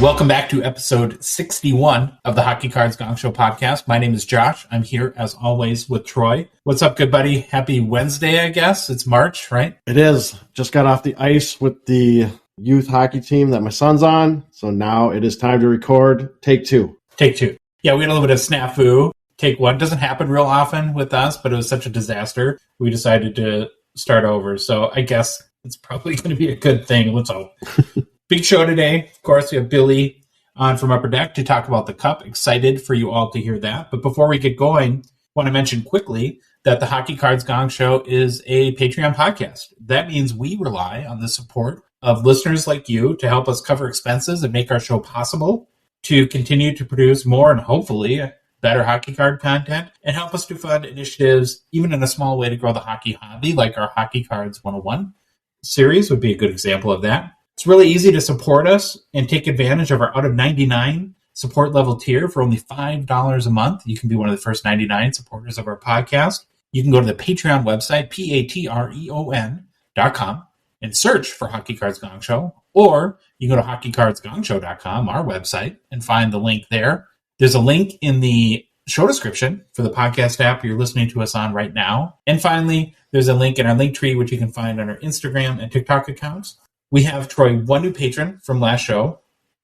Welcome back to episode 61 of the Hockey Cards Gongshow podcast. My name is Josh. I'm here, as always, with Troy. What's up, good buddy? Happy Wednesday, I guess. It's March, right? It is. Just got off the ice with the youth hockey team that my son's on. So now it is time to record take two. Take two. Yeah, we had a little bit of snafu. Take one doesn't happen real often with us, but it was such a disaster. We decided to start over. So I guess it's probably going to be a good thing. Let's hope. Big show today. Of course, we have Billy on from Upper Deck to talk about the Cup. Excited for you all to hear that. But before we get going, I want to mention quickly that the Hockey Cards Gong Show is a Patreon podcast. That means we rely on the support of listeners like you to help us cover expenses and make our show possible, to continue to produce more and hopefully better hockey card content, and help us to fund initiatives, even in a small way, to grow the hockey hobby, like our Hockey Cards 101 series would be a good example of that. It's really easy to support us and take advantage of our out of 99 support level tier for only $5 a month. You can be one of the first 99 supporters of our podcast. You can go to the Patreon website, patreon.com, and search for Hockey Cards Gong Show, or you can go to hockeycardsgongshow.com, our website, and find the link there. There's a link in the show description for the podcast app you're listening to us on right now. And finally, there's a link in our link tree, which you can find on our Instagram and TikTok accounts. We have, Troy, one new patron from last show.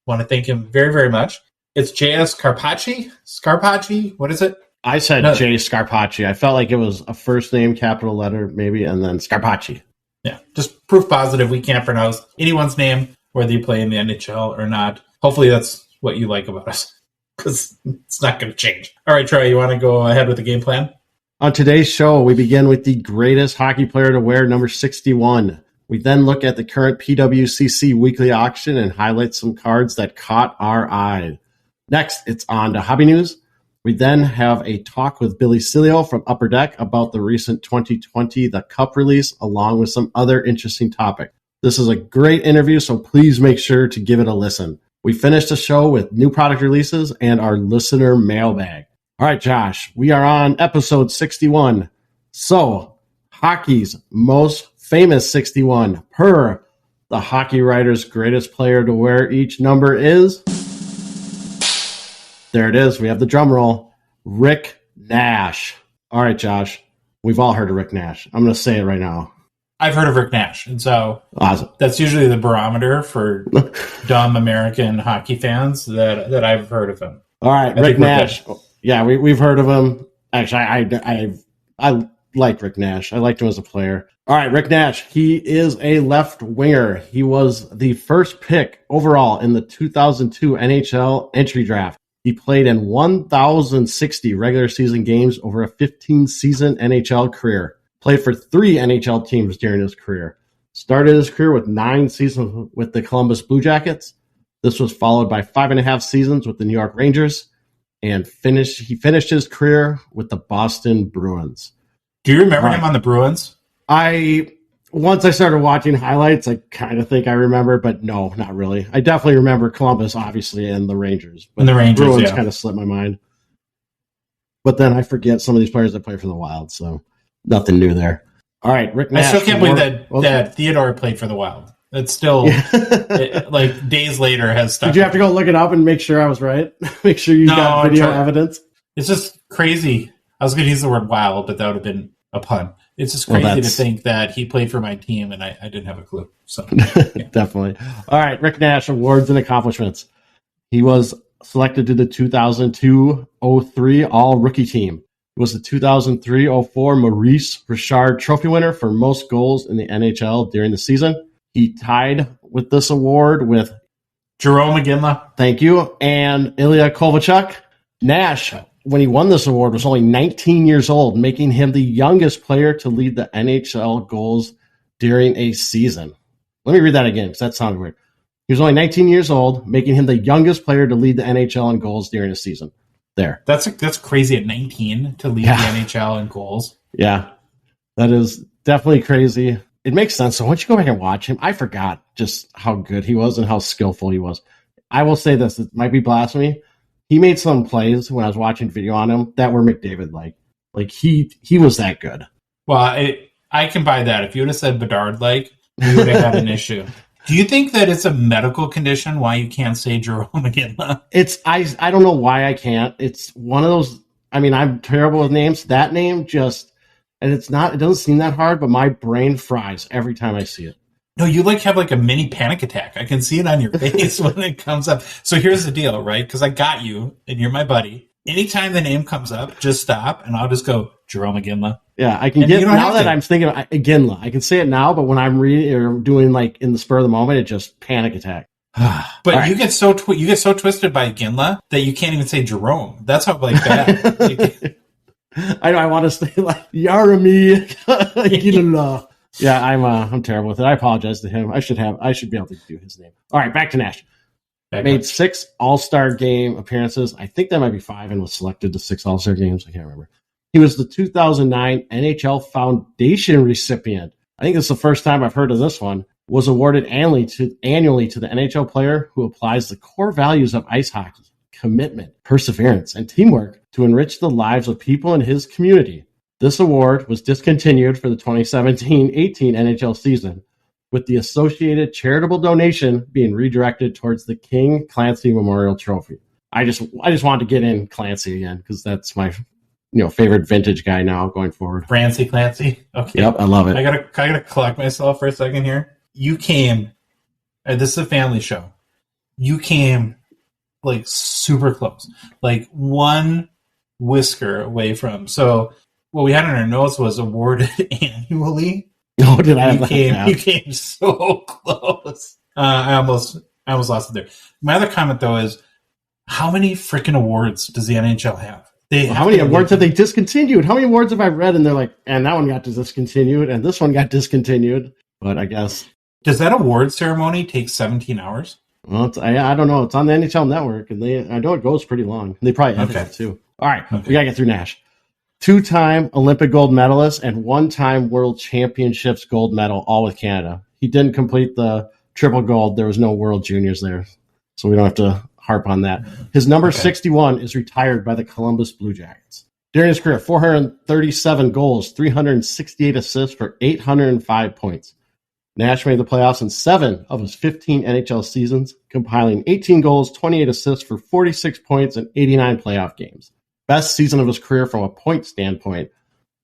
Want to thank him very, very much. It's J.S. Scarpacci? What is it? I said J. Scarpacci. I felt like it was a first name, capital letter, maybe, and then Scarpacci. Yeah, just proof positive we can't pronounce anyone's name, whether you play in the NHL or not. Hopefully that's what you like about us, because it's not going to change. All right, Troy, you want to go ahead with the game plan? On today's show, we begin with the greatest hockey player to wear, number 61. We then look at the current PWCC Weekly Auction and highlight some cards that caught our eye. Next, it's on to hobby news. We then have a talk with Billy Celio from Upper Deck about the recent 2020 The Cup release, along with some other interesting topics. This is a great interview, so please make sure to give it a listen. We finished the show with new product releases and our listener mailbag. All right, Josh, we are on episode 61. So, hockey's most famous 61 per the Hockey Writer's greatest player to wear each number is... There it is. We have the drum roll. Rick Nash. All right, Josh. We've all heard of Rick Nash. I'm going to say it right now. I've heard of Rick Nash, and so awesome. That's usually the barometer for dumb American hockey fans that I've heard of him. All right, Rick Nash. Yeah, we've heard of him. Actually, I like Rick Nash. I liked him as a player. All right, Rick Nash. He is a left winger. He was the first pick overall in the 2002 NHL entry draft. He played in 1,060 regular season games over a 15-season NHL career. Played for 3 NHL teams during his career. Started his career with 9 seasons with the Columbus Blue Jackets. This was followed by 5.5 seasons with the New York Rangers. And he finished his career with the Boston Bruins. Do you remember him on the Bruins? Once I started watching highlights, I kind of think I remember, but no, not really. I definitely remember Columbus, obviously, and the Rangers. But the Rangers, Bruins kind of slipped my mind. But then I forget some of these players that play for the Wild, so nothing new there. All right, Rick Nash. I still can't believe that Theodore played for the Wild. It's still, like, days later has stuck. Did you have to go look it up and make sure I was right? Make sure you got video evidence? It's just crazy. I was going to use the word wild, but that would have been a pun. It's just crazy to think that he played for my team and I didn't have a clue. So yeah. Definitely. All right, Rick Nash, awards and accomplishments. He was selected to the 2002-03 All-Rookie team. He was the 2003-04 Maurice Richard Trophy winner for most goals in the NHL during the season. He tied with this award with Jerome McGinley. Thank you. And Ilya Kovalchuk. Nash, when he won this award, was only 19 years old, making him the youngest player to lead the NHL goals during a season. Let me read that again, because that sounded weird. He was only 19 years old, making him the youngest player to lead the NHL in goals during a season. There. That's crazy at 19 to lead the NHL in goals. Yeah, that is definitely crazy. It makes sense. So once you go back and watch him, I forgot just how good he was and how skillful he was. I will say this, it might be blasphemy. He made some plays when I was watching video on him that were McDavid-like. Like, he was that good. Well, I can buy that. If you would have said Bedard-like, we would have had an issue. Do you think that it's a medical condition why you can't say Jerome Iginla? I don't know why I can't. It's one of those. I mean, I'm terrible with names. That name just, and it doesn't seem that hard, but my brain fries every time I see it. No, you have a mini panic attack. I can see it on your face when it comes up. So here's the deal, right? Because I got you, and you're my buddy. Anytime the name comes up, just stop, and I'll just go, Jerome Iginla. Yeah, I can get, now that I'm thinking of Iginla, I can say it now, but when I'm reading or doing in the spur of the moment, it just panic attack. But right. you get so twisted by Iginla that you can't even say Jerome. That's how bad. I know, I want to say Jaromir Iginla. Yeah, I'm terrible with it. I apologize to him. I should be able to do his name. All right, back to Nash. Made 6 All-Star game appearances. I think that might be 5 and was selected to 6 All-Star games. I can't remember. He was the 2009 NHL Foundation recipient. I think it's the first time I've heard of this one. Was awarded annually to the NHL player who applies the core values of ice hockey, commitment, perseverance, and teamwork to enrich the lives of people in his community. This award was discontinued for the 2017-18 NHL season, with the associated charitable donation being redirected towards the King Clancy Memorial Trophy. I just wanted to get in Clancy again because that's my favorite vintage guy now going forward. Francie Clancy. Okay. Yep, I love it. I gotta collect myself for a second here. You came, this is a family show. You came super close, one whisker away from. So what we had in our notes was awarded annually. Oh, did I? You came so close. I almost lost it there. My other comment though is, how many freaking awards does the NHL have? How many awards have they discontinued? How many awards have I read and they're like, and that one got discontinued and this one got discontinued? But I guess. Does that award ceremony take 17 hours? Well, I don't know. It's on the NHL Network, and I know it goes pretty long. They probably edit it too. All right, we got to get through Nash. 2-time Olympic gold medalist and 1-time World Championships gold medal, all with Canada. He didn't complete the triple gold. There was no World Juniors there, so we don't have to harp on that. His number 61 is retired by the Columbus Blue Jackets. During his career, 437 goals, 368 assists for 805 points. Nash made the playoffs in 7 of his 15 NHL seasons, compiling 18 goals, 28 assists for 46 points in 89 playoff games. Best season of his career from a point standpoint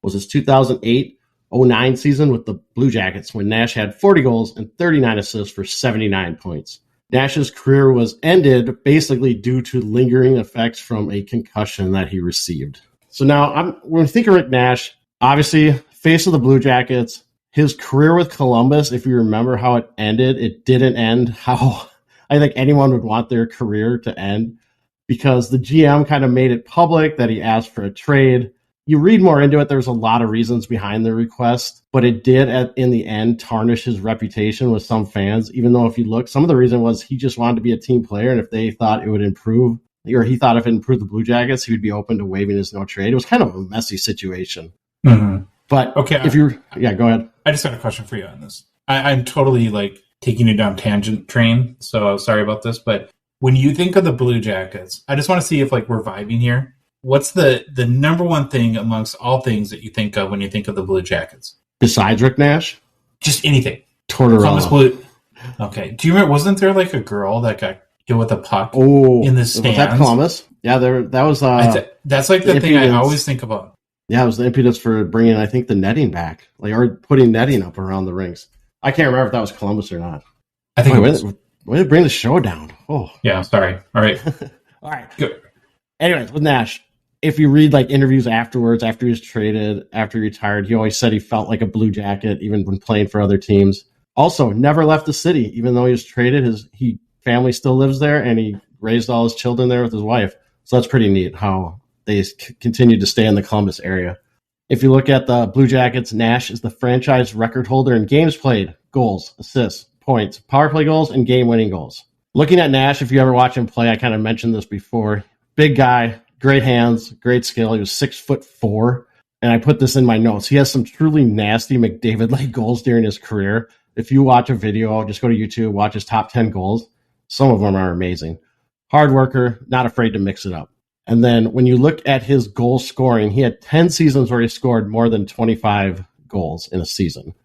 was his 2008-09 season with the Blue Jackets, when Nash had 40 goals and 39 assists for 79 points. Nash's career was ended basically due to lingering effects from a concussion that he received. So now, when we think of Rick Nash, obviously, face of the Blue Jackets. His career with Columbus, if you remember how it ended, it didn't end how I think anyone would want their career to end, because the GM kind of made it public that he asked for a trade. You read more into it, there's a lot of reasons behind the request, but it did, in the end, tarnish his reputation with some fans, even though if you look, some of the reason was he just wanted to be a team player, and if they thought it would improve, or he thought if it improved the Blue Jackets, he would be open to waiving his no trade. It was kind of a messy situation. Mm-hmm. But okay, go ahead. I just got a question for you on this. I'm totally taking you down tangent train, so sorry about this. But when you think of the Blue Jackets, I just want to see if we're vibing here. What's the number one thing amongst all things that you think of when you think of the Blue Jackets? Besides Rick Nash? Just anything. Tortorella. Blue. Okay. Do you remember, wasn't there a girl that got hit with a puck in the stands? Was that Columbus? Yeah, that was... that's the thing I always think about. Yeah, it was the impetus for bringing, I think, the netting back, or putting netting up around the rings. I can't remember if that was Columbus or not. I think it was. Way to bring the show down. Oh, yeah. Sorry. All right. All right. Good. Anyways, with Nash, if you read interviews afterwards, after he was traded, after he retired, he always said he felt like a Blue Jacket, even when playing for other teams. Also, never left the city, even though he was traded. His family still lives there, and he raised all his children there with his wife. So that's pretty neat how they continue to stay in the Columbus area. If you look at the Blue Jackets, Nash is the franchise record holder in games played, goals, assists, points, power play goals, and game-winning goals. Looking at Nash, if you ever watch him play, I kind of mentioned this before. Big guy, great hands, great skill. He was 6'4", and I put this in my notes. He has some truly nasty McDavid-like goals during his career. If you watch a video, just go to YouTube, watch his top 10 goals. Some of them are amazing. Hard worker, not afraid to mix it up. And then when you look at his goal scoring, he had 10 seasons where he scored more than 25 goals in a season,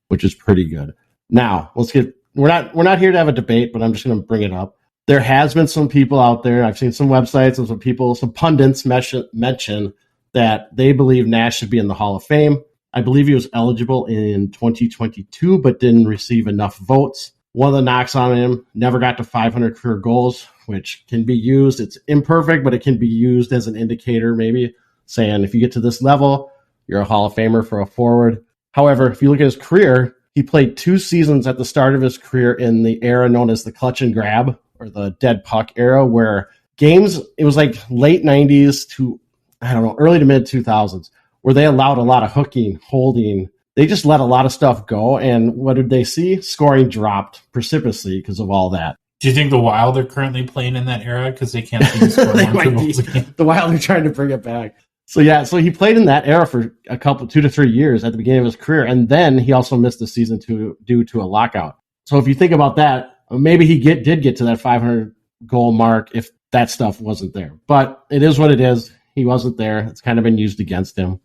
which is pretty good. Now, let's get we're not here to have a debate, but I'm just going to bring it up. There has been some people out there. I've seen some websites and some pundits mention that they believe Nash should be in the Hall of Fame. I believe he was eligible in 2022, but didn't receive enough votes. One of the knocks on him, never got to 500 career goals, which can be used. It's imperfect, but it can be used as an indicator, maybe saying if you get to this level, you're a Hall of Famer for a forward. However, if you look at his career, he played 2 seasons at the start of his career in the era known as the clutch and grab, or the dead puck era, where games, it was like late 90s to, early to mid 2000s, where they allowed a lot of hooking, holding. They just let a lot of stuff go. And what did they see? Scoring dropped precipitously because of all that. Do you think the Wild are currently playing in that era because they can't seem to score more goals again? The Wild are trying to bring it back. So he played in that era for 2 to 3 years at the beginning of his career. And then he also missed the season due to a lockout. So if you think about that, maybe he did get to that 500 goal mark if that stuff wasn't there. But it is what it is. He wasn't there. It's kind of been used against him.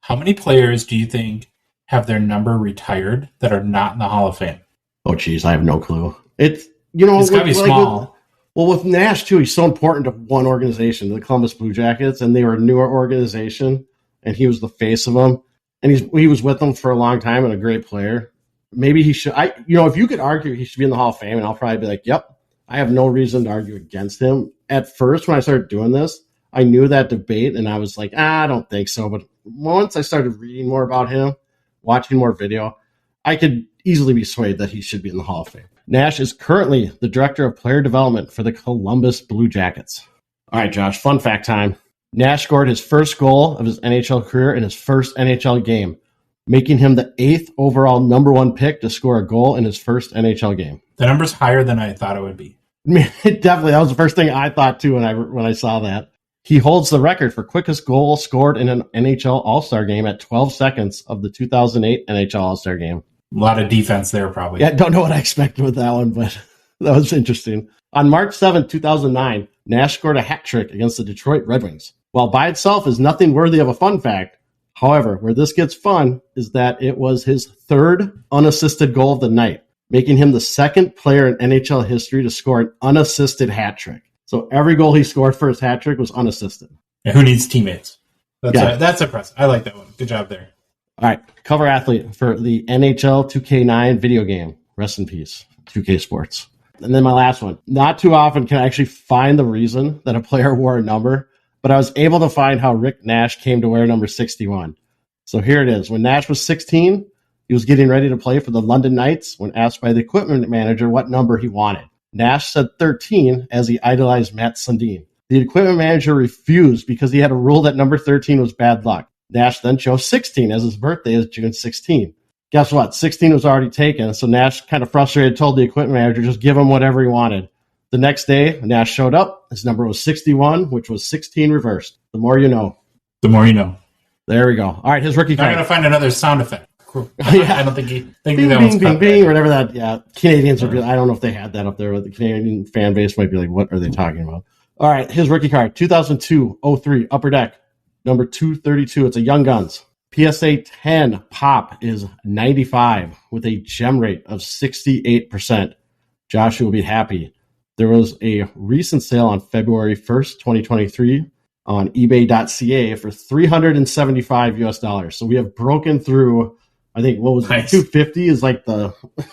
How many players do you think have their number retired that are not in the Hall of Fame? Oh, geez, I have no clue. It's got to be small. With Nash, too, he's so important to one organization, the Columbus Blue Jackets, and they were a newer organization, and he was the face of them. And he was with them for a long time and a great player. Maybe he should. If you could argue he should be in the Hall of Fame, and I'll probably be like, yep, I have no reason to argue against him. At first, when I started doing this, I knew that debate, and I was like, I don't think so. But once I started reading more about him, watching more video, I could easily be swayed that he should be in the Hall of Fame. Nash is currently the director of player development for the Columbus Blue Jackets. All right, Josh, fun fact time. Nash scored his first goal of his NHL career in his first NHL game, making him the 8th overall number 1 pick to score a goal in his first NHL game. The number's higher than I thought it would be. Definitely. That was the first thing I thought, too, when I saw that. He holds the record for quickest goal scored in an NHL All-Star game at 12 seconds of the 2008 NHL All-Star game. A lot of defense there, probably. Yeah, don't know what I expected with that one, but that was interesting. On March 7, 2009, Nash scored a hat trick against the Detroit Red Wings. While by itself is nothing worthy of a fun fact, however, where this gets fun is that it was his 3rd unassisted goal of the night, making him the 2nd player in NHL history to score an unassisted hat trick. So every goal he scored for his hat trick was unassisted. Yeah, who needs teammates? That's impressive. I like that one. Good job there. All right, cover athlete for the NHL 2K9 video game. Rest in peace, 2K Sports. And then my last one. Not too often can I actually find the reason that a player wore a number, but I was able to find how Rick Nash came to wear number 61. So here it is. When Nash was 16, he was getting ready to play for the London Knights when asked by the equipment manager what number he wanted. Nash said 13 as he idolized Matt Sundin. The equipment manager refused because he had a rule that number 13 was bad luck. Nash then chose 16 as his birthday is June 16. Guess what? 16 was already taken, so Nash, kind of frustrated, told the equipment manager just give him whatever he wanted. The next day, Nash showed up. His number was 61, which was 16 reversed. The more you know. The more you know. There we go. All right, his rookie card. I'm going to find another sound effect. Yeah. I don't think that bing, one's bing, bing, whatever that. Yeah, Canadians would be. I don't know if they had that up there, but the Canadian fan base might be like, "What are they talking about?" All right, his rookie card, 2002-03 Upper Deck, number 232. It's a Young Guns. PSA 10 pop is 95 with a gem rate of 68%. Josh will be happy. There was a recent sale on February 1st, 2023 on ebay.ca for $375. So we have broken through, I think, what was it? Nice. 250 is like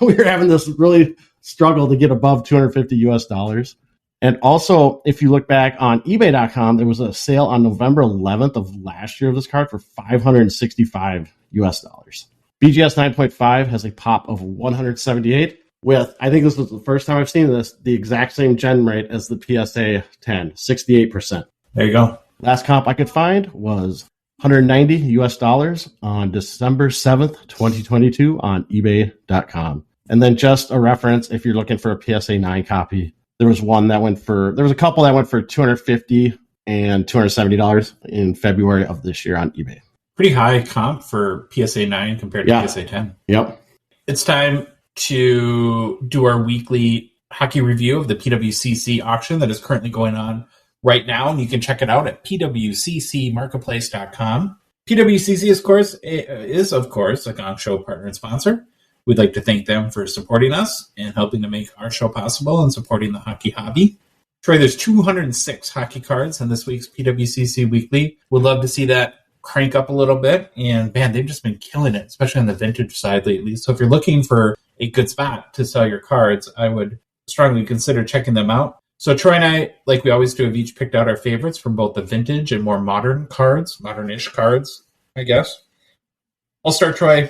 we were having this really struggle to get above $250. And also, if you look back on ebay.com, there was a sale on November 11th of last year of this card for $565. BGS 9.5 has a pop of 178 with, I think this was the first time I've seen this, the exact same gem rate as the PSA 10, 68%. There you go. Last comp I could find was $190 on December 7th, 2022 on ebay.com. And then just a reference, if you're looking for a PSA 9 copy, there was a couple that went for $250 and $270 in February of this year on eBay. Pretty high comp for PSA 9 compared to PSA 10. Yep. It's time to do our weekly hockey review of the PWCC auction that is currently going on right now, and you can check it out at pwccmarketplace.com. PWCC, is of course, a Gong Show partner and sponsor. We'd like to thank them for supporting us and helping to make our show possible and supporting the hockey hobby. Troy, there's 206 hockey cards in this week's PWCC Weekly. Would love to see that crank up a little bit. And man, they've just been killing it, especially on the vintage side lately. So if you're looking for a good spot to sell your cards, I would strongly consider checking them out. So Troy and I, like we always do, have each picked out our favorites from both the vintage and more modern cards, modern-ish cards, I guess. I'll start, Troy,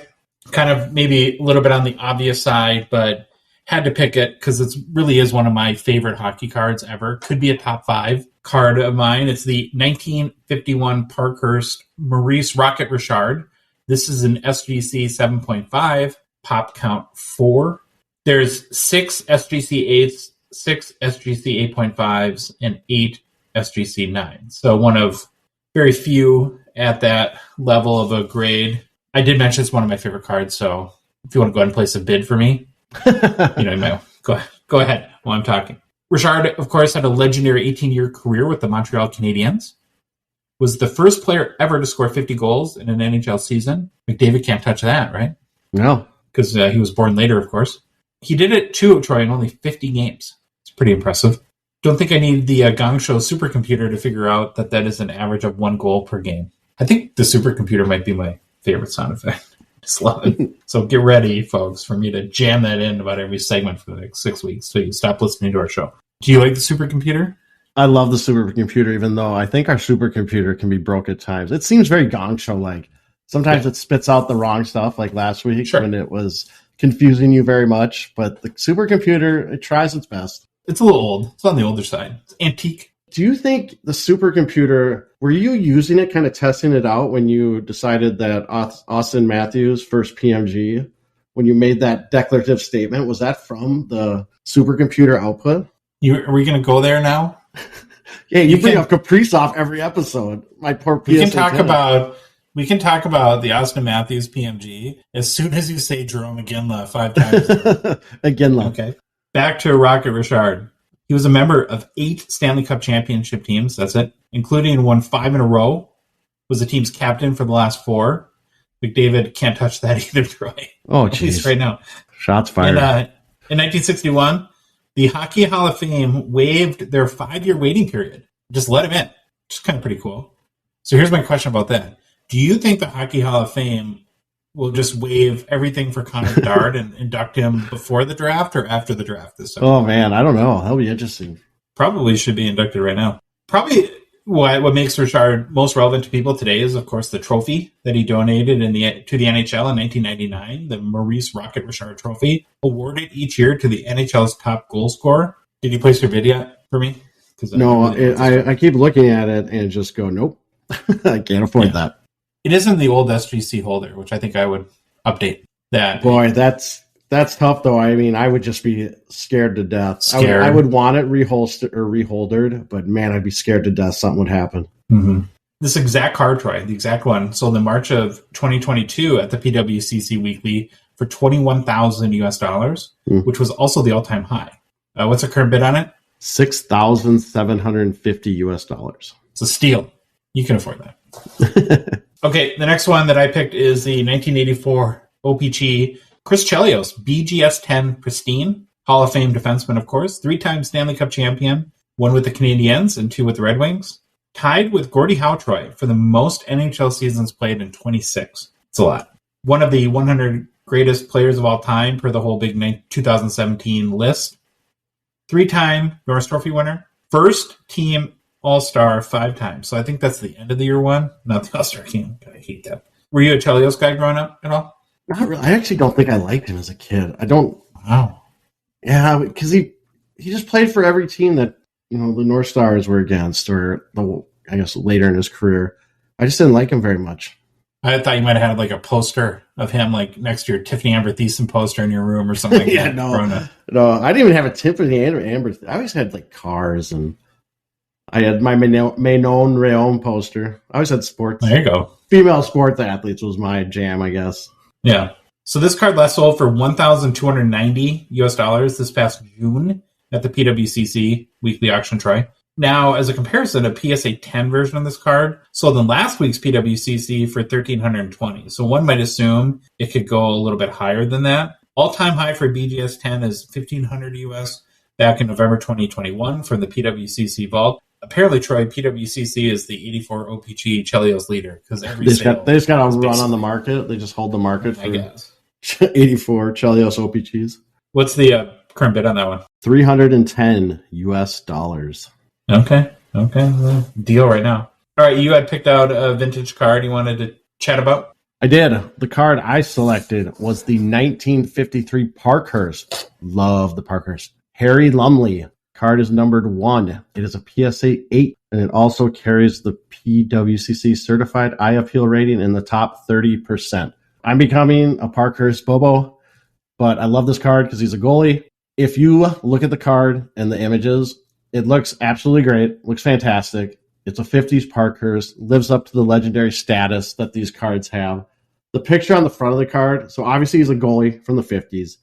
kind of maybe a little bit on the obvious side, but had to pick it because it really is one of my favorite hockey cards ever. Could be a top 5 card of mine. It's the 1951 Parkhurst Maurice Rocket Richard. This is an SGC 7.5, pop count 4. There's 6 SGC 8s, 6 SGC 8.5s, and 8 SGC 9s. So one of very few at that level of a grade. I did mention it's one of my favorite cards, so if you want to go ahead and place a bid for me, you might go ahead while I'm talking. Richard, of course, had a legendary 18-year career with the Montreal Canadiens. Was the first player ever to score 50 goals in an NHL season. McDavid can't touch that, right? No. Because he was born later, of course. He did it, too, Troy, in only 50 games. It's pretty impressive. Don't think I need the Gongshow supercomputer to figure out that is an average of 1 goal per game. I think the supercomputer might be my favorite sound effect. Just love it. So get ready, folks, for me to jam that in about every segment for the next 6 weeks so you stop listening to our show. Do you like the supercomputer? I love the supercomputer, even though I think our supercomputer can be broke at times. It seems very Gong Show-like. Sometimes it spits out the wrong stuff, like last week when it was confusing you very much. But the supercomputer, it tries its best. It's a little old. It's on the older side. It's antique. Do you think the supercomputer, were you using it, kind of testing it out when you decided that Austin Matthews, first PMG, when you made that declarative statement, was that from the supercomputer output? Are we going to go there now? Yeah, you bring up Kaprizov every episode. My poor PSA. We can talk about the Austin Matthews PMG as soon as you say Jerome Iginla 5 times. Iginla. Okay. Back to Rocket Richard. He was a member of 8 Stanley Cup championship teams, that's it, including won 5 in a row, was the team's captain for the last 4. McDavid can't touch that either, Troy. Oh, jeez. At least right now. Shots fired. In 1961, the Hockey Hall of Fame waived their 5-year waiting period. Just let him in. Which is kind of pretty cool. So here's my question about that. Do you think the Hockey Hall of Fame will just waive everything for Connor Bedard and induct him before the draft or after the draft this summer? Oh, man, I don't know. That'll be interesting. Probably should be inducted right now. Probably what makes Richard most relevant to people today is, of course, the trophy that he donated to the NHL in 1999, the Maurice Rocket Richard Trophy, awarded each year to the NHL's top goal scorer. Did you place your bid yet for me? No, I keep looking at it and just go, nope, I can't afford that. It isn't the old SGC holder, which I think I would update that. Boy, that's tough, though. I mean, I would just be scared to death. I would want it reholdered, but man, I'd be scared to death something would happen. Mm-hmm. This exact card, Troy, the exact one, sold in March of 2022 at the PWCC Weekly for $21,000 which was also the all-time high. What's the current bid on it? $6,750 It's a steal. You can afford that. Okay, the next one that I picked is the 1984 O-Pee-Chee Chris Chelios, BGS 10 Pristine, Hall of Fame defenseman, of course, 3-time Stanley Cup champion, 1 with the Canadiens and 2 with the Red Wings. Tied with Gordie Howe, Troy, for the most NHL seasons played in 26. It's a lot. One of the 100 greatest players of all time per the whole big 2017 list. 3-time Norris Trophy winner. First team All-Star 5 times. So I think that's the end of the year one, not the All-Star game. I hate that. Were you a Chelios guy growing up at all? Not really. I actually don't think I liked him as a kid. I don't. Wow. Yeah, because he just played for every team that the North Stars were against, or I guess later in his career. I just didn't like him very much. I thought you might have had like a poster of him, like next to your Tiffany Amber Thiessen poster in your room or something. Like yeah, that. No, I didn't even have a Tiffany Amber. I always had like cars, and I had my Manon Rhéaume poster. I always had sports. There you go. Female sports athletes was my jam, I guess. Yeah. So this card last sold for $1,290 this past June at the PWCC Weekly Auction, Troy. Now, as a comparison, a PSA 10 version of this card sold in last week's PWCC for $1,320. So one might assume it could go a little bit higher than that. All-time high for BGS 10 is $1,500 US back in November 2021 from the PWCC vault. Apparently, Troy, PWCC is the 84 O-Pee-Chee Celio's leader because they just got to run on the market. They just hold the market for I guess. 84 Celio's O-Pee-Chees. What's the current bid on that one? $310 US. Okay. Well, deal right now. All right, you had picked out a vintage card you wanted to chat about? I did. The card I selected was the 1953 Parkhurst. Love the Parkhurst. Harry Lumley. Card is numbered 1. It is a PSA 8, and it also carries the PWCC certified eye appeal rating in the top 30%. I'm becoming a Parkhurst Bobo, but I love this card because he's a goalie. If you look at the card and the images, it looks absolutely great. Looks fantastic. It's a 50s Parkhurst. Lives up to the legendary status that these cards have. The picture on the front of the card, so obviously he's a goalie from the 50s.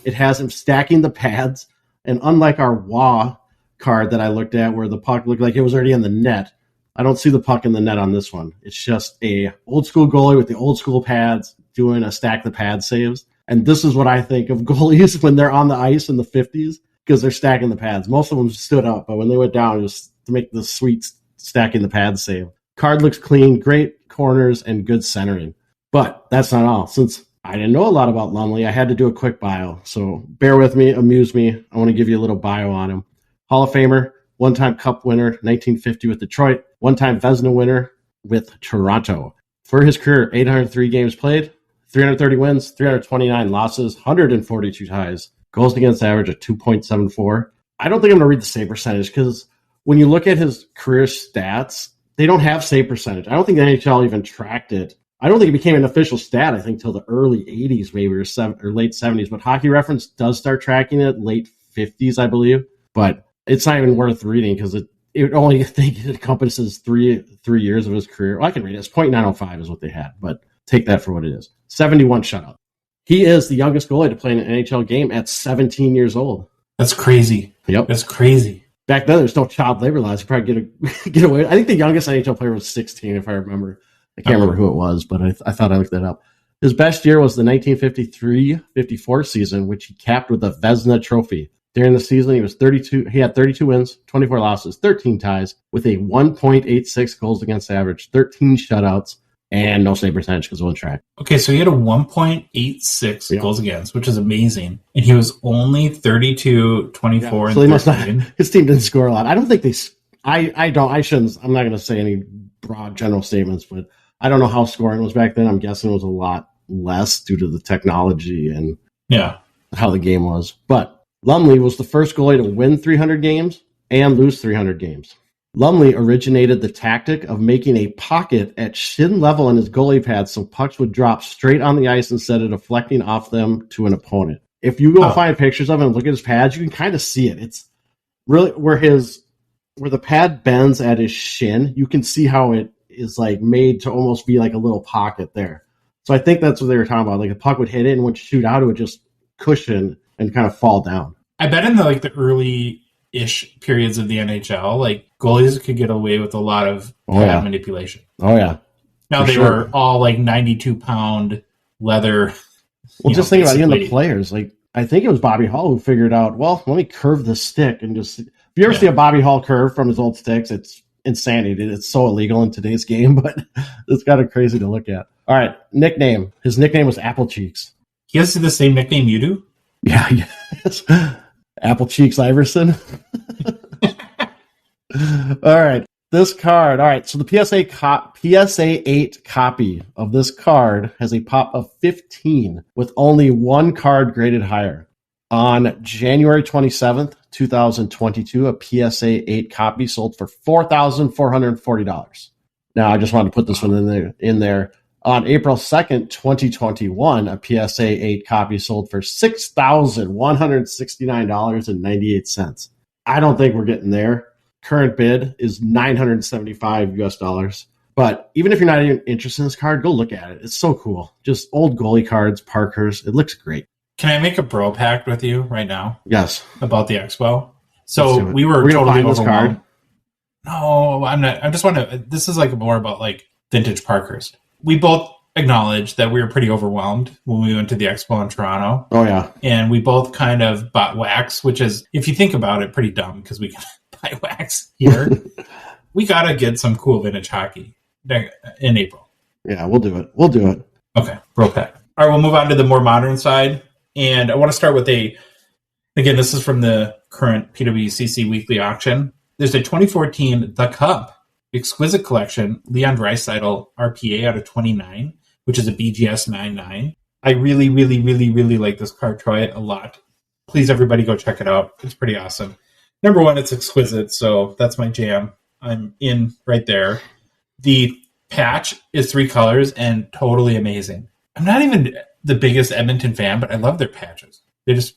It has him stacking the pads. And unlike our Wah card that I looked at where the puck looked like it was already in the net, I don't see the puck in the net on this one. It's just a old school goalie with the old school pads doing a stack the pad saves. And this is what I think of goalies when they're on the ice in the 50s because they're stacking the pads. Most of them stood up, but when they went down, just to make the sweet stacking the pads save. Card looks clean, great corners, and good centering. But that's not all. Since I didn't know a lot about Lumley, I had to do a quick bio. So bear with me, amuse me. I want to give you a little bio on him. Hall of Famer, one-time Cup winner, 1950 with Detroit, one-time Vezina winner with Toronto. For his career, 803 games played, 330 wins, 329 losses, 142 ties, goals against average of 2.74. I don't think I'm going to read the save percentage because when you look at his career stats, they don't have save percentage. I don't think the NHL even tracked it. I don't think it became an official stat, I think, till the early 80s, maybe, or late 70s. But Hockey Reference does start tracking it late 50s, I believe. But it's not even worth reading because it only, I think, it encompasses three years of his career. Well, I can read it. It's .905 is what they had, but take that for what it is. 71 shutout. He is the youngest goalie to play in an NHL game at 17 years old. That's crazy. Yep. That's crazy. Back then, there's no child labor laws. You probably get away. I think the youngest NHL player was 16, if I remember. I can't remember who it was, but I thought I looked that up. His best year was the 1953-54 season, which he capped with a Vezina trophy. During the season, he had 32 wins, 24 losses, 13 ties, with a 1.86 goals against average, 13 shutouts, and no save percentage because it wasn't tracked. Okay, so he had a 1.86 goals against, which is amazing. And he was only 32, 24, and so 13. Must not, his team didn't score a lot. I don't think they... I'm not going to say any broad general statements, but I don't know how scoring was back then. I'm guessing it was a lot less due to the technology and how the game was. But Lumley was the first goalie to win 300 games and lose 300 games. Lumley originated the tactic of making a pocket at shin level in his goalie pads so pucks would drop straight on the ice instead of deflecting off them to an opponent. If you go find pictures of him and look at his pads, you can kind of see it. It's really where the pad bends at his shin, you can see how it is like made to almost be like a little pocket there. So I think that's what they were talking about. Like a puck would hit it and would shoot out, it would just cushion and kind of fall down. I bet in the early-ish periods of the NHL, like goalies could get away with a lot of pad manipulation. Oh yeah. Now they were all like 92-pound leather. Well, just think about even the players. Like I think it was Bobby Hall who figured out, well, let me curve the stick and just. If you ever see a Bobby Hall curve from his old sticks, it's insanity. It's so illegal in today's game, but it's kind of crazy to look at. All right, nickname. His nickname was Apple Cheeks. He has the same nickname you do? Yeah, yes. Apple Cheeks Iverson. All right, this card. All right, so the PSA 8 copy of this card has a pop of 15 with only one card graded higher. On January 27th, 2022, a PSA 8 copy sold for $4,440. Now, I just wanted to put this one in there. On April 2nd, 2021, a PSA 8 copy sold for $6,169.98. I don't think we're getting there. Current bid is $975. But even if you're not even interested in this card, go look at it. It's so cool. Just old goalie cards, Parkhurst. It looks great. Can I make a bro pact with you right now? Yes. About the Expo? So we were totally overwhelmed. Card? No, I'm not. I just want to. This is more about vintage Parkhurst. We both acknowledge that we were pretty overwhelmed when we went to the expo in Toronto. Oh, yeah. And we both kind of bought wax, which is, if you think about it, pretty dumb because we can buy wax here. We got to get some cool vintage hockey in April. Yeah, we'll do it. We'll do it. Okay, real quick. All right, we'll move on to the more modern side. And I want to start with again, this is from the current PWCC Weekly Auction. There's a 2014 The Cup Exquisite Collection, Leon Draisaitl RPA out of 29, which is a BGS 99. I really, really, really, really like this card, Troy, a lot. Please, everybody, go check it out. It's pretty awesome. Number one, it's exquisite, so that's my jam. I'm in right there. The patch is 3 colors and totally amazing. I'm not even the biggest Edmonton fan, but I love their patches. They're just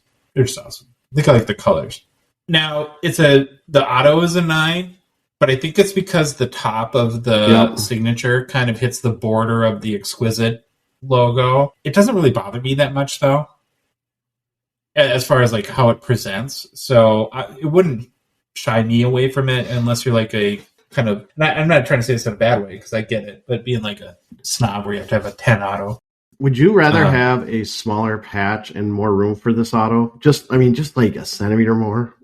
awesome. I think I like the colors. Now, the auto is a 9, but I think it's because the top of the signature kind of hits the border of the exquisite logo. It doesn't really bother me that much, though, as far as like how it presents. So it wouldn't shy me away from it unless you're like a kind of, I'm not trying to say this in a bad way because I get it, but being like a snob where you have to have a 10 auto. Would you rather have a smaller patch and more room for this auto? Just like a centimeter more.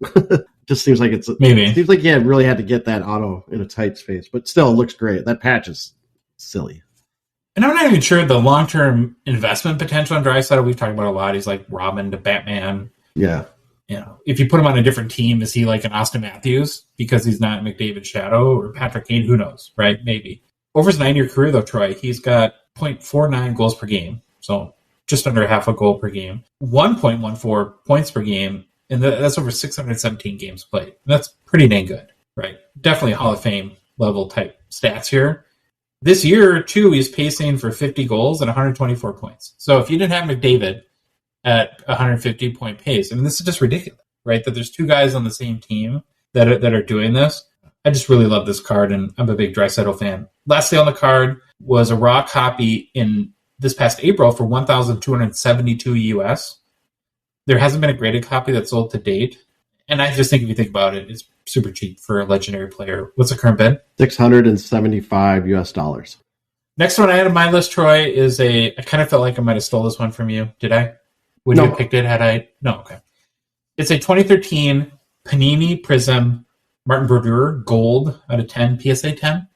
Just seems like maybe. Seems like you really had to get that auto in a tight space, but still, it looks great. That patch is silly. And I'm not even sure the long-term investment potential on Draisaitl. We've talked about a lot. He's like Robin to Batman. Yeah. If you put him on a different team, is he like an Austin Matthews because he's not McDavid's shadow or Patrick Kane? Who knows, right? Maybe. Over his 9-year career, though, Troy, he's got 0.49 goals per game, so just under half a goal per game, 1.14 points per game, and that's over 617 games played. And that's pretty dang good, right? Definitely Hall of Fame level type stats here. This year, too, he's pacing for 50 goals and 124 points. So if you didn't have McDavid at 150-point pace, I mean, this is just ridiculous, right? That there's 2 guys on the same team that are doing this. I just really love this card, and I'm a big Draisaitl fan. Last sale on the card was a raw copy in this past April for $1,272 US. There hasn't been a graded copy that's sold to date. And I just think if you think about it, it's super cheap for a legendary player. What's the current bid? $675 US. Next one I had on my list, Troy, is I kind of felt like I might have stole this one from you. Did I? Would you have picked it had I? No, okay. It's a 2013 Panini Prism Martin Brodeur Gold out of 10, PSA 10.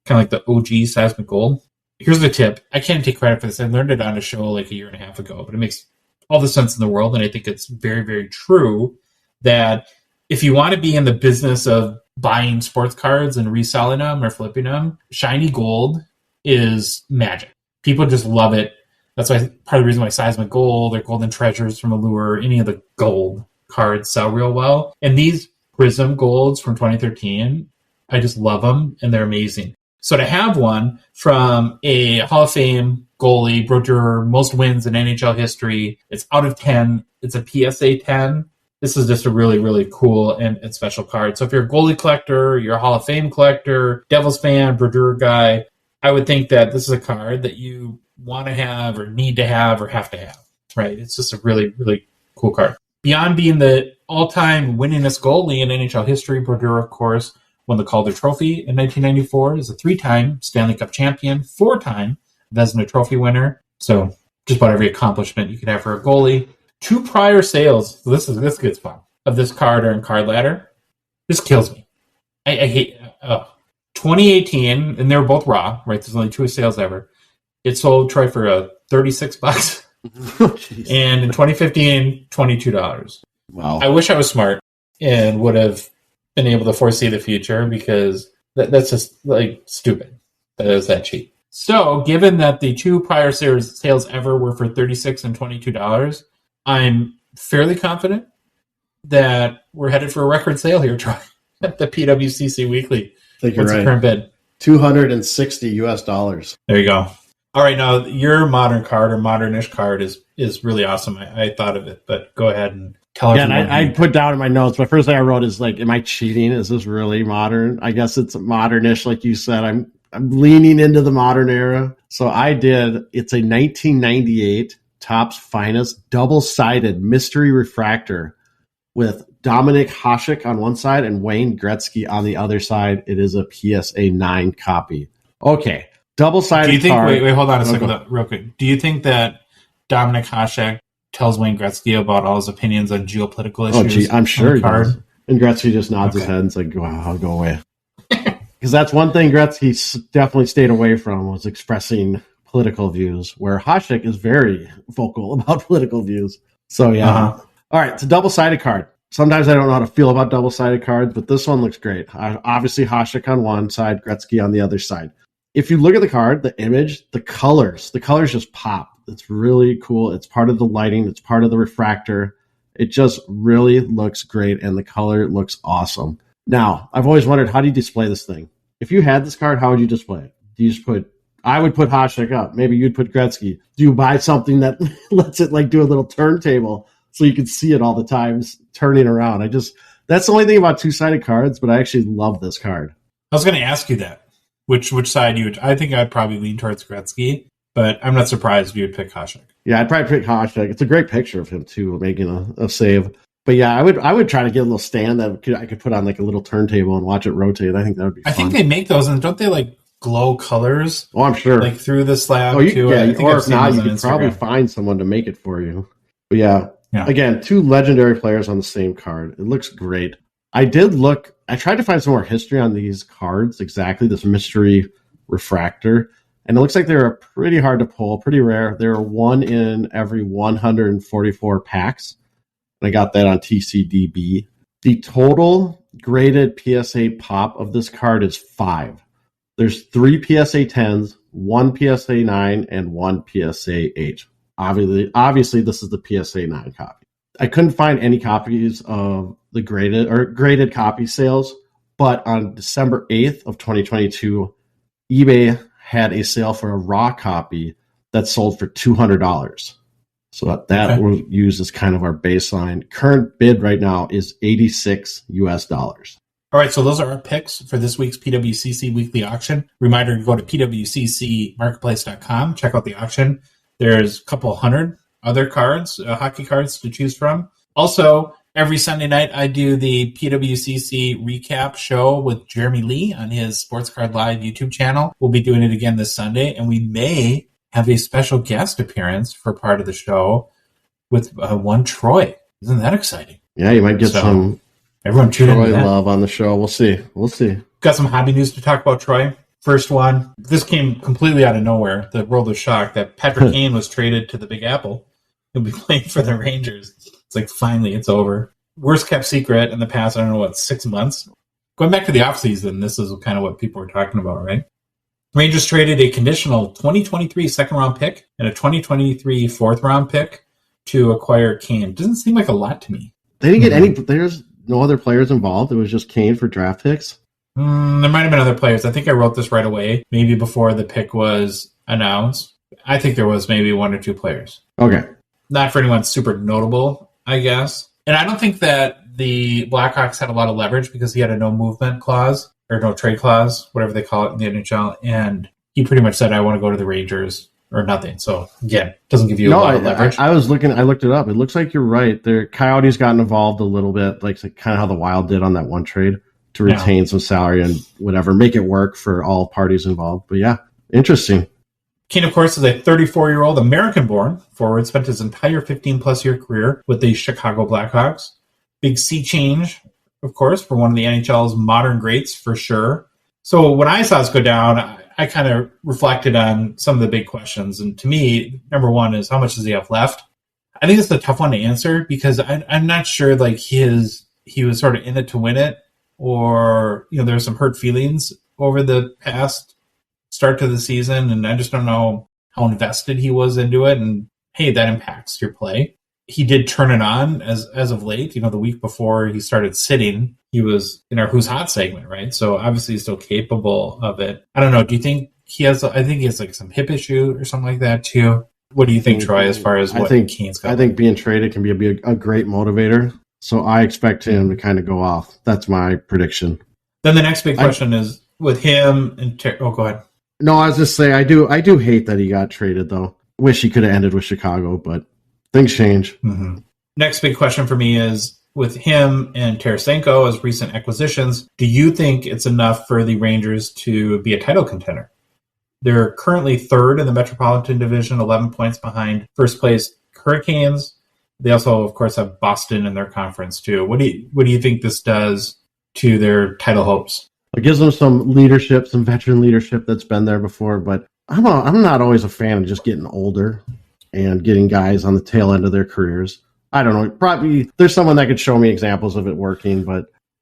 Kind of like the OG Seismic Gold. Here's the tip. I can't take credit for this. I learned it on a show like a year and a half ago, but it makes all the sense in the world, and I think it's very, very true that if you want to be in the business of buying sports cards and reselling them or flipping them, shiny gold is magic. People just love it. That's why part of the reason why Seismic Gold or Golden Treasures from Allure, any of the gold cards sell real well. And these Prism Golds from 2013, I just love them, and they're amazing. So to have one from a Hall of Fame goalie, Brodeur, most wins in NHL history, it's out of 10. It's a PSA 10. This is just a really, really cool and special card. So if you're a goalie collector, you're a Hall of Fame collector, Devils fan, Brodeur guy, I would think that this is a card that you want to have or need to have or have to have, right? It's just a really, really cool card. Beyond being the all-time winningest goalie in NHL history, Brodeur, of course, won the Calder Trophy in 1994, is a 3-time Stanley Cup champion, 4-time Vezina Trophy winner. So just about every accomplishment you could have for a goalie. 2 prior sales, so this gets fun, of this card are in Card Ladder. This kills me. I hate 2018, and they were both raw, right? There's only 2 sales ever. It sold, Troy, for $36. And in 2015, $22. Wow. I wish I was smart and would have been able to foresee the future, because that's just like stupid that it was that cheap. So given that the 2 prior sales ever were for $36 and $22, I'm fairly confident that we're headed for a record sale here, Troy, at the PWCC Weekly. I think you're What's right. the current bid? $260 US. There you go. All right, now your modern card or modernish card is really awesome. I thought of it, but go ahead and tell everyone. Yeah, and I put down in my notes, the first thing I wrote is like, am I cheating? Is this really modern? I guess it's modernish, like you said. I'm leaning into the modern era. So I did. It's a 1998 Topps Finest double-sided mystery refractor with Dominic Hasek on one side and Wayne Gretzky on the other side. It is a PSA 9 copy. Okay. Double-sided Do you think? card. Wait, hold on a second, real quick. Do you think that Dominic Hasek tells Wayne Gretzky about all his opinions on geopolitical issues? Oh, gee, I'm sure he card? does. And Gretzky just nods his head and is like, wow, I'll go away. Because that's one thing Gretzky definitely stayed away from, was expressing political views, where Hasek is very vocal about political views. So, yeah. All right, it's a double-sided card. Sometimes I don't know how to feel about double-sided cards, but this one looks great. Obviously, Hasek on one side, Gretzky on the other side. If you look at the card, the image, the colors just pop. It's really cool. It's part of the lighting. It's part of the refractor. It just really looks great, and the color looks awesome. Now, I've always wondered, how do you display this thing? If you had this card, how would you display it? Do you just I would put Hasek up. Maybe you'd put Gretzky. Do you buy something that lets it like do a little turntable so you can see it all the times turning around? That's the only thing about two-sided cards, but I actually love this card. I was going to ask you that. Which side you would? I think I'd probably lean towards Gretzky, but I'm not surprised if you would pick Hasek. Yeah, I'd probably pick Hasek. It's a great picture of him too, making a save. But yeah, I would try to get a little stand that I could put on like a little turntable and watch it rotate. I think that would be fun. I think they make those, and don't they like glow colors? Oh, I'm sure. Like through the slab too. Yeah, or if not, you could probably find someone to make it for you. But yeah. Again, two legendary players on the same card. It looks great. I tried to find some more history on these cards, exactly, this mystery refractor. And it looks like they're pretty hard to pull, pretty rare. They're 1 in every 144 packs. And I got that on TCDB. The total graded PSA pop of this card is 5. There's 3 PSA 10s, 1 PSA 9, and 1 PSA 8. Obviously, this is the PSA 9 copy. I couldn't find any copies of the graded copy sales, but on December 8th of 2022, eBay had a sale for a raw copy that sold for $200. So that we'll use as kind of our baseline. Current bid right now is $86 US. All right, so those are our picks for this week's PWCC Weekly Auction. Reminder to go to pwccmarketplace.com, check out the auction. There's a couple hundred other cards, hockey cards to choose from. Also, every Sunday night, I do the PWCC recap show with Jeremy Lee on his Sports Card Live YouTube channel. We'll be doing it again this Sunday, and we may have a special guest appearance for part of the show with one Troy. Isn't that exciting? Yeah, you might get some everyone Troy love on the show. We'll see. Got some hobby news to talk about, Troy. First one, this came completely out of nowhere. The world was shocked that Patrick Kane was traded to the Big Apple. He'll be playing for the Rangers. It's like, finally, it's over. Worst kept secret in the past, 6 months. Going back to the offseason, this is kind of what people were talking about, right? Rangers traded a conditional 2023 second-round pick and a 2023 fourth-round pick to acquire Kane. Doesn't seem like a lot to me. They didn't get any. There's no other players involved. It was just Kane for draft picks. There might have been other players. I think I wrote this right away, maybe before the pick was announced. I think there was maybe 1 or 2 players. Okay. Not for anyone super notable, I guess. And I don't think that the Blackhawks had a lot of leverage because he had a no movement clause or no trade clause, whatever they call it in the NHL. And he pretty much said, I want to go to the Rangers or nothing. So again, doesn't give you a lot of leverage. I looked it up. It looks like you're right. The Coyotes gotten involved a little bit, like kind of how the Wild did on that one trade to retain some salary and whatever, make it work for all parties involved. But yeah, interesting. Kane, of course, is a 34-year-old American-born forward, spent his entire 15-plus-year career with the Chicago Blackhawks. Big sea change, of course, for one of the NHL's modern greats, for sure. So when I saw this go down, I kind of reflected on some of the big questions. And to me, number one is, how much does he have left? I think it's a tough one to answer because I'm not sure like he was sort of in it to win it, or there were some hurt feelings over the past start to the season, and I just don't know how invested he was into it. And hey, that impacts your play. He did turn it on as of late. The week before he started sitting, he was in our Who's Hot segment, right? So obviously he's still capable of it. I don't know. Do you think he has? I think he has like some hip issue or something like that too. What do you think, Troy? As far as what Kane's got? I think being traded can be a great motivator. So I expect him to kind of go off. That's my prediction. Then the next big question is with him and go ahead. No, I was just saying I do hate that he got traded though. Wish he could have ended with Chicago, but things change. Mm-hmm. Next big question for me is with him and Tarasenko as recent acquisitions, do you think it's enough for the Rangers to be a title contender? They're currently third in the Metropolitan Division, 11 points behind first place Hurricanes. They also, of course, have Boston in their conference too. What do you think this does to their title hopes? It gives them some leadership, some veteran leadership that's been there before, but I'm not always a fan of just getting older and getting guys on the tail end of their careers. I don't know. Probably there's someone that could show me examples of it working,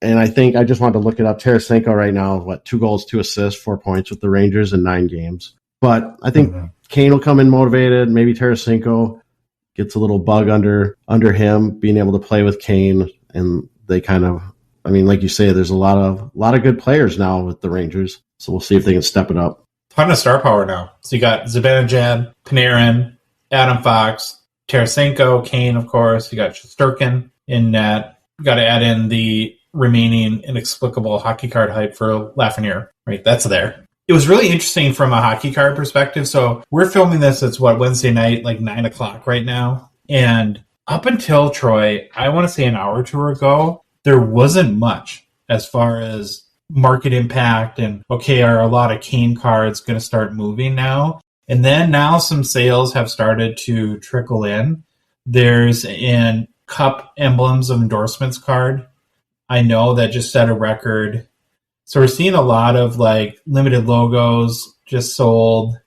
and I think I just wanted to look it up. Tarasenko right now, 2 goals, 2 assists, 4 points with the Rangers in 9 games. But I think Kane will come in motivated. Maybe Tarasenko gets a little bug under him, being able to play with Kane, and they kind of, like you say, there's a lot of good players now with the Rangers. So we'll see if they can step it up. Ton of star power now. So you got Zibanejad, Panarin, Adam Fox, Tarasenko, Kane, of course. You got Shesterkin in net. You got to add in the remaining inexplicable hockey card hype for Lafreniere, right? That's there. It was really interesting from a hockey card perspective. So we're filming this. It's Wednesday night, 9 o'clock right now. And up until Troy, I want to say an hour or two ago, there wasn't much as far as market impact and, are a lot of Kane cards going to start moving now? And then now some sales have started to trickle in. There's an Cup Emblems of Endorsements card. I know that just set a record. So we're seeing a lot of limited logos just sold.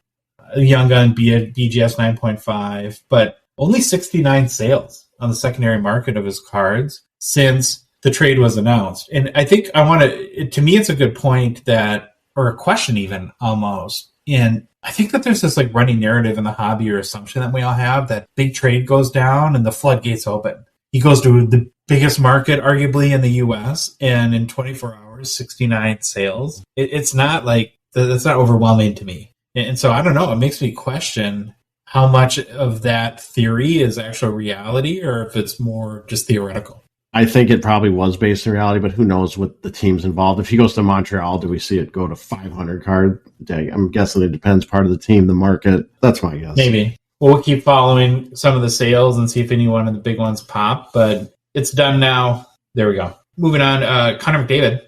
Young Gun BGS 9.5, but only 69 sales on the secondary market of his cards since the trade was announced. And I think to me, it's a good point or a question even almost. And I think that there's this running narrative in the hobby or assumption that we all have that big trade goes down and the floodgates open. He goes to the biggest market, arguably, in the U.S., and in 24 hours, 69 sales. It's not that's not overwhelming to me. And so I don't know. It makes me question how much of that theory is actual reality or if it's more just theoretical. I think it probably was based in reality, but who knows what the team's involved. If he goes to Montreal, do we see it go to 500 card? I'm guessing it depends part of the team, the market. That's my guess. Maybe. We'll keep following some of the sales and see if any one of the big ones pop, but it's done now. There we go. Moving on, Connor McDavid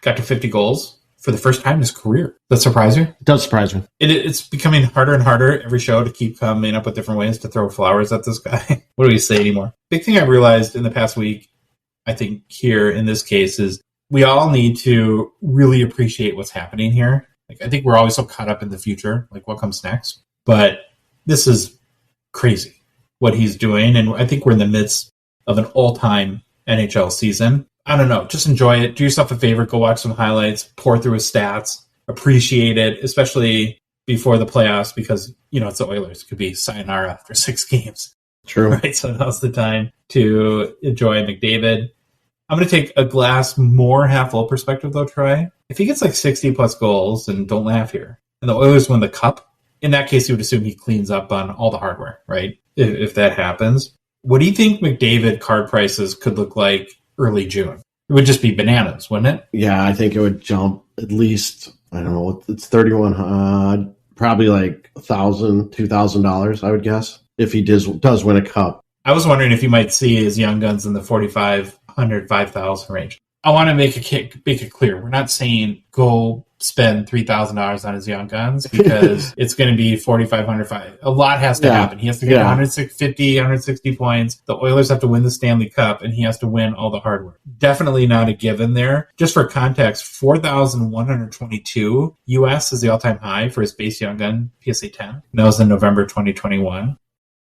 got to 50 goals for the first time in his career. Does that surprise you? It does surprise me. It's becoming harder and harder every show to keep coming up with different ways to throw flowers at this guy. What do we say anymore? Big thing I realized in the past week, I think here in this case, is we all need to really appreciate what's happening here. I think we're always so caught up in the future, what comes next. But this is crazy what he's doing. And I think we're in the midst of an all-time NHL season. I don't know. Just enjoy it. Do yourself a favor. Go watch some highlights. Pour through his stats. Appreciate it, especially before the playoffs because, it's the Oilers. It could be sayonara after 6 games. True. Right? So now's the time to enjoy McDavid. I'm going to take a glass more half-full perspective, though, Troy. If he gets 60-plus goals, and don't laugh here, and the Oilers win the Cup, in that case, you would assume he cleans up on all the hardware, right? If that happens. What do you think McDavid card prices could look like early June? It would just be bananas, wouldn't it? Yeah, I think it would jump at least, I don't know, it's 31, probably $1,000, $2,000, I would guess, if he does win a Cup. I was wondering if you might see his Young Guns in the 4,500, 5,000 range. I want to make it clear. We're not saying go spend $3,000 on his Young Guns because it's going to be 4,500. A lot has to happen. He has to get 150, 160 points. The Oilers have to win the Stanley Cup, and he has to win all the hardware. Definitely not a given there. Just for context, 4,122 US is the all-time high for his base Young Gun PSA 10. And that was in November 2021.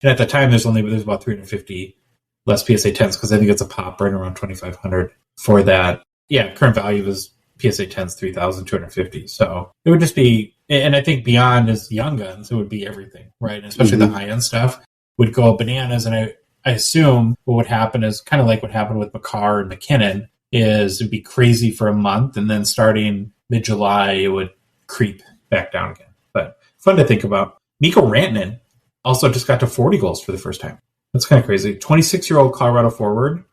And at the time, there's about 350 less PSA 10s because I think it's a pop right around 2,500 for that. Yeah, current value of his PSA 10's 3,250. So it would just be, and I think beyond his Young Guns, it would be everything, right? And especially the high-end stuff would go bananas. And I assume what would happen is kind of like what happened with McCarr and McKinnon is it'd be crazy for a month. And then starting mid-July, it would creep back down again. But fun to think about. Mikko Rantanen also just got to 40 goals for the first time. That's kind of crazy. 26-year-old Colorado forward.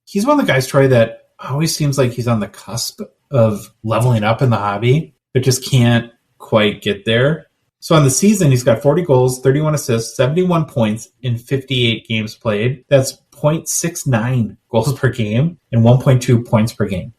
He's one of the guys, Troy, that always seems like he's on the cusp of leveling up in the hobby, but just can't quite get there. So on the season, he's got 40 goals, 31 assists, 71 points in 58 games played. That's 0.69 goals per game and 1.2 points per game.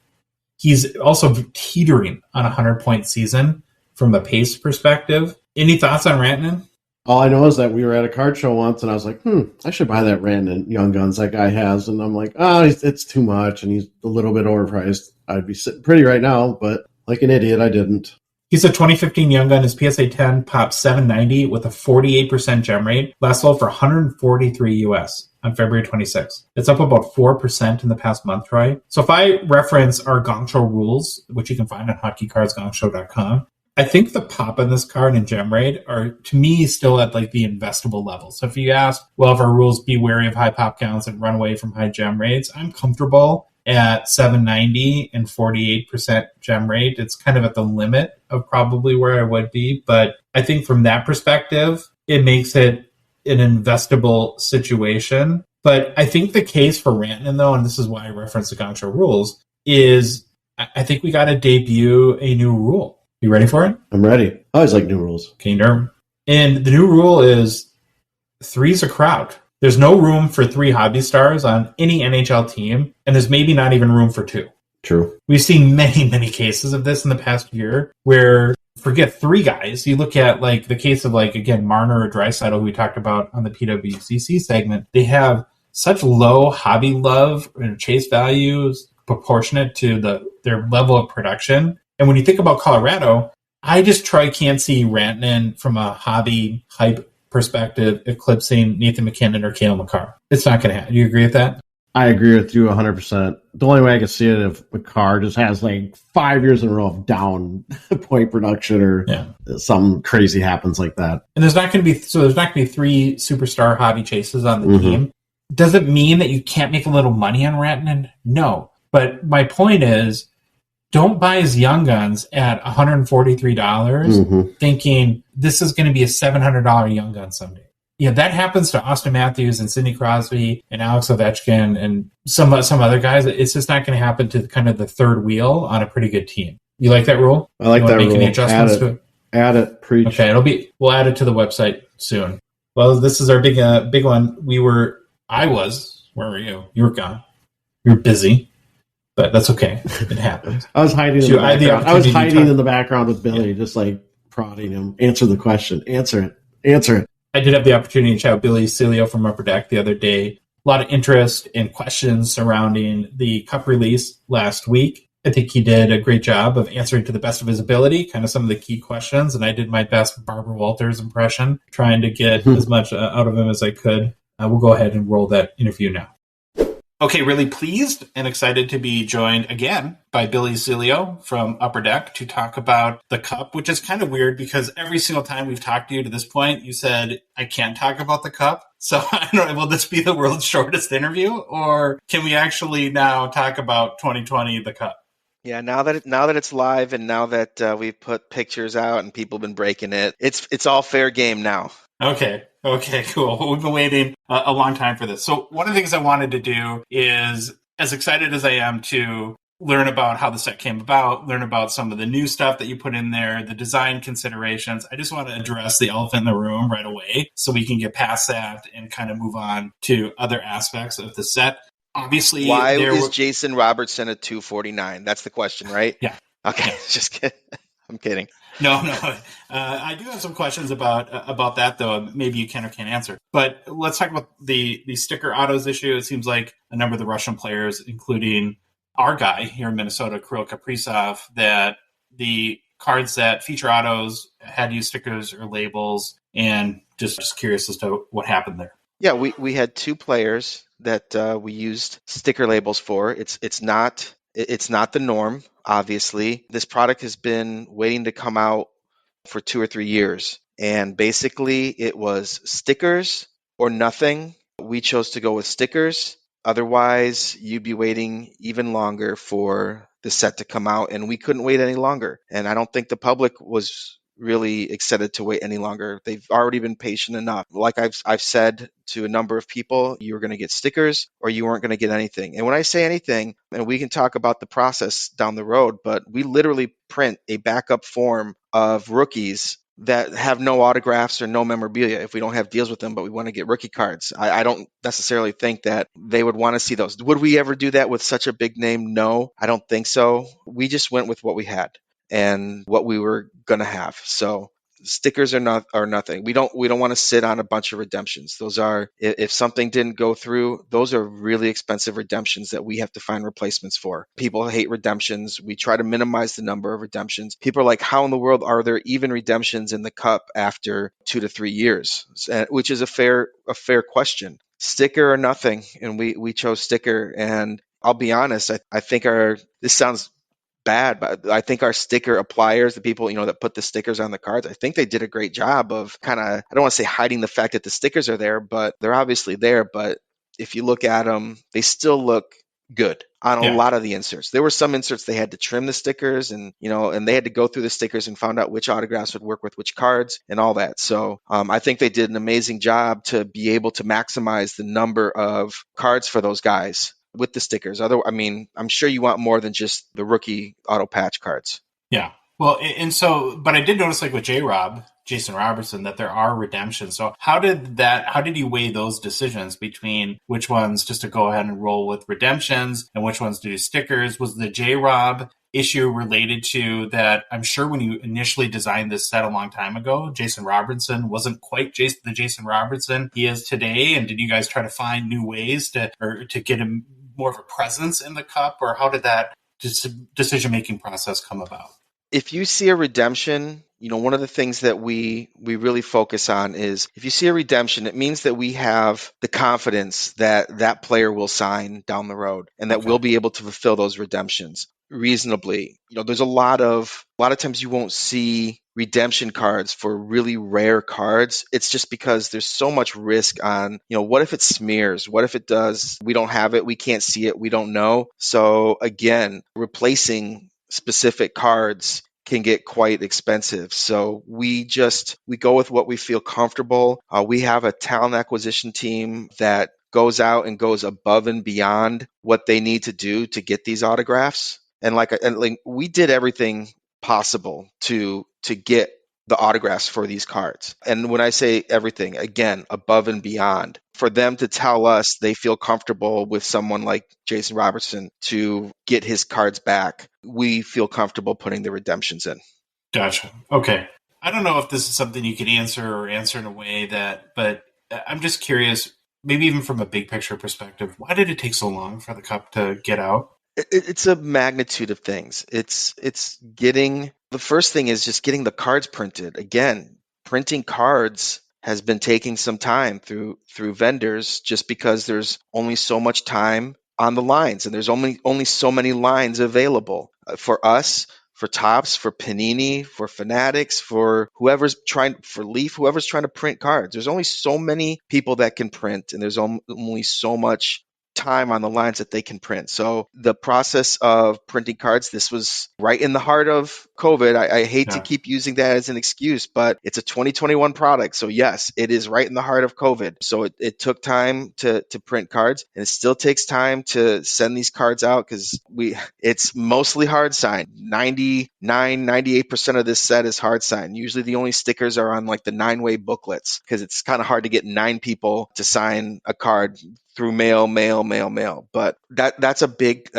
He's also teetering on a 100-point season from a pace perspective. Any thoughts on Rantanen? All I know is that we were at a card show once, and I was like, I should buy that Rantanen Young Guns that guy has. And I'm like, it's too much, and he's a little bit overpriced. I'd be sitting pretty right now, but like an idiot, I didn't. He's a 2015 Young Gun. His PSA 10 popped 790 with a 48% gem rate. Last sold for $143 US on February 26th. It's up about 4% in the past month, Troy. So if I reference our Gongshow rules, which you can find on hockeycardsgongshow.com, I think the pop on this card and gem rate are, to me, still at like the investable level. So if you ask, well, if our rules be wary of high pop counts and run away from high gem rates, I'm comfortable at 790 and 48% gem rate. It's kind of at the limit of probably where I would be. But I think from that perspective, it makes it an investable situation. But I think the case for Rantanen, though, and this is why I referenced the Gongshow rules, is I think we got to debut a new rule. You ready for it? I'm ready. I always like new rules. Okay, Nerm. And the new rule is 3's a crowd. There's no room for 3 hobby stars on any NHL team, and there's maybe not even room for 2. True. We've seen many, many cases of this in the past year where, forget 3 guys, you look at like the case of like, again, Marner or Draisaitl, who we talked about on the PWCC segment. They have such low hobby love and chase values proportionate to their level of production. And when you think about Colorado, I just can't see Rantanen from a hobby hype perspective eclipsing Nathan MacKinnon or Cale Makar. It's not going to happen. Do you agree with that? I agree with you 100%. The only way I can see it if Makar just has like 5 years in a row of down point production or something crazy happens like that. And there's not going to be 3 superstar hobby chases on the team. Does it mean that you can't make a little money on Rantanen? No. But my point is, don't buy his Young Guns at $143 thinking this is going to be a $700 Young Gun someday. Yeah, that happens to Austin Matthews and Sidney Crosby and Alex Ovechkin and some other guys. It's just not going to happen to kind of the third wheel on a pretty good team. You like that rule? I like that rule. Any adjustments to it? Add it. Preach. Okay, we'll add it to the website soon. Well, this is our big one. Where were you? You were gone. You were busy. But that's okay. It happens. I was hiding in the background. I was hiding in the background with Billy, just like prodding him. Answer the question. Answer it. I did have the opportunity to chat with Billy Celio from Upper Deck the other day. A lot of interest and questions surrounding the Cup release last week. I think he did a great job of answering to the best of his ability, kind of some of the key questions. And I did my best Barbara Walters impression, trying to get as much out of him as I could. We'll go ahead and roll that interview now. Okay, really pleased and excited to be joined again by Billy Celio from Upper Deck to talk about the Cup, which is kind of weird because every single time we've talked to you to this point, you said, I can't talk about the Cup. So I don't know, will this be the world's shortest interview, or can we actually now talk about 2020, the Cup? Yeah, now that it's live and now that we've put pictures out and people have been breaking it, it's all fair game now. Okay, cool. We've been waiting a long time for this. So one of the things I wanted to do is, as excited as I am to learn about how the set came about, learn about some of the new stuff that you put in there, the design considerations, I just want to address the elephant in the room right away so we can get past that and kind of move on to other aspects of the set. Obviously, why is Jason Robertson at $249? That's the question, right? Yeah. Okay, yeah. Just kidding. I'm kidding. No. I do have some questions about that, though. Maybe you can or can't answer. But let's talk about the sticker autos issue. It seems like a number of the Russian players, including our guy here in Minnesota, Kirill Kaprizov, that the cards that feature autos had to use stickers or labels, and just curious as to what happened there. Yeah, we had 2 players that we used sticker labels for. It's not the norm, obviously. This product has been waiting to come out for 2 or 3 years. And basically, it was stickers or nothing. We chose to go with stickers. Otherwise, you'd be waiting even longer for the set to come out, and we couldn't wait any longer. And I don't think the public was really excited to wait any longer. They've already been patient enough. Like I've said to a number of people, you were going to get stickers or you weren't going to get anything. And when I say anything, and we can talk about the process down the road, but we literally print a backup form of rookies that have no autographs or no memorabilia if we don't have deals with them, but we want to get rookie cards. I don't necessarily think that they would want to see those. Would we ever do that with such a big name? No, I don't think so. We just went with what we had. and what we were going to have. So stickers are nothing. We don't want to sit on a bunch of redemptions. Those are, if something didn't go through, those are really expensive redemptions that we have to find replacements for. People hate redemptions. We try to minimize the number of redemptions. People are like, how in the world are there even redemptions in the cup after 2 to 3 years? Which is a fair question. Sticker or nothing, and we chose sticker. And I'll be honest, I think this sounds bad, but I think our sticker appliers, the people, that put the stickers on the cards, I think they did a great job of kind of, I don't want to say hiding the fact that the stickers are there, but they're obviously there. But if you look at them, they still look good on a lot of the inserts. There were some inserts they had to trim the stickers, and and they had to go through the stickers and found out which autographs would work with which cards and all that. So I think they did an amazing job to be able to maximize the number of cards for those guys with the stickers. I'm sure you want more than just the rookie auto patch cards. Yeah. Well, and so, but I did notice, like with Jason Robertson, that there are redemptions. So how did you weigh those decisions between which ones just to go ahead and roll with redemptions and which ones to do stickers? Was the J-Rob issue related to that? I'm sure when you initially designed this set a long time ago, Jason Robertson wasn't quite the Jason Robertson he is today. And did you guys try to find new ways to get him more of a presence in the cup, or how did that decision-making process come about? If you see a redemption, one of the things that we really focus on is if you see a redemption, it means that we have the confidence that that player will sign down the road and that we'll be able to fulfill those redemptions reasonably. There's a lot of times you won't see redemption cards for really rare cards. It's just because there's so much risk on, what if it smears? What if it does? We don't have it. We can't see it. We don't know. So again, replacing specific cards can get quite expensive. So we go with what we feel comfortable. We have a talent acquisition team that goes out and goes above and beyond what they need to do to get these autographs. And we did everything possible to get the autographs for these cards. And when I say everything, again, above and beyond, for them to tell us they feel comfortable with someone like Jason Robertson to get his cards back, we feel comfortable putting the redemptions in. Gotcha. Okay. I don't know if this is something you could answer in a way but I'm just curious, maybe even from a big picture perspective, why did it take so long for the cup to get out? It's a magnitude of things. It's getting, the first thing is just getting the cards printed. Again, printing cards has been taking some time through vendors just because there's only so much time on the lines and there's only so many lines available for us, for Topps, for Panini, for Fanatics, for Leaf, whoever's trying to print cards. There's only so many people that can print, and there's only so much time on the lines that they can print. So the process of printing cards, this was right in the heart of COVID. I hate to keep using that as an excuse, but it's a 2021 product. So yes, it is right in the heart of COVID. So it took time to print cards, and it still takes time to send these cards out because it's mostly hard signed. 98% of this set is hard signed. Usually the only stickers are on like the 9-way booklets because it's kind of hard to get 9 people to sign a card through mail. But that's a big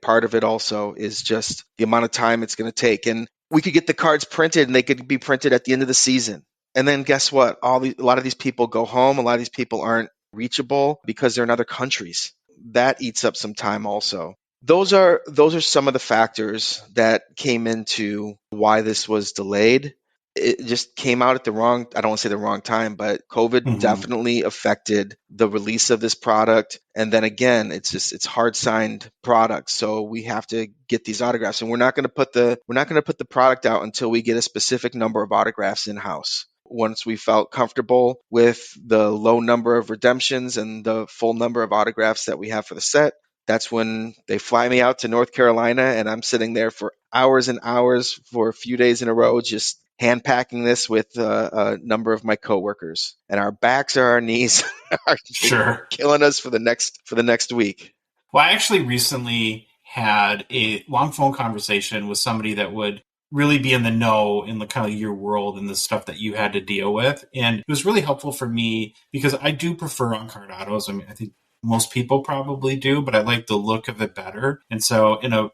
part of it also, is just the amount of time it's going to take. And we could get the cards printed and they could be printed at the end of the season. And then guess what? A lot of these people go home. A lot of these people aren't reachable because they're in other countries. That eats up some time also. Those are some of the factors that came into why this was delayed. It just came out at I don't want to say the wrong time, but COVID definitely affected the release of this product. And then again, it's hard signed product. So we have to get these autographs, and we're not going to put the product out until we get a specific number of autographs in house. Once we felt comfortable with the low number of redemptions and the full number of autographs that we have for the set, that's when they fly me out to North Carolina, and I'm sitting there for hours and hours for a few days in a row, just hand packing this with a number of my coworkers, and our backs or our knees are killing us for the next week. Well, I actually recently had a long phone conversation with somebody that would really be in the know in the kind of your world and the stuff that you had to deal with, and it was really helpful for me because I do prefer on-card autos. I mean, I think most people probably do, but I like the look of it better. And so in a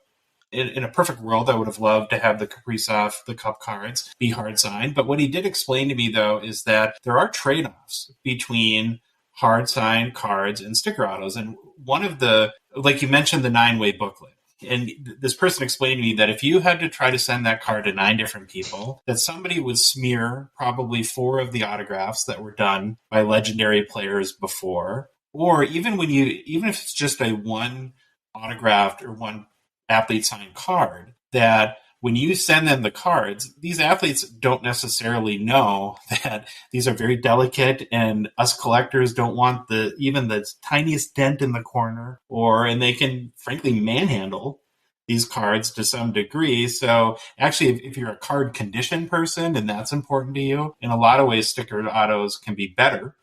In a perfect world, I would have loved to have the Kaprizov, the Cup cards, be hard signed. But what he did explain to me, though, is that there are trade-offs between hard signed cards and sticker autos. And one of the, like you mentioned, the 9-way booklet. And this person explained to me that if you had to try to send that card to 9 different people, that somebody would smear probably 4 of the autographs that were done by legendary players before. Or even if it's just a one autographed or one athlete signed card, that when you send them the cards, these athletes don't necessarily know that these are very delicate, and us collectors don't want even the tiniest dent in the corner, and they can frankly manhandle these cards to some degree. So actually, if you're a card condition person and that's important to you, in a lot of ways, sticker autos can be better,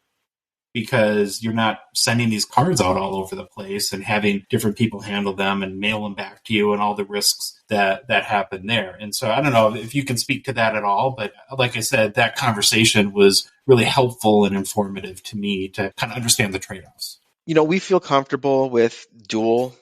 because you're not sending these cards out all over the place and having different people handle them and mail them back to you and all the risks that happen there. And so I don't know if you can speak to that at all, but like I said, that conversation was really helpful and informative to me to kind of understand the trade-offs. We feel comfortable with dual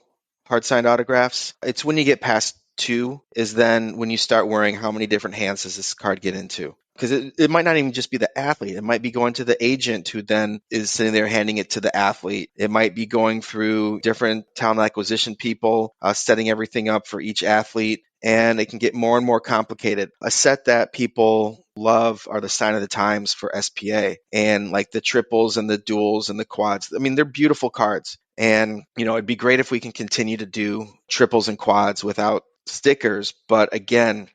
hard signed autographs. It's when you get past 2 is then when you start worrying how many different hands does this card get into. Because it might not even just be the athlete. It might be going to the agent who then is sitting there handing it to the athlete. It might be going through different talent acquisition people, setting everything up for each athlete. And it can get more and more complicated. A set that people love are the Sign of the Times for SPA, and like the triples and the duals and the quads. I mean, they're beautiful cards. And, it'd be great if we can continue to do triples and quads without stickers. But again,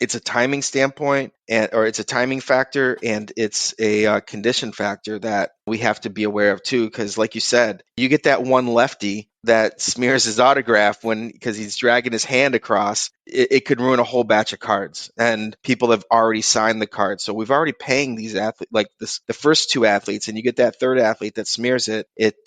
it's a timing standpoint, or it's a timing factor, and it's a condition factor that we have to be aware of too. Because, like you said, you get that one lefty that smears his autograph because he's dragging his hand across. It could ruin a whole batch of cards, and people have already signed the card. So we've already paying these athletes, like the first 2 athletes, and you get that third athlete that smears it. It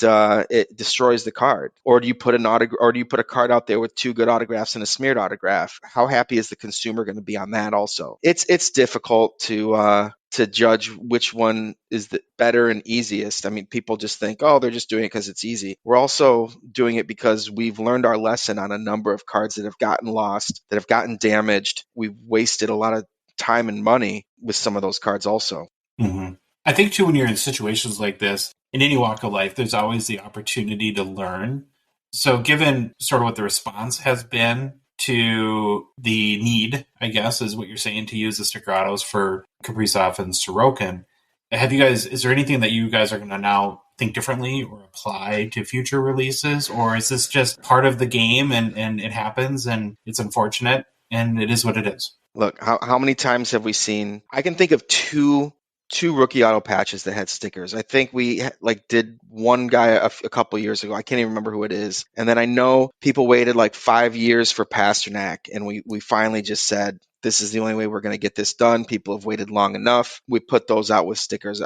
destroys the card. Or do you put a card out there with 2 good autographs and a smeared autograph? How happy is the consumer going to be on that? Also, it's difficult to judge which one is the better and easiest. I mean, people just think, oh, they're just doing it because it's easy. We're also doing it because we've learned our lesson on a number of cards that have gotten lost, that have gotten damaged. We've wasted a lot of time and money with some of those cards also. Mm-hmm. I think, too, when you're in situations like this, in any walk of life, there's always the opportunity to learn. So given sort of what the response has been to the need, I guess, is what you're saying, to use the sticker autos for Kaprizov and Sorokin, is there anything that you guys are going to now think differently or apply to future releases? Or is this just part of the game and it happens and it's unfortunate and it is what it is? Look, how many times have we seen, I can think of two rookie auto patches that had stickers. I think we did one guy a couple years ago. I can't even remember who it is. And then I know people waited like 5 years for Pasternak, and we finally just said, this is the only way we're going to get this done. People have waited long enough. We put those out with stickers.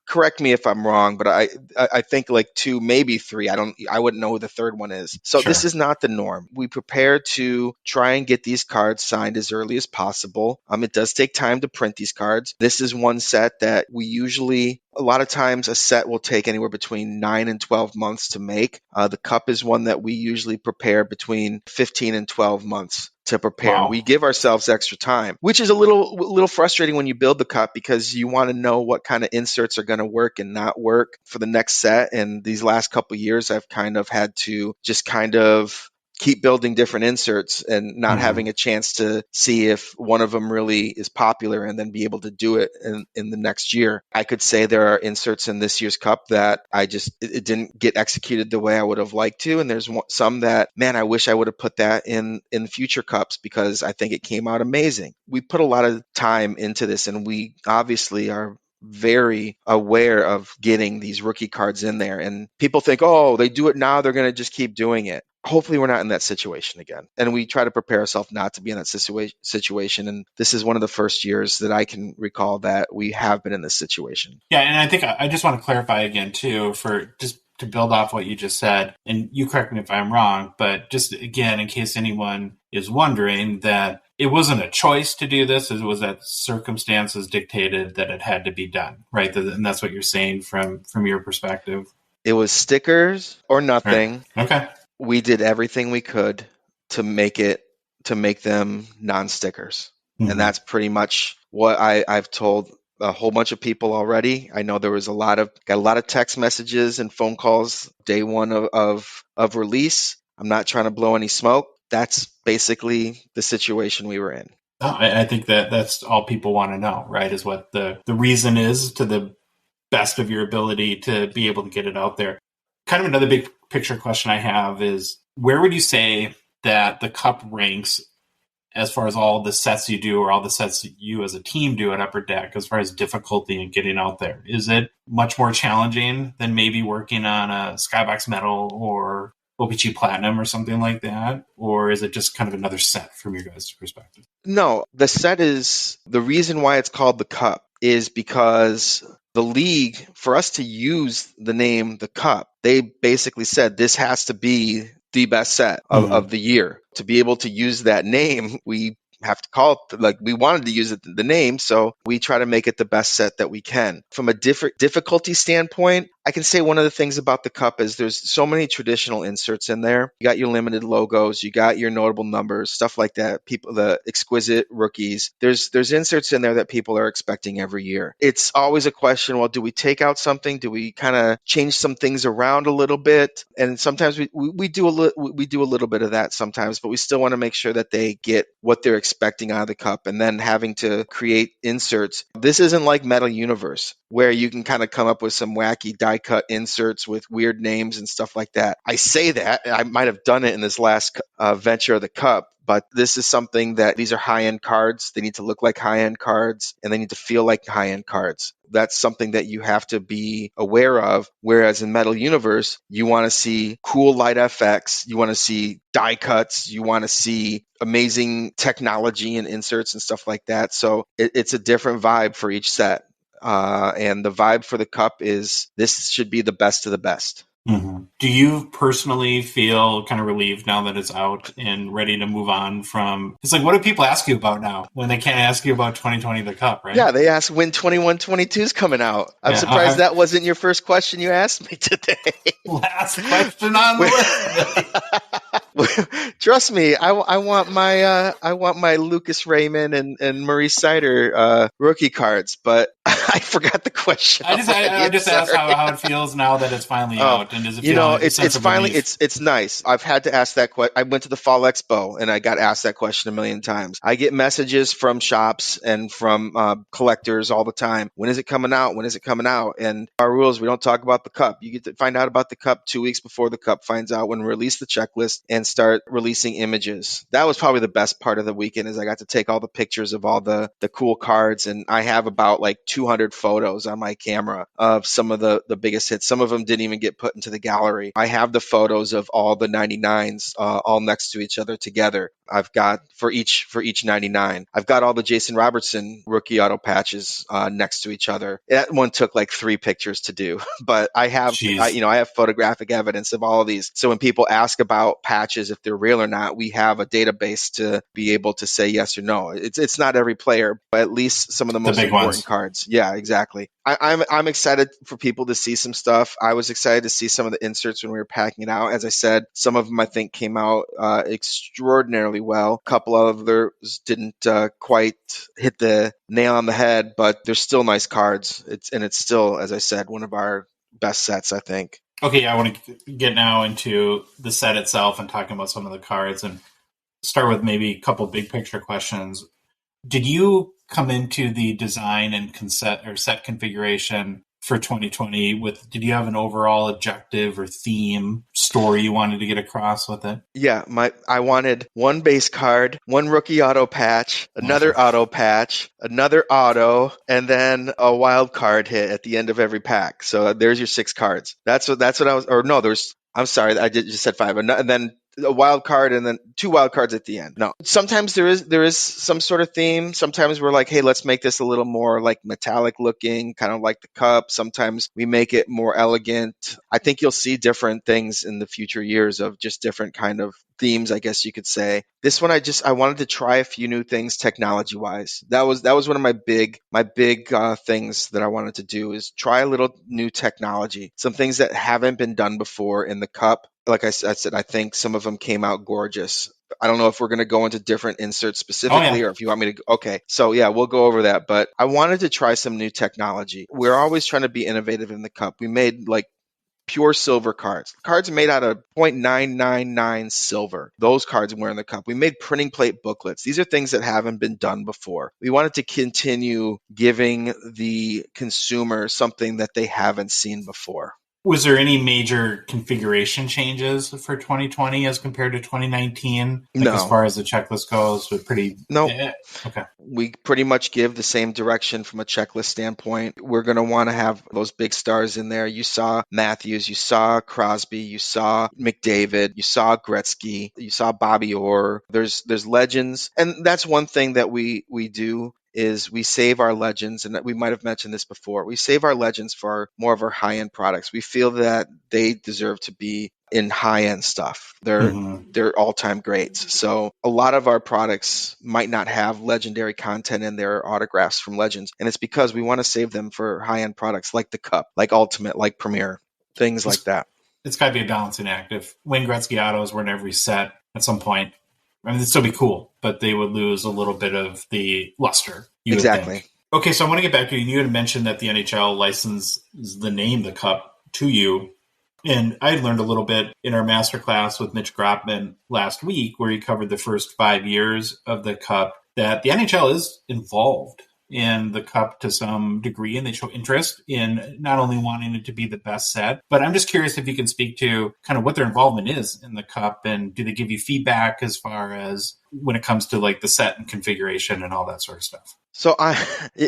Correct me if I'm wrong, but I think like 2, maybe 3. I wouldn't know who the third one is. So This is not the norm. We prepare to try and get these cards signed as early as possible. It does take time to print these cards. This is one set that we usually, a lot of times a set will take anywhere between 9 and 12 months to make. The cup is one that we usually prepare between 15 and 12 months to prepare. Wow. We give ourselves extra time, which is a little frustrating when you build the cup, because you want to know what kind of inserts are going to work and not work for the next set. And these last couple of years, I've kind of had to just kind of keep building different inserts and not having a chance to see if one of them really is popular and then be able to do it in the next year. I could say there are inserts in this year's cup that it didn't get executed the way I would have liked to. And there's some that, man, I wish I would have put that in future cups, because I think it came out amazing. We put a lot of time into this, and we obviously are very aware of getting these rookie cards in there. And people think, oh, they do it now, they're going to just keep doing it. Hopefully we're not in that situation again. And we try to prepare ourselves not to be in that situation. And this is one of the first years that I can recall that we have been in this situation. Yeah, and I think I just want to clarify again, too, for just to build off what you just said, and you correct me if I'm wrong, but just again, in case anyone is wondering, that it wasn't a choice to do this, it was that circumstances dictated that it had to be done, right? And that's what you're saying from your perspective. It was stickers or nothing. Right. Okay. We did everything we could to make it to make them non-stickers. Mhm. And that's pretty much what I've told a whole bunch of people already. I know there was got a lot of text messages and phone calls day one of release. I'm not trying to blow any smoke. That's basically the situation we were in. I think that's all people want to know, right? Is what the reason is, to the best of your ability to be able to get it out there. Kind of another big picture question I have is, where would you say that the Cup ranks as far as all the sets you do, or all the sets that you as a team do at Upper Deck, as far as difficulty in getting out there? Is it much more challenging than maybe working on a Skybox Metal or O-Pee-Chee Platinum or something like that? Or is it just kind of another set from your guys' perspective? No, the set is, the reason why it's called the Cup is because the league, for us to use the name the Cup, they basically said this has to be the best set of the year. To be able to use that name, we have to call it, like, we wanted to use it, the name, so we try to make it the best set that we can. From a different difficulty standpoint, I can say one of the things about the Cup is there's so many traditional inserts in there. You got your limited logos, you got your notable numbers, stuff like that. People, the exquisite rookies. There's inserts in there that people are expecting every year. It's always a question, well, do we take out something? Do we kind of change some things around a little bit? And sometimes we do a little bit of that sometimes, but we still want to make sure that they get what they're expecting out of the Cup. And then having to create inserts. This isn't like Metal Universe, where you can kind of come up with some wacky die cut inserts with weird names and stuff like that. I say that, I might have done it in this last venture of the Cup, but this is something that, these are high-end cards. They need to look like high-end cards, and they need to feel like high-end cards. That's something that you have to be aware of. Whereas in Metal Universe, you want to see cool light FX, you want to see die cuts, you want to see amazing technology and inserts and stuff like that. So it's a different vibe for each set. And the vibe for the Cup is, this should be the best of the best. Mm-hmm. Do you personally feel kind of relieved now that it's out and ready to move on from? It's like, what do people ask you about now when they can't ask you about 2020 the Cup, right? Yeah, they ask when 21-22 is coming out. I'm surprised that wasn't your first question you asked me today. Last question on the list. Trust me, I want my Lucas Raymond and Maurice Sider rookie cards, but I forgot the question. I just asked how it feels now that it's finally out, and does it feel like it's finally it's nice. I've had to ask that question. I went to the Fall Expo and I got asked that question a million times. I get messages from shops and from collectors all the time. When is it coming out? When is it coming out? And our rules, we don't talk about the Cup. You get to find out about the Cup 2 weeks before the Cup finds out, when we release the checklist and start releasing images. That was probably the best part of the weekend, is I got to take all the pictures of all the cool cards, and I have about like 200 photos on my camera of some of the biggest hits. Some of them didn't even get put into the gallery. I have the photos of all the 99s all next to each other together. I've got for each 99. I've got all the Jason Robertson rookie auto patches next to each other. That one took like 3 pictures to do, but I have I have photographic evidence of all of these. So when people ask about patches, if they're real or not, we have a database to be able to say yes or no. It's not every player, but at least some of the most important cards. Yeah, exactly. I'm excited for people to see some stuff. I was excited to see some of the inserts when we were packing it out. As I said, some of them I think came out extraordinarily well. A couple of others didn't quite hit the nail on the head, but they're still nice cards. It's still, as I said, one of our best sets, I think. Okay, I want to get now into the set itself and talking about some of the cards, and start with maybe a couple big picture questions. Did you come into the design and set configuration for 2020 with, did you have an overall objective or theme story you wanted to get across with it? Yeah, I wanted one base card, one rookie auto patch, another auto patch, another auto, and then a wild card hit at the end of every pack. So there's your 6 cards. That's what I was, or no, I'm sorry, I just said 5, and then a wild card and then 2 wild cards at the end. No, sometimes there is some sort of theme. Sometimes we're like, hey, let's make this a little more like metallic looking, kind of like the Cup. Sometimes we make it more elegant. I think you'll see different things in the future years of just different kind of themes, I guess you could say. This one, I wanted to try a few new things technology wise. That was one of my big things that I wanted to do, is try a little new technology, some things that haven't been done before in the Cup. Like I said, I think some of them came out gorgeous. I don't know if we're going to go into different inserts Oh, specifically yeah. or if you want me to. Okay. So yeah, we'll go over that. But I wanted to try some new technology. We're always trying to be innovative in the cup. We made like pure silver cards. Cards made out of 0.999 silver. Those cards were in the cup. We made printing plate booklets. These are things that haven't been done before. We wanted to continue giving the consumer something that they haven't seen before. Was there any major configuration changes for 2020 as compared to 2019? Like as No. far as the checklist goes, with pretty. Nope. Okay. We pretty much give the same direction from a checklist standpoint. We're going to want to have those big stars in there. You saw Matthews, you saw Crosby, you saw McDavid, you saw Gretzky, you saw Bobby Orr. There's legends, and that's one thing that we do is we save our legends, and we might have mentioned this before. We save our legends for more of our high-end products. We feel that they deserve to be in high-end stuff. They're all-time greats. So a lot of our products might not have legendary content in their autographs from legends, and it's because we want to save them for high-end products like the Cup, like Ultimate, like Premier, things like that. It's got to be a balancing act. If Wayne Gretzky autos were in every set at some point, I mean, it'd still be cool, but they would lose a little bit of the luster. Exactly. Okay, so I want to get back to you. You had mentioned that the NHL licenses the name the Cup to you. And I learned a little bit in our masterclass with Mitch Grotman last week, where he covered the first 5 years of the Cup, that the NHL is involved in the Cup to some degree, and they show interest in not only wanting it to be the best set, but I'm just curious if you can speak to kind of what their involvement is in the Cup, and do they give you feedback as far as when it comes to like the set and configuration and all that sort of stuff? So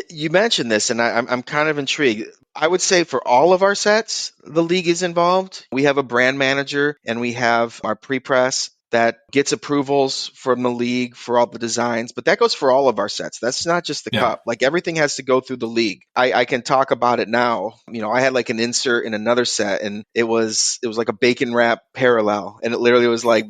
you mentioned this, and I'm kind of intrigued. I would say for all of our sets, the league is involved. We have a brand manager, and we have our pre-press that gets approvals from the league for all the designs, but that goes for all of our sets. That's not just the Cup. Like everything has to go through the league. I can talk about it now. You know, I had like an insert in another set, and it was like a bacon wrap parallel, and it literally was like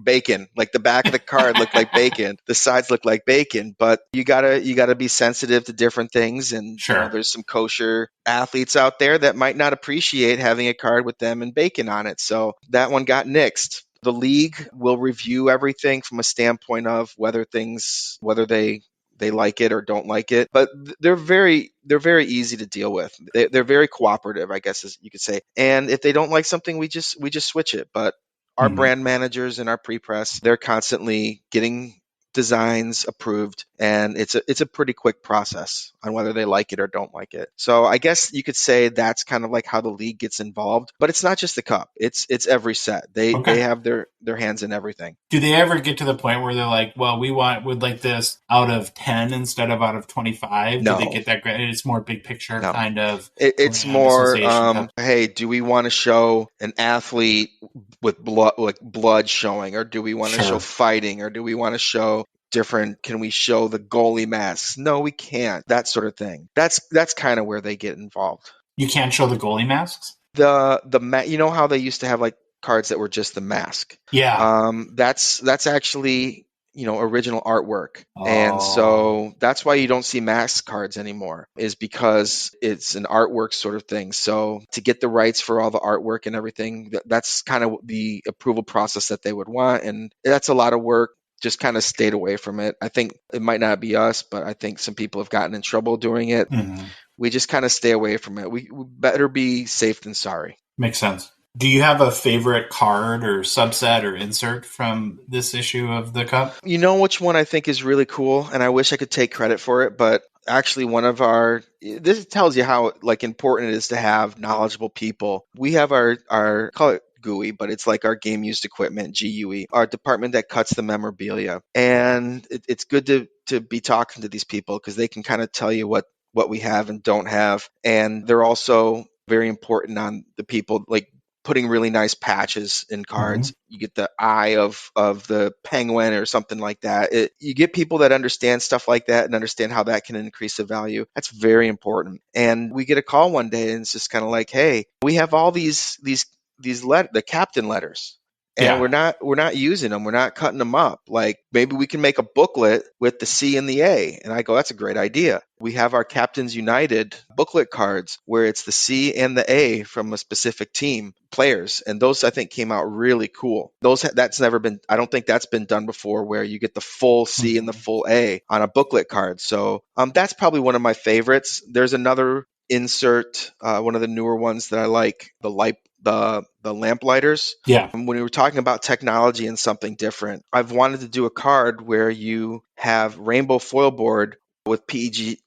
bacon. Like the back of the card looked like bacon, the sides look like bacon. But you gotta be sensitive to different things, and Sure. You know, there's some kosher athletes out there that might not appreciate having a card with them and bacon on it. So that one got nixed. The league will review everything from a standpoint of whether they like it or don't like it, but they're very easy to deal with. They're very cooperative, I guess, as you could say. And if they don't like something, we just switch it. But our brand managers and our pre-press, they're constantly getting designs approved, and it's a pretty quick process on whether they like it or don't like it. So I guess you could say that's kind of like how the league gets involved, but it's not just the Cup. It's every set. They have their hands in everything. Do they ever get to the point where they're like, well, would like this out of 10 instead of out of 25? No. Do they get that? It's more big picture kind of. It's more, hey, do we want to show an athlete with blood showing, or do we want to show fighting, or do we want to show different? Can we show the goalie masks? No, we can't. That sort of thing. That's kind of where they get involved. You can't show the goalie masks? You know how they used to have like cards that were just the mask? Yeah. That's actually, you know, original artwork. And so that's why you don't see mask cards anymore, is because it's an artwork sort of thing. So to get the rights for all the artwork and everything, that's kind of the approval process that they would want. And that's a lot of work. Just kind of stayed away from it. I think it might not be us, but I think some people have gotten in trouble doing it. We just kind of stay away from it. We better be safe than sorry. Makes sense. Do you have a favorite card or subset or insert from this issue of the Cup? You know which one I think is really cool, and I wish I could take credit for it, but actually this tells you how like important it is to have knowledgeable people. We have our call it GUI, but it's like our game used equipment, GUE, our department that cuts the memorabilia. And it's good to be talking to these people, because they can kind of tell you what we have and don't have. And they're also very important on the people like putting really nice patches in cards. You get the eye of the penguin or something like that. You get people that understand stuff like that and understand how that can increase the value. That's very important. And we get a call one day, and it's just kind of like, hey, we have all the captain letters, and we're not using them. We're not cutting them up. Like maybe we can make a booklet with the C and the A. And I go, that's a great idea. We have our Captains United booklet cards where it's the C and the A from a specific team players. And those I think came out really cool. That's never been, I don't think that's been done before, where you get the full C and the full A on a booklet card. So that's probably one of my favorites. There's another insert, one of the newer ones that I like, the lamplighters. Yeah. When we were talking about technology and something different, I've wanted to do a card where you have rainbow foil board with PET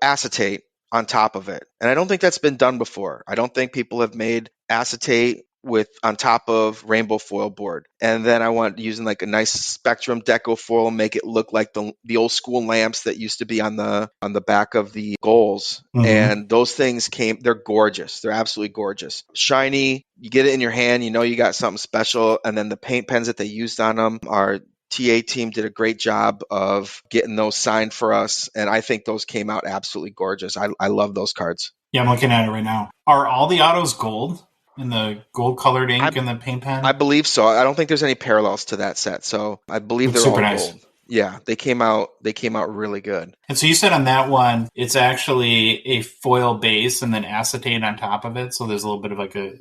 acetate on top of it. And I don't think that's been done before. I don't think people have made acetate with on top of rainbow foil board. And then I want using like a nice spectrum deco foil, make it look like the old school lamps that used to be on the back of the goals. And those things they're gorgeous. They're absolutely gorgeous. Shiny, you get it in your hand, you know you got something special. And then the paint pens that they used on them, our TA team did a great job of getting those signed for us. And I think those came out absolutely gorgeous. I love those cards. Yeah, I'm looking at it right now. Are all the autos gold? In the gold-colored ink and the paint pen? I believe so. I don't think there's any parallels to that set, so I believe they're all gold. Yeah, they came out really good. And so you said on that one, it's actually a foil base and then acetate on top of it, so there's a little bit of like a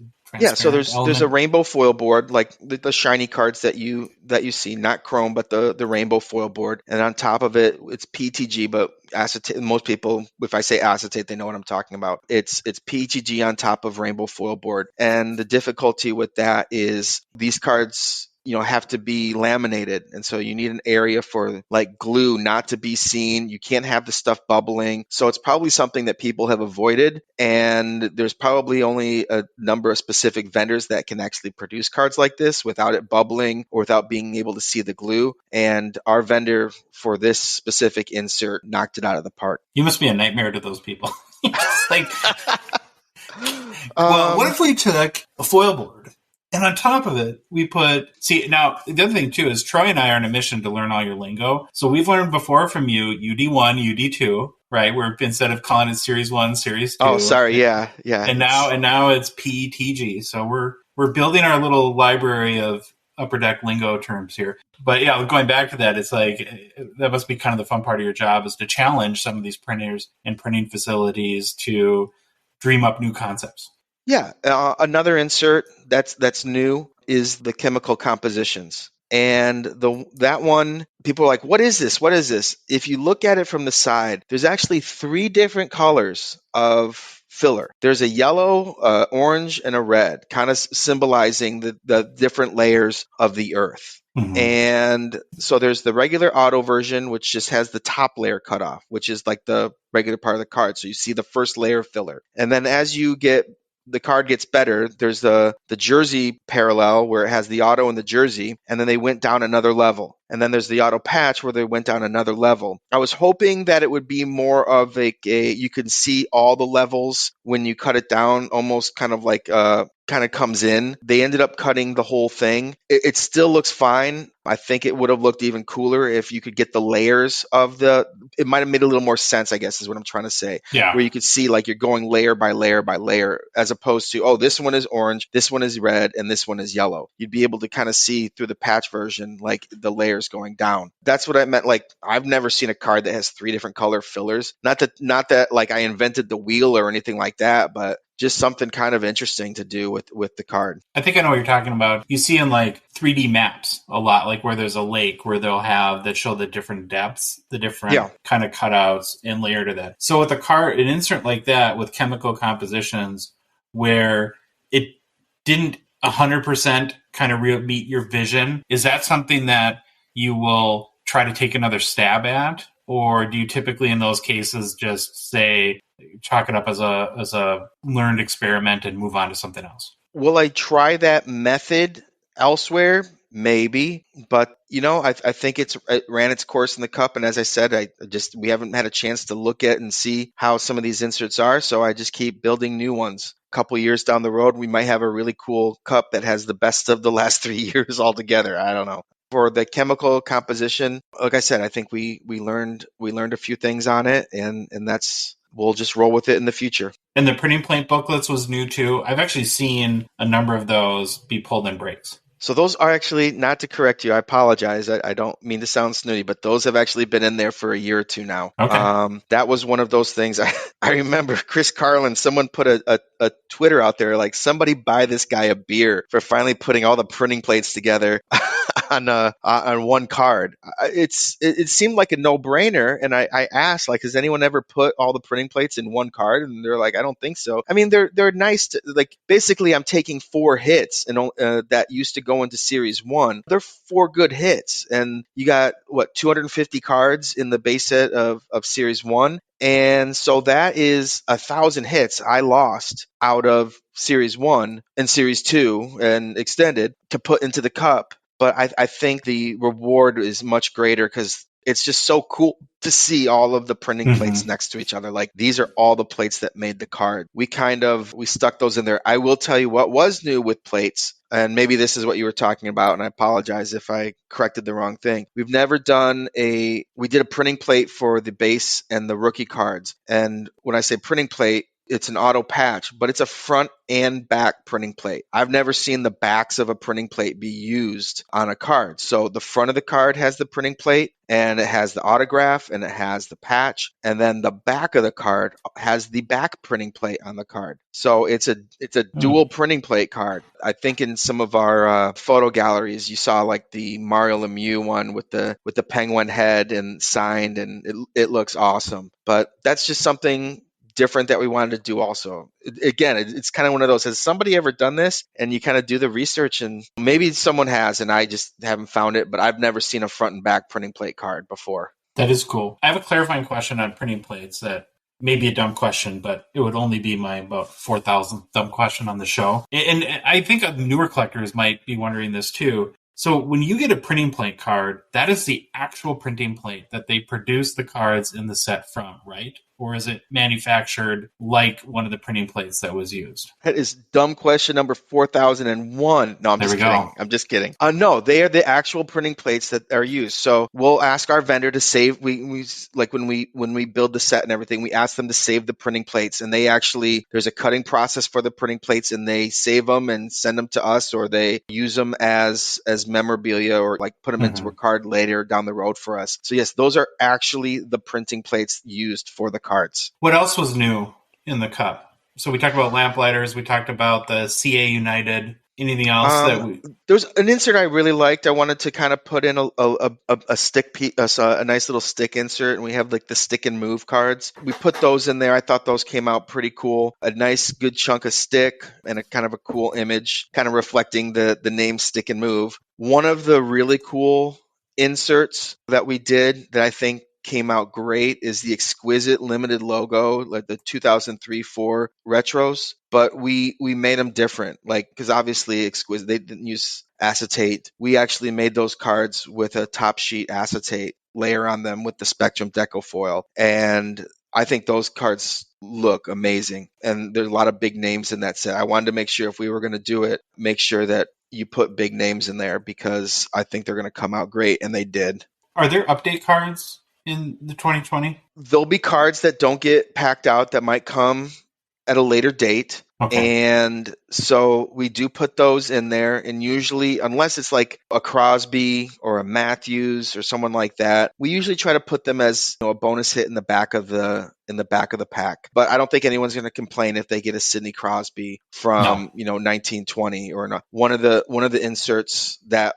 so there's a rainbow foil board, like the shiny cards that you see, not chrome, but the rainbow foil board, and on top of it, it's PTG, but acetate. Most people, if I say acetate, they know what I'm talking about. It's PTG on top of rainbow foil board, and the difficulty with that is these cards, have to be laminated. And so you need an area for like glue not to be seen. You can't have the stuff bubbling. So it's probably something that people have avoided. And there's probably only a number of specific vendors that can actually produce cards like this without it bubbling or without being able to see the glue. And our vendor for this specific insert knocked it out of the park. You must be a nightmare to those people. Like, well, what if we took a foil board? And on top of it, we now, the other thing, too, is Troy and I are on a mission to learn all your lingo. So we've learned before from you, UD1, UD2, right? Where instead of calling it Series 1, Series 2. Oh, sorry, yeah. And now it's PETG. So we're building our little library of upper deck lingo terms here. But yeah, going back to that, it's like, that must be kind of the fun part of your job, is to challenge some of these printers and printing facilities to dream up new concepts. Yeah, another insert that's new is the chemical compositions. And that one, people are like, what is this? What is this? If you look at it from the side, there's actually 3 different colors of filler. There's a yellow, orange, and a red, kind of symbolizing the different layers of the earth. Mm-hmm. And so there's the regular auto version, which just has the top layer cut off, which is like the regular part of the card. So you see the first layer of filler. And then as the card gets better, there's the jersey parallel where it has the auto and the jersey, and then they went down another level. And then there's the auto patch where they went down another level. I was hoping that it would be more of a you can see all the levels when you cut it down, almost kind of like kind of comes in. They ended up cutting the whole thing. It still looks fine. I think it would have looked even cooler if you could get the layers of it might have made a little more sense, I guess, is what I'm trying to say. Yeah. Where you could see like you're going layer by layer by layer, as opposed to, this one is orange, this one is red, and this one is yellow. You'd be able to kind of see through the patch version, like the layers going down. That's what I meant. Like, I've never seen a card that has 3 different color fillers. Not that like I invented the wheel or anything like that, but just something kind of interesting to do with the card. I think I know what you're talking about. You see in like 3D maps a lot, like where there's a lake where they'll have that show the different depths, the different kind of cutouts and layer to that. So with a card, an insert like that with chemical compositions where it didn't 100% kind of meet your vision, is that something that you will try to take another stab at? Or do you typically in those cases just say, chalk it up as a learned experiment and move on to something else? Will I try that method elsewhere? Maybe, but I think it ran its course in the cup, and as I said, we haven't had a chance to look at and see how some of these inserts are, so I just keep building new ones. A couple years down the road, we might have a really cool cup that has the best of the last 3 years all together. I don't know. For the chemical composition, like I said, I think we learned a few things on it, and we'll just roll with it in the future. And the printing plate booklets was new too. I've actually seen a number of those be pulled in breaks. So those are actually, not to correct you, I apologize. I don't mean to sound snooty, but those have actually been in there for a year or two now. Okay. That was one of those things. I remember Chris Carlin, someone put a Twitter out there, like, somebody buy this guy a beer for finally putting all the printing plates together on one card. It seemed like a no-brainer, and I asked, like, has anyone ever put all the printing plates in one card? And they're like, I don't think so. I mean, they're nice to, like, basically I'm taking 4 hits and that used to go into Series 1. They're 4 good hits, and you got, what, 250 cards in the base set of Series 1. And so that is 1,000 hits I lost out of Series 1 and Series 2 and Extended to put into the cup. But I think the reward is much greater because it's just so cool to see all of the printing plates next to each other. Like, these are all the plates that made the card. We stuck those in there. I will tell you what was new with plates, and maybe this is what you were talking about, and I apologize if I corrected the wrong thing. We did a printing plate for the base and the rookie cards. And when I say printing plate, it's an auto patch, but it's a front and back printing plate. I've never seen the backs of a printing plate be used on a card. So the front of the card has the printing plate, and it has the autograph, and it has the patch, and then the back of the card has the back printing plate on the card. So it's a dual printing plate card. I think in some of our photo galleries, you saw like the Mario Lemieux one with the penguin head and signed, and it looks awesome. But that's just something different that we wanted to do also. Again, it's kind of one of those, has somebody ever done this? And you kind of do the research, and maybe someone has, and I just haven't found it, but I've never seen a front and back printing plate card before. That is cool. I have a clarifying question on printing plates that may be a dumb question, but it would only be my about 4,000th dumb question on the show. And I think newer collectors might be wondering this too. So when you get a printing plate card, that is the actual printing plate that they produce the cards in the set from, right? Or is it manufactured like one of the printing plates that was used? That is dumb question number 4001. No, I'm just kidding. No, they are the actual printing plates that are used. So we'll ask our vendor to save. We like when we build the set and everything, we ask them to save the printing plates, and there's a cutting process for the printing plates, and they save them and send them to us, or they use them as memorabilia, or like put them into a card later down the road for us. So yes, those are actually the printing plates used for the cards. What else was new in the cup? So we talked about lamp-lighters. We talked about the CA United. Anything else There's an insert I really liked. I wanted to kind of put in a stick piece, a nice little stick insert, and we have like the stick and move cards. We put those in there. I thought those came out pretty cool. A nice good chunk of stick and a kind of a cool image, kind of reflecting the name Stick and Move. One of the really cool inserts that we did that I think came out great is the Exquisite limited logo, like the 2003-4 retros, but we made them different, like, because obviously Exquisite, they didn't use acetate. We actually made those cards with a top sheet acetate layer on them with the Spectrum deco foil, and I think those cards look amazing, and there's a lot of big names in that set. I wanted to make sure if we were going to do it, make sure that you put big names in there, because I think they're going to come out great, and they did. Are there update cards in the 2020? There'll be cards that don't get packed out that might come at a later date. Okay. And so we do put those in there, and usually, unless it's like a Crosby or a Matthews or someone like that, we usually try to put them as, a bonus hit in the back of the pack. But I don't think anyone's going to complain if they get a Sidney Crosby from 1920 or not. One of the inserts that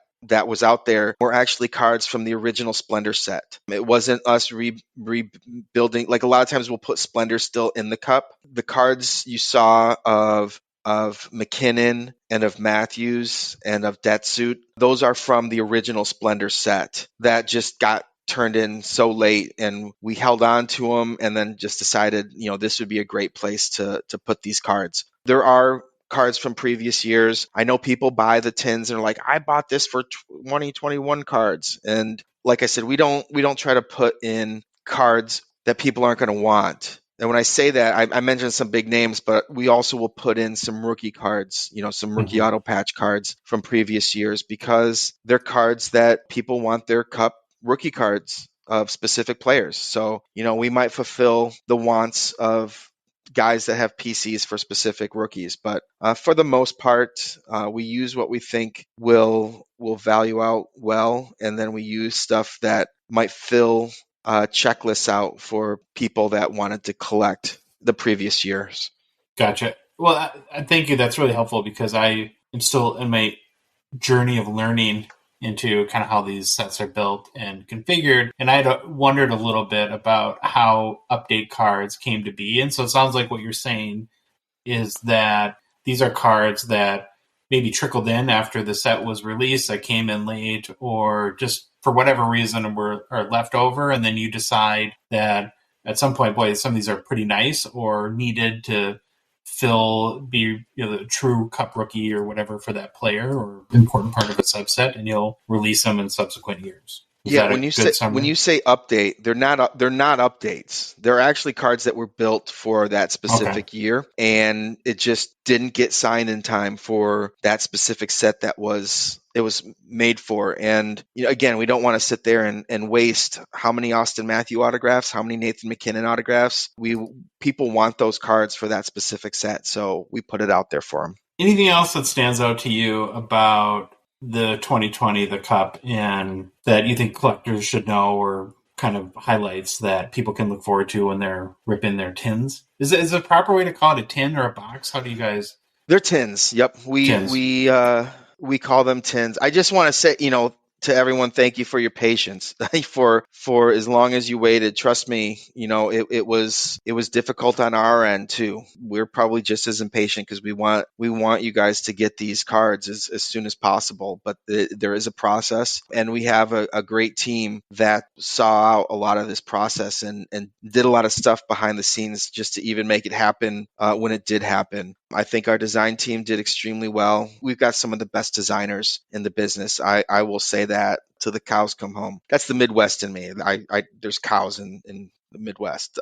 was out there were actually cards from the original Splendor set. It wasn't us rebuilding. Like, a lot of times we'll put Splendor still in the cup. The cards you saw of McKinnon and of Matthews and of Detsuit, those are from the original Splendor set that just got turned in so late, and we held on to them and then just decided, this would be a great place to put these cards. There are cards from previous years. I know people buy the tins and are like, I bought this for 2021 cards. And like I said, we don't try to put in cards that people aren't going to want. And when I say that, I mentioned some big names, but we also will put in some rookie cards, some rookie auto patch cards from previous years, because they're cards that people want their cup rookie cards of specific players. So, we might fulfill the wants of guys that have PCs for specific rookies. But for the most part, we use what we think will value out well, and then we use stuff that might fill checklists out for people that wanted to collect the previous years. Gotcha. Well, I thank you. That's really helpful because I am still in my journey of learning into kind of how these sets are built and configured. And I had wondered a little bit about how update cards came to be. And so it sounds like what you're saying is that these are cards that maybe trickled in after the set was released, that came in late, or just for whatever reason are left over. And then you decide that at some point, boy, some of these are pretty nice or needed to be the true cup rookie or whatever for that player or important part of a subset, and you'll release them in subsequent years. When you say update, they're not updates. They're actually cards that were built for that specific year, and it just didn't get signed in time for that specific set that it was made for. And again, we don't want to sit there and waste how many Austin Matthew autographs, how many Nathan McKinnon autographs. People want those cards for that specific set, so we put it out there for them. Anything else that stands out to you about the 2020, the Cup, and that you think collectors should know, or kind of highlights that people can look forward to when they're ripping their tins? Is it a proper way to call it a tin or a box? How do you guys? They're tins. Yep. We call them tins. I just want to say, to everyone, thank you for your patience for as long as you waited. Trust me, it was difficult on our end too. We're probably just as impatient because we want you guys to get these cards as soon as possible. But there is a process, and we have a great team that saw out a lot of this process and did a lot of stuff behind the scenes just to even make it happen when it did happen. I think our design team did extremely well. We've got some of the best designers in the business. I will say that till the cows come home. That's the Midwest in me. There's cows in the Midwest.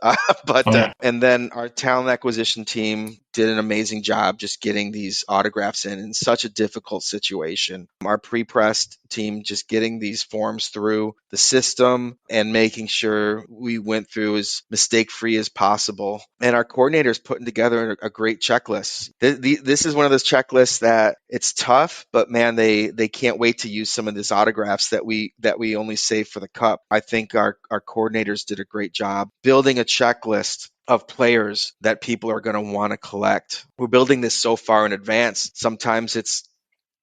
And then our talent acquisition team did an amazing job just getting these autographs in such a difficult situation. Our pre-pressed team just getting these forms through the system and making sure we went through as mistake-free as possible. And our coordinators putting together a great checklist. This is one of those checklists that it's tough, but man, they can't wait to use some of these autographs that we only save for the Cup. I think our coordinators did a great job building a checklist of players that people are going to want to collect. We're building this so far in advance. Sometimes it's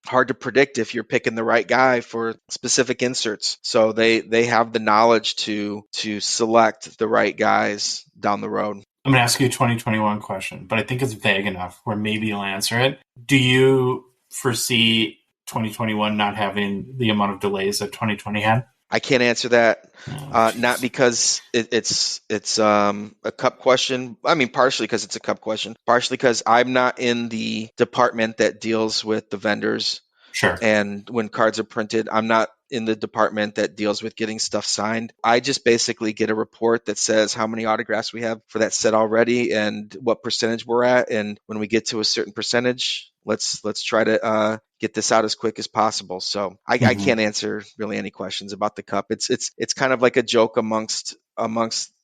hard to predict if you're picking the right guy for specific inserts. So they have the knowledge to select the right guys down the road. I'm going to ask you a 2021 question, but I think it's vague enough where maybe you'll answer it. Do you foresee 2021 not having the amount of delays that 2020 had? I can't answer that. Not because it's a Cup question. I mean, partially because it's a Cup question. Partially because I'm not in the department that deals with the vendors. Sure. And when cards are printed, I'm not in the department that deals with getting stuff signed. I just basically get a report that says how many autographs we have for that set already and what percentage we're at. And when we get to a certain percentage, let's try to get this out as quick as possible. So I can't answer really any questions about the Cup. It's kind of like a joke amongst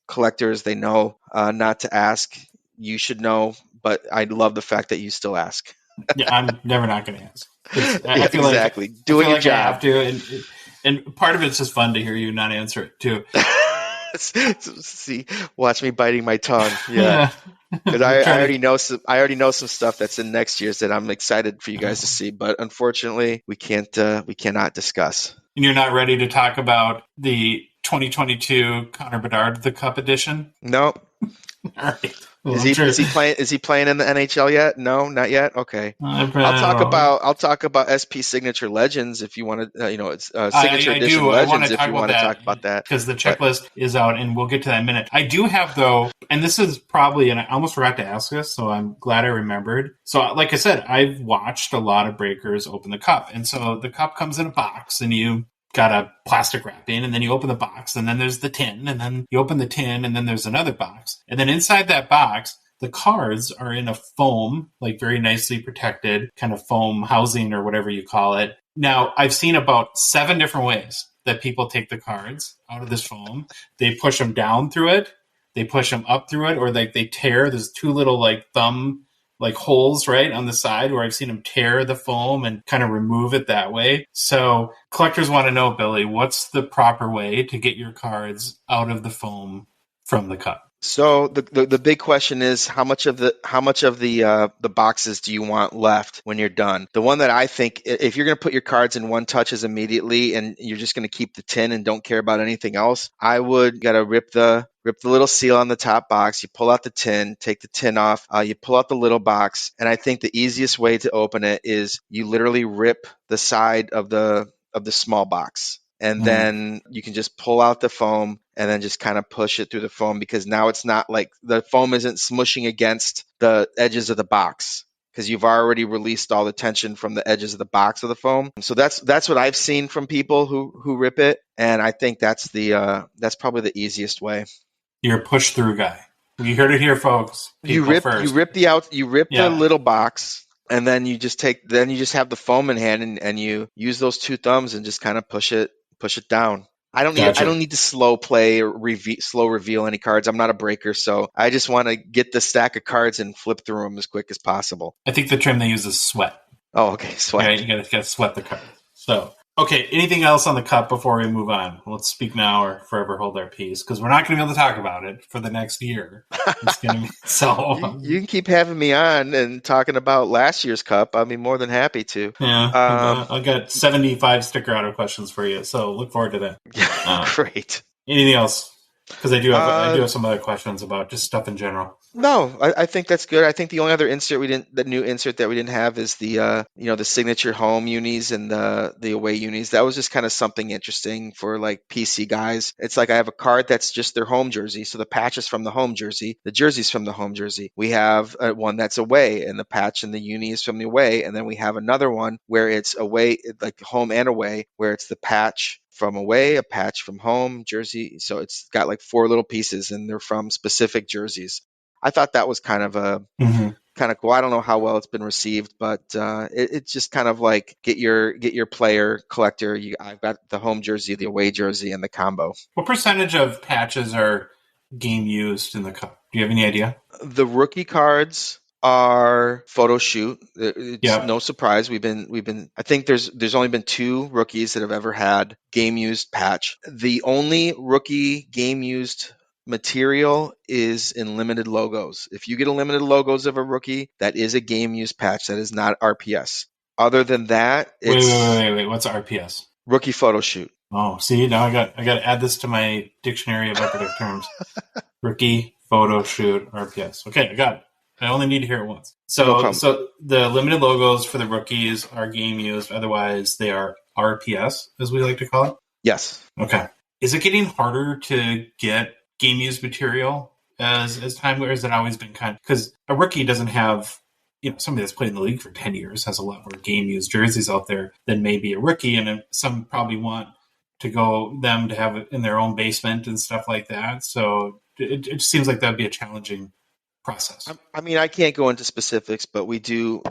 collectors. They know not to ask. You should know, but I love the fact that you still ask. Yeah, I'm never not going to ask. I feel exactly. Doing your job. I have to, and part of it's just fun to hear you not answer it too. See, watch me biting my tongue. Yeah. Because I already know some stuff that's in next year's that I'm excited for you guys to see, but unfortunately we cannot discuss. And you're not ready to talk about the 2022 Connor Bedard, the Cup edition? Nope. All right. Well, is he playing in the NHL yet? No, not yet. Okay. I'll talk about SP Signature Legends if you want to. Signature Edition Legends if you want to talk about that, because the checklist is out, and we'll get to that in a minute. I do have though, and this is probably, and I almost forgot to ask this, so I'm glad I remembered. So, like I said, I've watched a lot of breakers open the Cup, and so the Cup comes in a box, and you got a plastic wrapping, and then you open the box, and then there's the tin, and then you open the tin, and then there's another box. And then inside that box, the cards are in a foam, like very nicely protected kind of foam housing or whatever you call it. Now, I've seen about 7 different ways that people take the cards out of this foam. They push them down through it. they push them up through it, or like they tear. There's two little like thumb like holes right on the side where I've seen them tear the foam and kind of remove it that way. So collectors want to know, Billy, what's the proper way to get your cards out of the foam from the cup? So the big question is how much of the boxes do you want left when you're done? The one that I think, if you're going to put your cards in one touches immediately and you're just going to keep the tin and don't care about anything else, I would gotta rip the little seal on the top box. You pull out the tin, take the tin off. You pull out the little box, and I think the easiest way to open it is you literally rip the side of the small box. And then you can just pull out the foam and then just kind of push it through the foam, because now it's not like the foam isn't smushing against the edges of the box, because you've already released all the tension from the edges of the box of the foam. So that's what I've seen from people who rip it, and I think that's probably the easiest way. You're a push through guy. You heard it here, folks. You rip the little box. And then you just have the foam in hand and you use those two thumbs and just kind of push it down. I don't need to slow play or slow reveal any cards. I'm not a breaker, so I just want to get the stack of cards and flip through them as quick as possible. I think the term they use is sweat. Oh, okay, sweat. Yeah, you gotta sweat the card. So, okay, anything else on the cup before we move on? Let's speak now or forever hold our peace, because we're not going to be able to talk about it for the next year. It's going to be so. You can keep having me on and talking about last year's cup. I'll be more than happy to. Yeah, I've got 75 sticker auto questions for you, so look forward to that. Great. Anything else? Because I do have some other questions about just stuff in general. No, I think that's good. I think the only other the new insert that we didn't have is the the signature home unis and the away unis. That was just kind of something interesting for like PC guys. It's like I have a card that's just their home jersey, so the patch is from the home jersey, the jersey's from the home jersey. We have one that's away, and the patch and the uni is from the away, and then we have another one where it's away, like home and away, where it's the patch from away, a patch from home jersey. So it's got like 4 little pieces, and they're from specific jerseys. I thought that was kind of cool. I don't know how well it's been received, but it's just kind of like get your player collector. I've got the home jersey, the away jersey, and the combo. What percentage of patches are game used in the cup? Do you have any idea? The rookie cards are photo shoot. It's no surprise. I think there's only been 2 rookies that have ever had game used patch. The only rookie game used material is in limited logos. If you get a limited logos of a rookie, that is a game use patch. That is not RPS. Other than that, it's wait. What's RPS? Rookie photo shoot. Oh, see, now I got to add this to my dictionary of operative terms. Rookie photo shoot RPS. Okay, I got it. I only need to hear it once. So the limited logos for the rookies are game used. Otherwise, they are RPS, as we like to call it. Yes. Okay. Is it getting harder to get game used material as time, or has it always been because a rookie doesn't have, somebody that's played in the league for 10 years has a lot more game used jerseys out there than maybe a rookie, and some probably want to have it in their own basement and stuff like that. So it seems like that'd be a challenging process. I mean, I can't go into specifics, but we do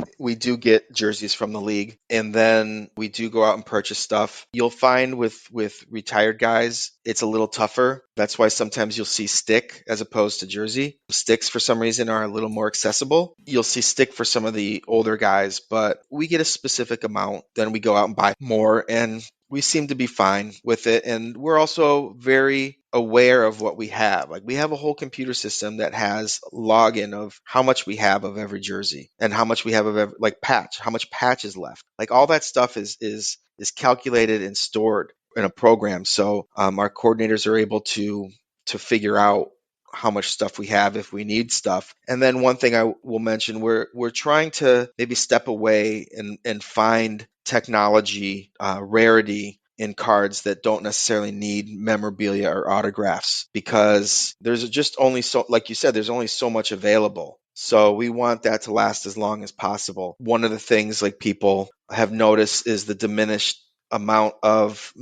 get jerseys from the league, and then we do go out and purchase stuff. You'll find with retired guys, it's a little tougher. That's why sometimes you'll see stick as opposed to jersey. Sticks for some reason are a little more accessible. You'll see stick for some of the older guys, but we get a specific amount, then we go out and buy more, and we seem to be fine with it. And we're also very aware of what we have. Like, we have a whole computer system that has login of how much we have of every jersey and how much we have of every, like, patch, how much patch is left. Like, all that stuff is calculated and stored in a program. So our coordinators are able to figure out how much stuff we have if we need stuff. And then one thing I will mention, we're trying to maybe step away and find technology rarity in cards that don't necessarily need memorabilia or autographs, because there's just only so, like you said, there's only so much available. So we want that to last as long as possible. One of the things like people have noticed is the diminished amount of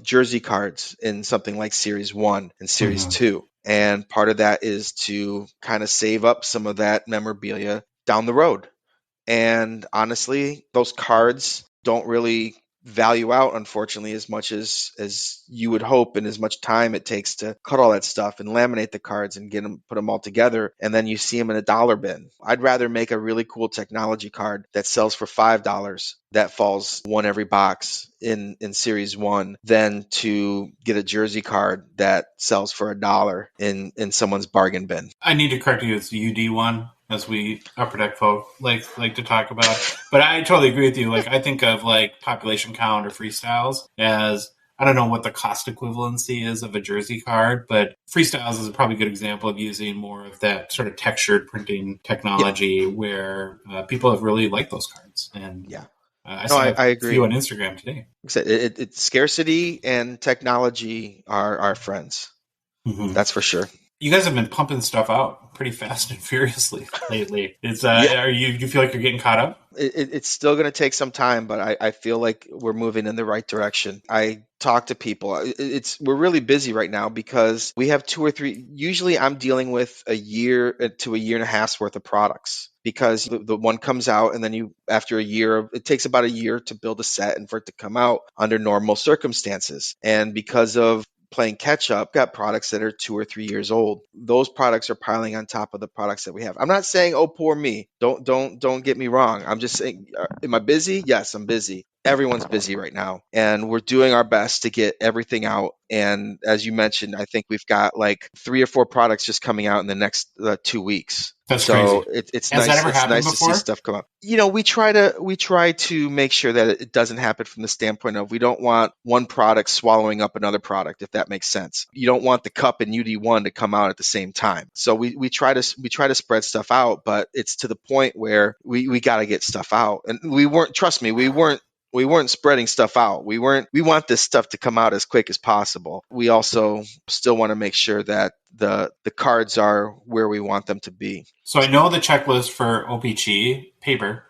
jersey cards in something like Series 1 and Series 2. And part of that is to kind of save up some of that memorabilia down the road. And honestly, those cards don't really value out, unfortunately, as much as you would hope, and as much time it takes to cut all that stuff and laminate the cards and put them all together, and then you see them in a dollar bin. I'd rather make a really cool technology card that sells for $5 that falls one every box in Series 1 than to get a jersey card that sells for $1 in someone's bargain bin. I need to correct you. It's the UD one, as we Upper Deck folk like to talk about. But I totally agree with you. Like, I think of like population count or freestyles as, I don't know what the cost equivalency is of a jersey card, but freestyles is a probably good example of using more of that sort of textured printing technology where people have really liked those cards. And yeah. I agree. A few on Instagram today. It's scarcity and technology are our friends. Mm-hmm. That's for sure. You guys have been pumping stuff out pretty fast and furiously lately. It's do you feel like you're getting caught up? It's still going to take some time, but I feel like we're moving in the right direction. I talk to people. We're really busy right now because we have 2 or 3. Usually, I'm dealing with a year to a year and a half's worth of products, because the one comes out, and then after a year, it takes about a year to build a set and for it to come out under normal circumstances. And because of playing catch up, got products that are 2 or 3 years old. Those products are piling on top of the products that we have. I'm not saying, oh, poor me. Don't get me wrong. I'm just saying, am I busy? Yes, I'm busy. Everyone's busy right now, and we're doing our best to get everything out. And as you mentioned, I think we've got like 3 or 4 products just coming out in the next 2 weeks. That's so crazy. It's nice. It's nice to see stuff come up. We try to make sure that it doesn't happen from the standpoint of, we don't want one product swallowing up another product, if that makes sense. You don't want the cup and UD1 to come out at the same time. So we try to spread stuff out, but it's to the point where we got to get stuff out. And we weren't spreading stuff out. We want this stuff to come out as quick as possible. We also still want to make sure that the cards are where we want them to be. So I know the checklist for O-Pee-Chee paper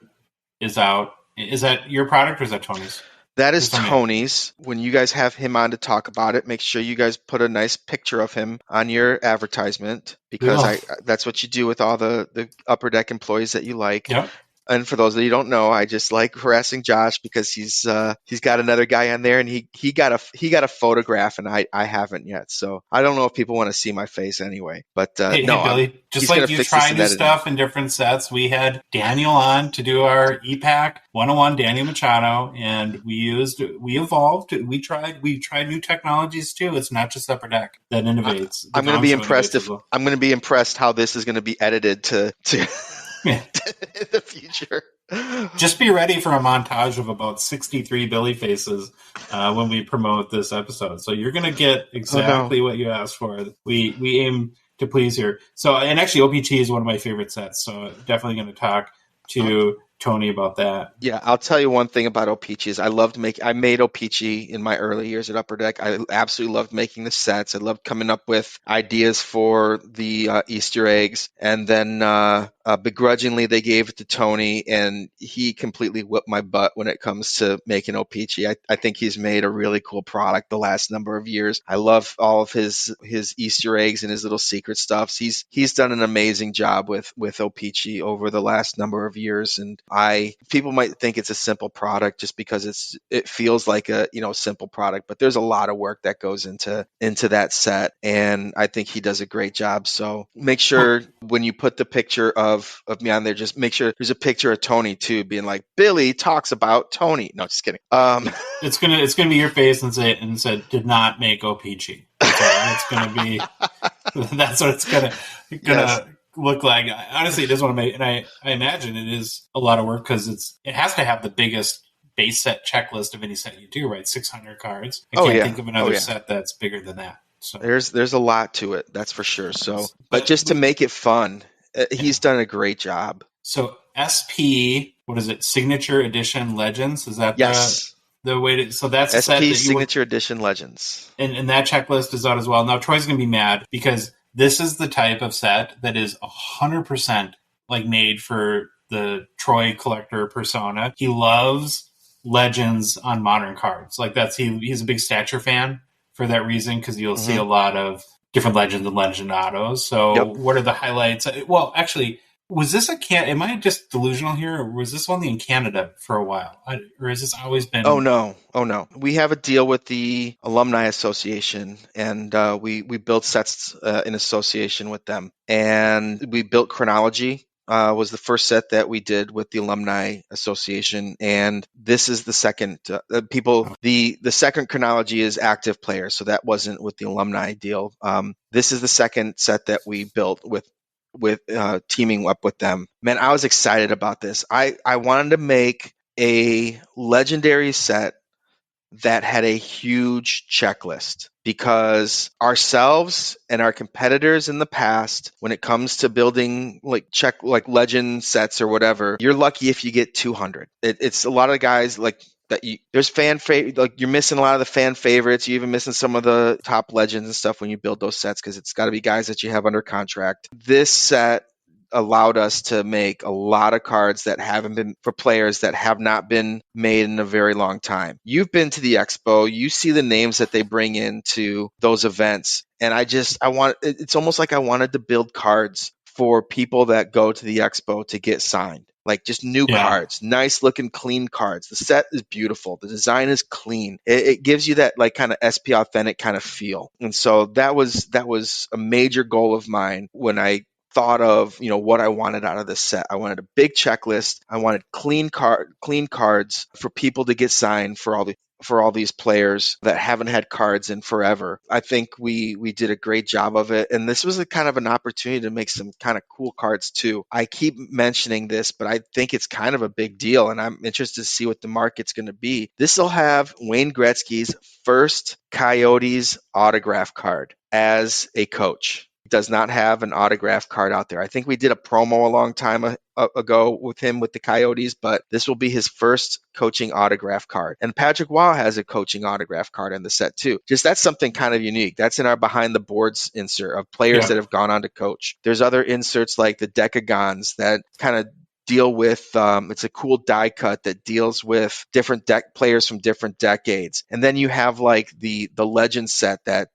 is out. Is that your product or is that Tony's? That is Tony's. When you guys have him on to talk about it, make sure you guys put a nice picture of him on your advertisement, because that's what you do with all the Upper Deck employees that you like. Yep. And for those that you don't know, I just like harassing Josh because he's got another guy on there, and he got a photograph, and I haven't yet. So I don't know if people want to see my face anyway. But hey, Billy, just like you try new stuff in different sets, we had Daniel on to do our EPAC 101, Daniel Machado, and we evolved. We tried new technologies too. It's not just Upper Deck that innovates. I'm going to be impressed I'm going to be impressed how this is going to be edited to in the future. Just be ready for a montage of about 63 Billy faces when we promote this episode. So you're going to get exactly what you asked for. We aim to please here. So, and actually O-Pee-Chee is one of my favorite sets. So definitely going to talk to Tony about that. Yeah, I'll tell you one thing about O-Pee-Chee is I made O-Pee-Chee in my early years at Upper Deck. I absolutely loved making the sets. I loved coming up with ideas for the Easter eggs, and then begrudgingly they gave it to Tony, and he completely whipped my butt when it comes to making O-Pee-Chee. I think he's made a really cool product the last number of years. I love all of his Easter eggs and his little secret stuffs. He's done an amazing job with O-Pee-Chee over the last number of years, and people might think it's a simple product just because it feels like a simple product, but there's a lot of work that goes into that set, and I think he does a great job. So make sure when you put the picture of me on there, just make sure there's a picture of Tony too, being like, Billy talks about Tony. No, just kidding. It's gonna be your face and said did not make O-Pee-Chee. It's gonna be that's what it's gonna yes. Look like. Honestly, it is what I made, and I imagine it is a lot of work because it has to have the biggest base set checklist of any set you do, right? 600 cards. I can't think of another set that's bigger than that. So there's a lot to it, that's for sure. So, but just to make it fun, he's done a great job. So SP, what is it? Signature Edition Legends? Is that the way to? So that's SP set that Signature Edition Legends, and that checklist is out as well. Now Troy's gonna be mad because this is the type of set that is 100% like made for the Troy collector persona. He loves legends on modern cards. Like he's a big Stature fan for that reason, because you'll see a lot of different legends and legendados. So what are the highlights? Well, actually, Was this am I just delusional here, or was this only in Canada for a while? Or has this always been? Oh no. We have a deal with the Alumni Association, and we build sets in association with them. And we built Chronology. Was the first set that we did with the Alumni Association, and this is the second. The second Chronology is active players, so that wasn't with the Alumni deal. This is the second set that we built with teaming up with them. Man, I was excited about this. I wanted to make a legendary set that had a huge checklist, because ourselves and our competitors in the past, when it comes to building like legend sets or whatever, you're lucky if you get 200. It's a lot of guys like that. There's like you're missing a lot of the fan favorites. You're even missing some of the top legends and stuff when you build those sets, because it's got to be guys that you have under contract. This set allowed us to make a lot of cards that haven't been for players that have not been made in a very long time. You've been to the expo, you see the names that they bring into those events, and it's almost like I wanted to build cards for people that go to the expo to get signed. Like just new cards, nice looking, clean cards. The set is beautiful. The design is clean. It gives you that like kind of SP authentic kind of feel. And so that was a major goal of mine when I thought of what I wanted out of this set. I wanted a big checklist. I wanted clean cards for people to get signed for all these players that haven't had cards in forever. I think we did a great job of it, and this was a kind of an opportunity to make some kind of cool cards too. I keep mentioning this, but I think it's kind of a big deal, and I'm interested to see what the market's going to be. This will have Wayne Gretzky's first Coyotes autograph card as a coach. Does not have an autograph card out there. I think we did a promo a long time ago with him with the Coyotes, but this will be his first coaching autograph card. And Patrick Waugh has a coaching autograph card in the set too. Just that's something kind of unique. That's in our behind the boards insert of players that have gone on to coach. There's other inserts like the Decagons that kind of deal with it's a cool die cut that deals with different players from different decades. And then you have like the legend set that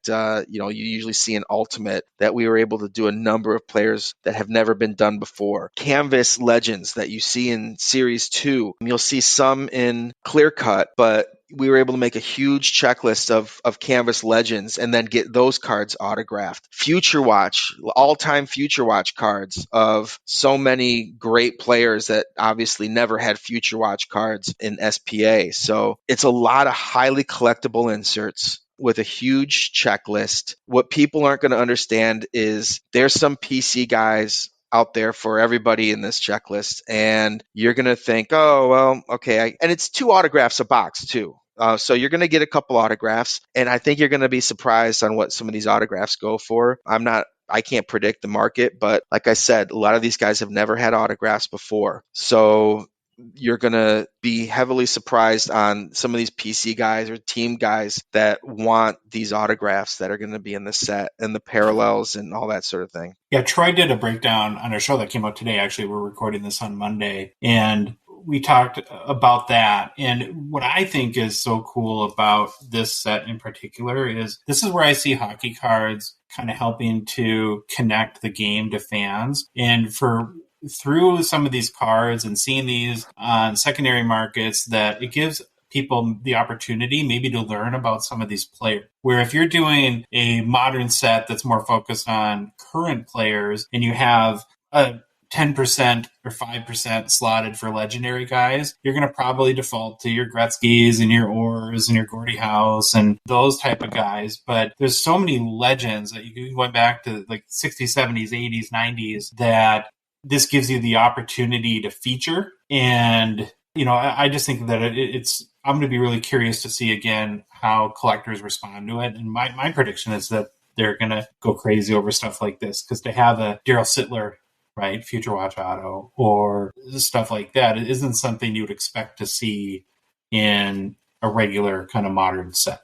you usually see in Ultimate, that we were able to do a number of players that have never been done before. Canvas legends that you see in Series 2. You'll see some in Clear Cut, but we were able to make a huge checklist of Canvas legends and then get those cards autographed. Future Watch, all-time Future Watch cards of so many great players that obviously never had Future Watch cards in SPA. So it's a lot of highly collectible inserts with a huge checklist. What people aren't going to understand is there's some PC guys out there for everybody in this checklist, and you're going to think, oh, well, okay. And it's 2 autographs a box too. So you're going to get a couple autographs, and I think you're going to be surprised on what some of these autographs go for. I can't predict the market, but like I said, a lot of these guys have never had autographs before. So you're going to be heavily surprised on some of these PC guys or team guys that want these autographs that are going to be in the set and the parallels and all that sort of thing. Yeah, Troy did a breakdown on our show that came out today. Actually, we're recording this on Monday, and we talked about that. And what I think is so cool about this set in particular is this is where I see Hockey Cards kind of helping to connect the game to fans. And through some of these cards and seeing these on secondary markets, that it gives people the opportunity maybe to learn about some of these players. Where if you're doing a modern set that's more focused on current players and you have a 10% or 5% slotted for legendary guys, you're going to probably default to your Gretzky's and your Orrs and your Gordie House and those type of guys. But there's so many legends that you can go back to like 60s, 70s, 80s, 90s that this gives you the opportunity to feature. And, I just think that I'm going to be really curious to see again how collectors respond to it. And my prediction is that they're going to go crazy over stuff like this, because to have a Daryl Sittler, right, Future Watch Auto or stuff like that, it isn't something you would expect to see in a regular kind of modern set.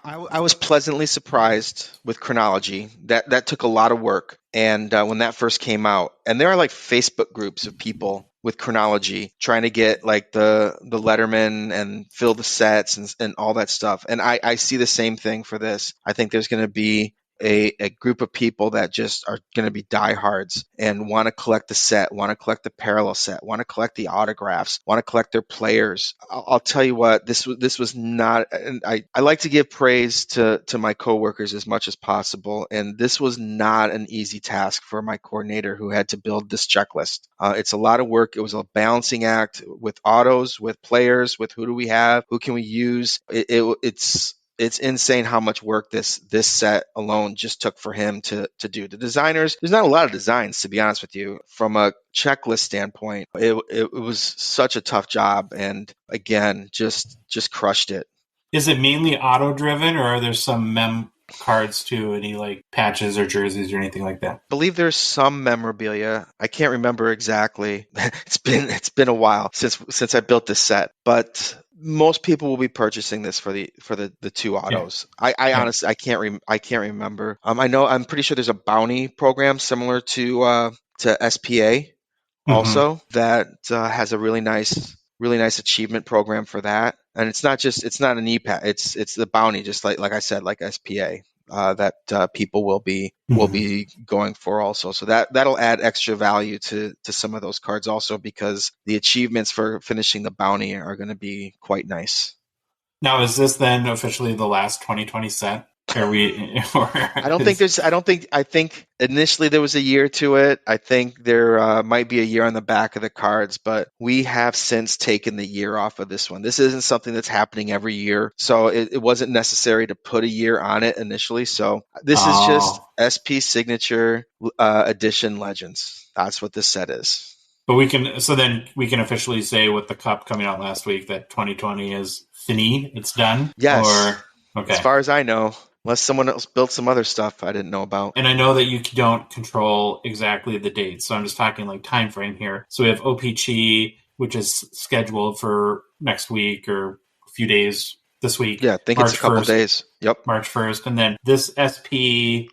I was pleasantly surprised with Chronology. That took a lot of work. And when that first came out, and there are like Facebook groups of people with Chronology trying to get like the Letterman and fill the sets and all that stuff. And I see the same thing for this. I think there's going to be a group of people that just are going to be diehards and want to collect the set, want to collect the parallel set, want to collect the autographs, want to collect their players. I'll tell you what, this was not, and I like to give praise to my coworkers as much as possible, and this was not an easy task for my coordinator who had to build this checklist. It's a lot of work. It was a balancing act with autos, with players, with who do we have, who can we use. It's insane how much work this set alone just took for him to do. The designers, there's not a lot of designs, to be honest with you. From a checklist standpoint, it was such a tough job, and again, just crushed it. Is it mainly auto-driven, or are there some mem cards too? Any like patches or jerseys or anything like that? I believe there's some memorabilia. I can't remember exactly. It's been a while since I built this set, but most people will be purchasing this for the two autos. Yeah. I honestly I can't remember. I'm pretty sure there's a bounty program similar to SPA also that has a really nice achievement program for that. And it's not an EPAT. It's the bounty, just like I said, like SPA. That people will be going for also. So that'll add extra value to some of those cards also, because the achievements for finishing the bounty are going to be quite nice. Now, is this then officially the last 2020 set? I think initially there was a year to it. I think there might be a year on the back of the cards, but we have since taken the year off of this one. This isn't something that's happening every year, so it wasn't necessary to put a year on it initially. So this is just SP Signature Edition Legends. That's what this set is. But we can officially say with the Cup coming out last week that 2020 is fini. It's done. Yes. Okay. As far as I know. Unless someone else built some other stuff I didn't know about. And I know that you don't control exactly the dates, so I'm just talking like time frame here. So we have O-Pee-Chee, which is scheduled for next week or a few days this week. Yeah, I think March it's a couple 1st, days. Yep. March 1st. And then this SP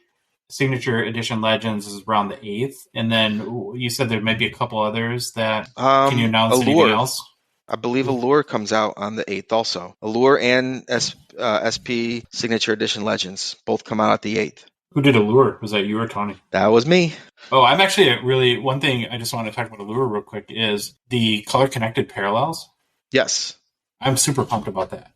Signature Edition Legends is around the 8th. And then you said there might be a couple others that... can you announce Allure. Anything else? I believe Allure comes out on the 8th also. Allure and SP Signature Edition Legends both come out at the 8th. Who did Allure? Was that you or Tony? That was me. Oh, I'm actually one thing I just want to talk about Allure real quick is the color-connected parallels. Yes. I'm super pumped about that.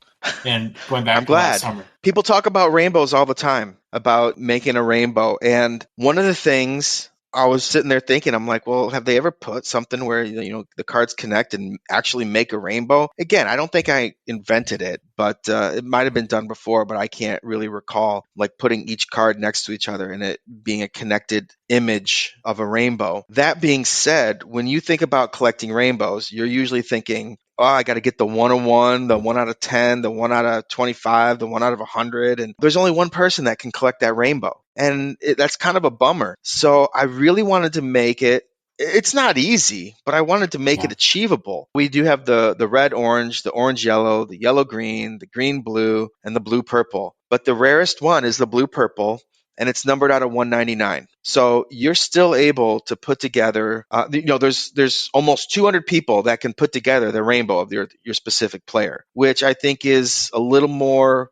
And going back I'm glad. Last summer. People talk about rainbows all the time, about making a rainbow. And one of the things... I was sitting there thinking, I'm like, well, have they ever put something where, the cards connect and actually make a rainbow? Again, I don't think I invented it, but it might have been done before, but I can't really recall like putting each card next to each other and it being a connected image of a rainbow. That being said, when you think about collecting rainbows, you're usually thinking, oh, I got to get the 101, the 1 out of 10, the 1 out of 25, the 1 out of 100. And there's only one person that can collect that rainbow. And that's kind of a bummer. So I really wanted to make it. It's not easy, but I wanted to make it achievable. We do have the red orange, the orange yellow, the yellow green, the green blue, and the blue purple. But the rarest one is the blue purple, and it's numbered out of 199. So you're still able to put together, there's almost 200 people that can put together the rainbow of your specific player, which I think is a little more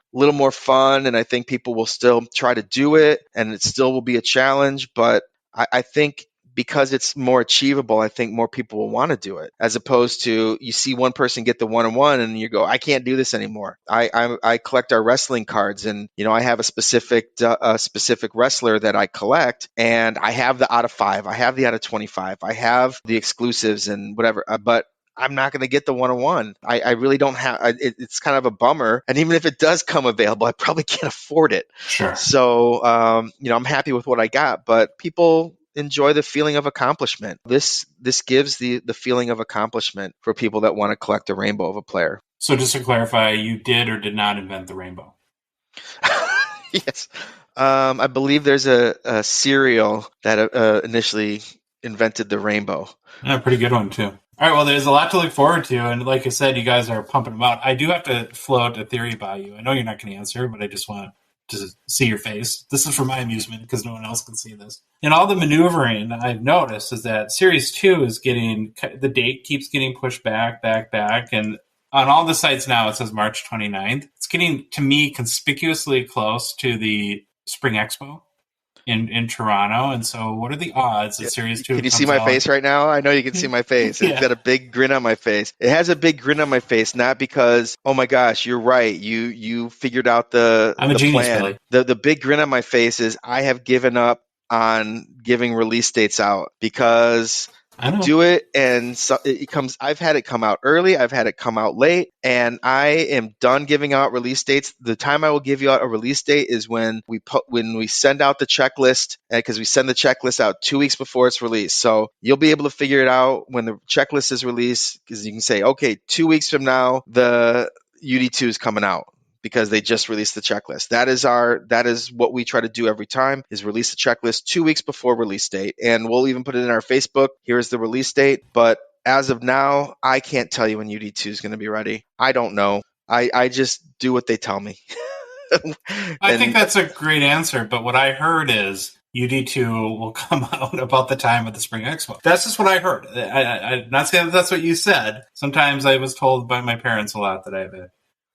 fun. And I think people will still try to do it, and it still will be a challenge. But I think because it's more achievable, I think more people will want to do it, as opposed to you see one person get the 1-on-1 and you go, I can't do this anymore. I collect our wrestling cards, and I have a specific wrestler that I collect, and I have the out of 5, I have the out of 25, I have the exclusives and whatever, but I'm not going to get the 1-on-1. I really don't have. It's kind of a bummer. And even if it does come available, I probably can't afford it. Sure. So I'm happy with what I got, but people enjoy the feeling of accomplishment. This gives the feeling of accomplishment for people that want to collect the rainbow of a player. So just to clarify, you did or did not invent the rainbow? Yes. I believe there's a cereal that initially invented the rainbow. Yeah, pretty good one too. All right, well, there's a lot to look forward to, and like I said, you guys are pumping them out. I do have to float a theory by you. I know you're not going to answer, but I just want to see your face. This is for my amusement because no one else can see this. And all the maneuvering I've noticed is that Series 2 is the date keeps getting pushed back, and on all the sites now it says March 29th. It's getting, to me, conspicuously close to the Spring Expo. in Toronto. And so what are the odds that Series 2 Can you comes see my out? face right now? I know you can see my face. It's got a big grin on my face. It has a big grin on my face, not because, oh my gosh, you're right. You figured out I'm a the genius, plan. Billy. The big grin on my face is I have given up on giving release dates out because I know. do it and so it comes. I've had it come out early, I've had it come out late, and I am done giving out release dates. The time I will give you out a release date is when we send out the checklist, because we send the checklist out 2 weeks before it's released. So you'll be able to figure it out when the checklist is released, because you can say, okay, 2 weeks from now the UD2 is coming out, because they just released the checklist. That is what we try to do every time, is release the checklist 2 weeks before release date. And we'll even put it in our Facebook. Here's the release date. But as of now, I can't tell you when UD2 is going to be ready. I don't know. I just do what they tell me. I think that's a great answer. But what I heard is UD2 will come out about the time of the Spring Expo. That's just what I heard. I'm not saying that's what you said. Sometimes I was told by my parents a lot that I have a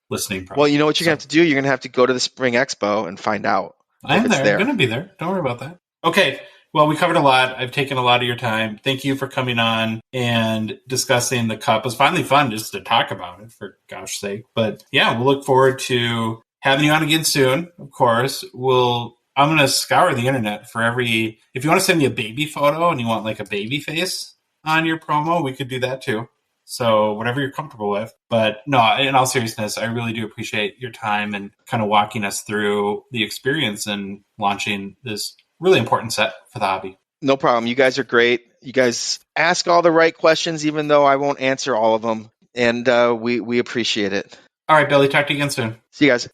listening problem. Well, you know what you're going to have to do? You're going to have to go to the Spring Expo and find out. I'm there. I'm going to be there. Don't worry about that. Okay. Well, we covered a lot. I've taken a lot of your time. Thank you for coming on and discussing the cup. It was finally fun just to talk about it, for gosh sake. But yeah, we'll look forward to having you on again soon. Of course, I'm going to scour the internet for if you want to send me a baby photo and you want like a baby face on your promo, we could do that too. So whatever you're comfortable with. But no, in all seriousness, I really do appreciate your time and kind of walking us through the experience and launching this really important set for the hobby. No problem. You guys are great. You guys ask all the right questions, even though I won't answer all of them. And we appreciate it. All right, Billy, talk to you again soon. See you guys.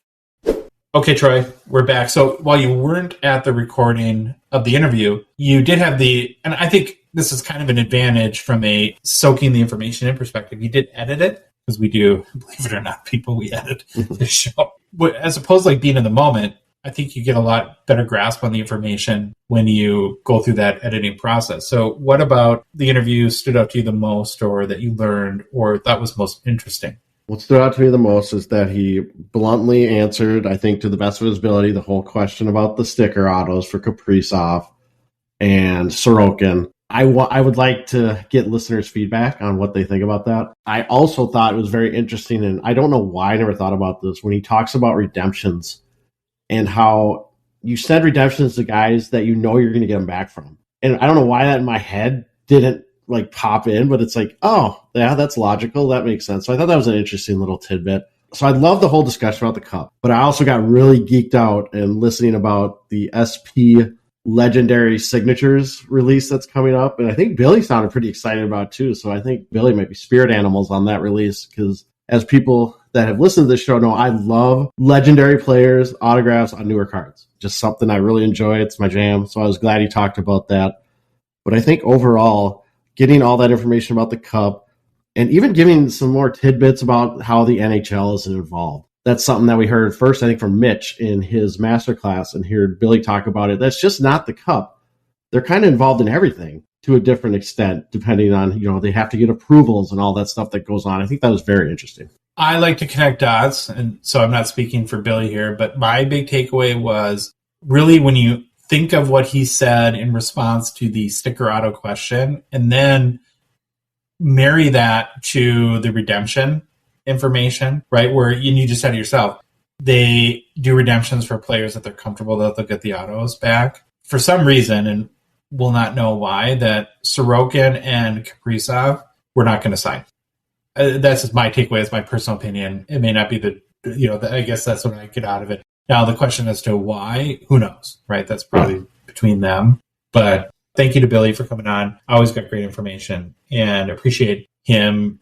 Okay, Troy, we're back. So while you weren't at the recording of the interview, you did have and I think this is kind of an advantage from a soaking the information in perspective. You did edit it, because we do, believe it or not, people, we edit the show. But as opposed to like being in the moment, I think you get a lot better grasp on the information when you go through that editing process. So what about the interview stood out to you the most, or that you learned, or thought was most interesting? What stood out to me the most is that he bluntly answered, I think to the best of his ability, the whole question about the sticker autos for Kaprizov and Sorokin. I would like to get listeners' feedback on what they think about that. I also thought it was very interesting, and I don't know why I never thought about this, when he talks about redemptions and how you send redemptions to guys that you know you're going to get them back from. And I don't know why that in my head didn't like pop in, but it's like, oh, yeah, that's logical. That makes sense. So I thought that was an interesting little tidbit. So I love the whole discussion about the cup, but I also got really geeked out and listening about the SP Legendary Signatures release that's coming up. And I think Billy sounded pretty excited about it too. So I think Billy might be spirit animals on that release, because as people that have listened to this show know, I love legendary players' autographs on newer cards. Just something I really enjoy. It's my jam. So I was glad he talked about that. But I think overall, getting all that information about the cup and even giving some more tidbits about how the NHL is involved. That's something that we heard first, I think, from Mitch in his masterclass, and heard Billy talk about it. That's just not the cup. They're kind of involved in everything to a different extent, depending on, they have to get approvals and all that stuff that goes on. I think that was very interesting. I like to connect dots, and so I'm not speaking for Billy here, but my big takeaway was really when you think of what he said in response to the sticker auto question, and then marry that to the redemption information, right? Where you just said to yourself, they do redemptions for players that they're comfortable that they'll get the autos back. For some reason, and we'll not know why, that Sorokin and Kaprizov were not going to sign. That's just my takeaway. It's my personal opinion. It may not be I guess that's what I get out of it. Now, the question as to why, who knows, right? That's probably between them. But thank you to Billy for coming on. Always got great information, and appreciate him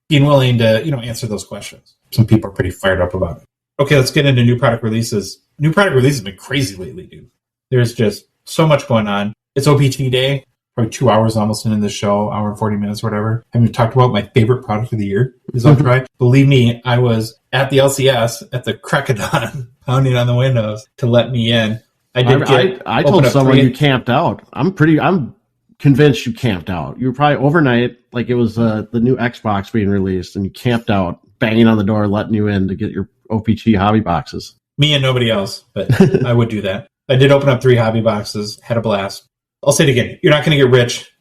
being willing to, answer those questions. Some people are pretty fired up about it. Okay, let's get into new product releases. New product releases have been crazy lately, dude. There's just so much going on. It's O-Pee-Chee day. Probably 2 hours almost into the show, hour and 40 minutes, whatever. I haven't talked about my favorite product of the year is Ultra. Believe me, I was at the LCS at the crack of dawn, pounding on the windows to let me in. I told someone you camped out. I'm convinced you camped out. You were probably overnight, like it was the new Xbox being released, and you camped out, banging on the door, letting you in to get your O-Pee-Chee hobby boxes. Me and nobody else, but I would do that. I did open up 3 hobby boxes, had a blast. I'll say it again. You're not going to get rich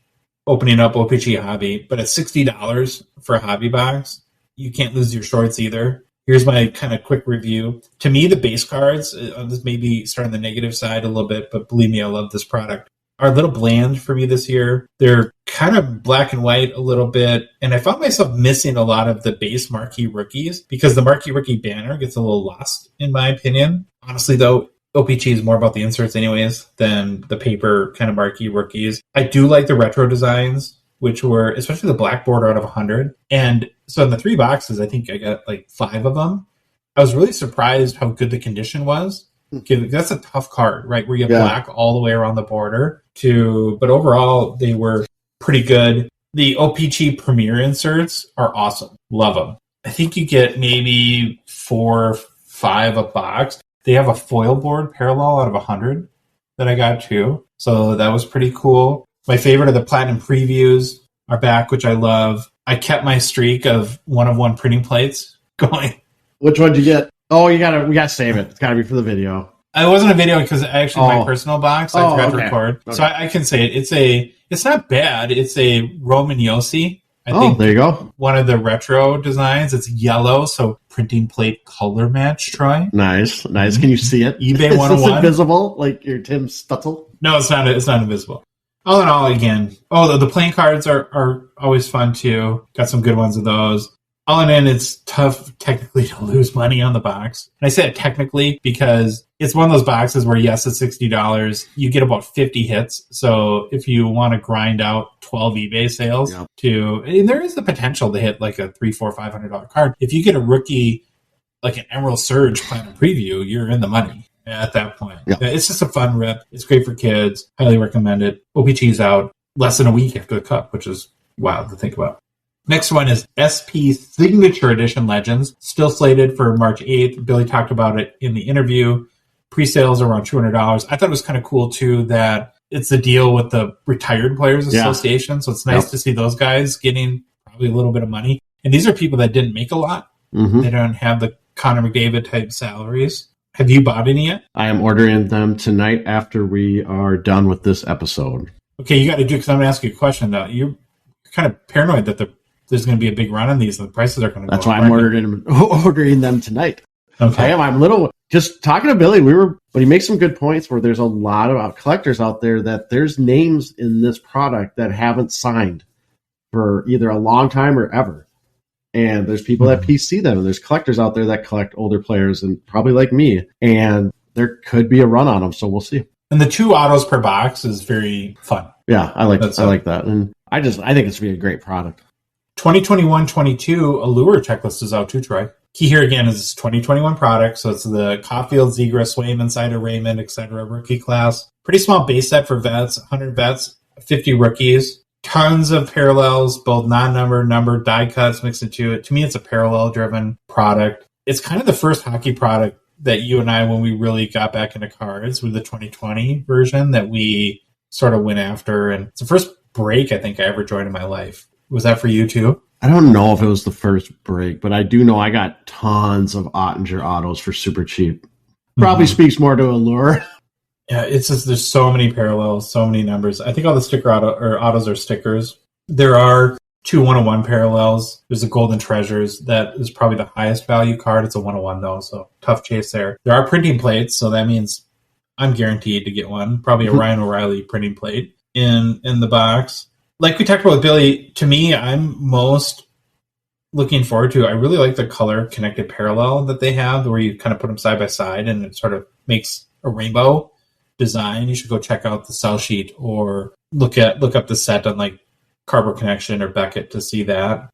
opening up O-Pee-Chee hobby, but at $60 for a hobby box, you can't lose your shorts either. Here's my kind of quick review. To me, the base cards, this may be starting the negative side a little bit, but believe me, I love this product, are a little bland for me this year. They're kind of black and white a little bit, and I found myself missing a lot of the base marquee rookies because the marquee rookie banner gets a little lost, in my opinion. Honestly, though, O-Pee-Chee is more about the inserts anyways than the paper kind of marquee rookies. I do like the retro designs, which were, especially the black border out of 100. And so in the 3 boxes, I think I got like 5 of them. I was really surprised how good the condition was. Okay, that's a tough card, right? Where you have black all the way around the border. But overall, they were pretty good. The O-Pee-Chee Premier inserts are awesome. Love them. I think you get maybe 4 or 5 a box. They have a foil board parallel out of 100 that I got too. So that was pretty cool. My favorite of the Platinum Previews are back, which I love. I kept my streak of 1-of-1 printing plates going. Which one did you get? Oh, we gotta save it. It's gotta be for the video. It wasn't a video because actually my personal box, I forgot to record. Okay. So I can say it. It's not bad. It's a Roman Yossi. I think there you go. One of the retro designs. It's yellow, so printing plate color match, Troy. Nice. Can you see it? eBay 101. Is this invisible, like your Tim Stutzel? No, it's not. It's not invisible. All in all, again, the playing cards are always fun too. Got some good ones of those. All in, it's tough technically to lose money on the box. And I say it technically because it's one of those boxes where, yes, it's $60. You get about 50 hits. So if you want to grind out 12 eBay sales and there is the potential to hit like a $300, $400, $500 card. If you get a rookie, like an Emerald Surge Platinum Preview, you're in the money at that point. Yeah. It's just a fun rip. It's great for kids. Highly recommend it. O-Pee-Chee's out less than a week after the cup, which is wild to think about. Next one is SP Signature Edition Legends, still slated for March 8th. Billy talked about it in the interview. Pre-sales are around $200. I thought it was kind of cool, too, that it's the deal with the Retired Players Association. So it's nice to see those guys getting probably a little bit of money. And these are people that didn't make a lot. Mm-hmm. They don't have the Connor McDavid type salaries. Have you bought any yet? I am ordering them tonight after we are done with this episode. Okay, you got to do, because I'm going to ask you a question, though. You're kind of paranoid that there's going to be a big run on these and the prices are going to go up. That's why I'm ordering them tonight. Okay. I'm a little, just talking to Billy, but he makes some good points where there's a lot of collectors out there that there's names in this product that haven't signed for either a long time or ever. And there's people that PC them, and there's collectors out there that collect older players, and probably like me, and there could be a run on them, so we'll see. And the 2 autos per box is very fun. Yeah, I like that. And I think it's going to be a great product. 2021-22 Allure checklist is out too, Troy. Key here again is 2021 product, so it's the Caulfield, Zegras, Swayman, Sider, Raymond, etc. rookie class. Pretty small base set for vets, 100 vets, 50 rookies. Tons of parallels, both non-numbered, numbered, die cuts mixed into it. To me, it's a parallel-driven product. It's kind of the first hockey product that you and I, when we really got back into cards with the 2020 version, that we sort of went after. And it's the first break I think I ever joined in my life. Was that for you too? I don't know if it was the first break, but I do know I got tons of Ottinger autos for super cheap. Probably speaks more to Allure. Yeah, it's just there's so many parallels, so many numbers. I think all the autos are stickers. There are 2 1-of-1 parallels. There's a Golden Treasures that is probably the highest value card. It's a 1-of-1 though, so tough chase there. There are printing plates, so that means I'm guaranteed to get one. Probably a Ryan O'Reilly printing plate in the box. Like we talked about with Billy, to me, I'm most looking forward to, I really like the color connected parallel that they have, where you kind of put them side by side and it sort of makes a rainbow design. You should go check out the sell sheet or look up the set on like Cardboard Connection or Beckett to see that.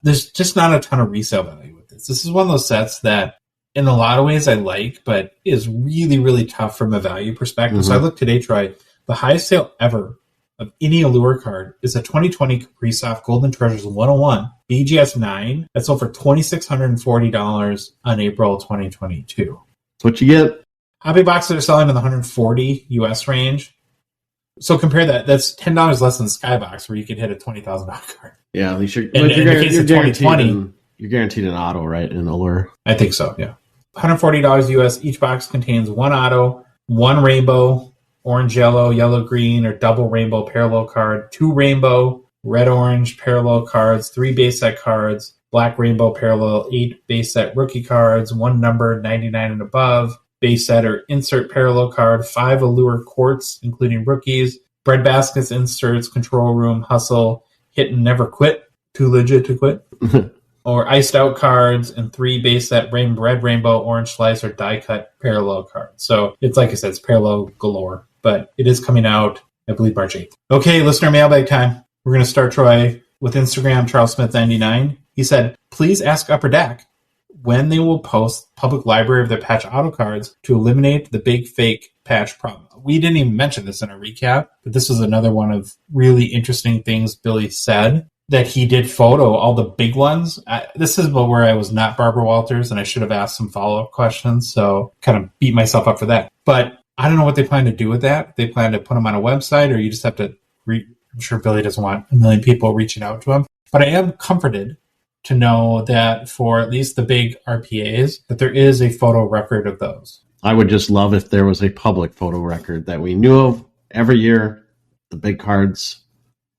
There's just not a ton of resale value with this. This is one of those sets that in a lot of ways I like, but is really, really tough from a value perspective. So I looked today, Troy, the highest sale ever of any Allure card is a 2020 Kaprizov Golden Treasures 101 BGS 9 that sold for $2,640 on April 2022. That's what you get. Hobby boxes are selling in the $140 US range. So compare that. That's $10 less than Skybox, where you could hit a $20,000 card. Yeah, at least you're guaranteed an auto, right, in Allure? I think so, yeah. $140 US. Each box contains 1 auto, 1 rainbow, orange, yellow, green, or double rainbow parallel card, 2 rainbow, red, orange parallel cards, 3 base set cards, black rainbow parallel, 8 base set rookie cards, 1 number 99 and above, base set or insert parallel card, 5 Allure quartz, including rookies, bread baskets, inserts, control room, hustle, hit and never quit, too legit to quit, or iced out cards, and 3 base set red, rainbow, orange slice, or die cut parallel cards. So it's like I said, it's parallel galore, but it is coming out, I believe, March 8th. Okay, listener mailbag time. We're going to start, Troy, with Instagram, CharlesSmith99. He said, please ask Upper Deck when they will post public library of their patch auto cards to eliminate the big fake patch problem. We didn't even mention this in our recap, but this was another one of really interesting things Billy said, that he did photo all the big ones. This is where I was not Barbara Walters, and I should have asked some follow-up questions, so kind of beat myself up for that. But I don't know what they plan to do with that. They plan to put them on a website, or you just have to I'm sure Billy doesn't want a million people reaching out to him. But I am comforted to know that for at least the big RPAs, that there is a photo record of those. I would just love if there was a public photo record that we knew of every year. The big cards,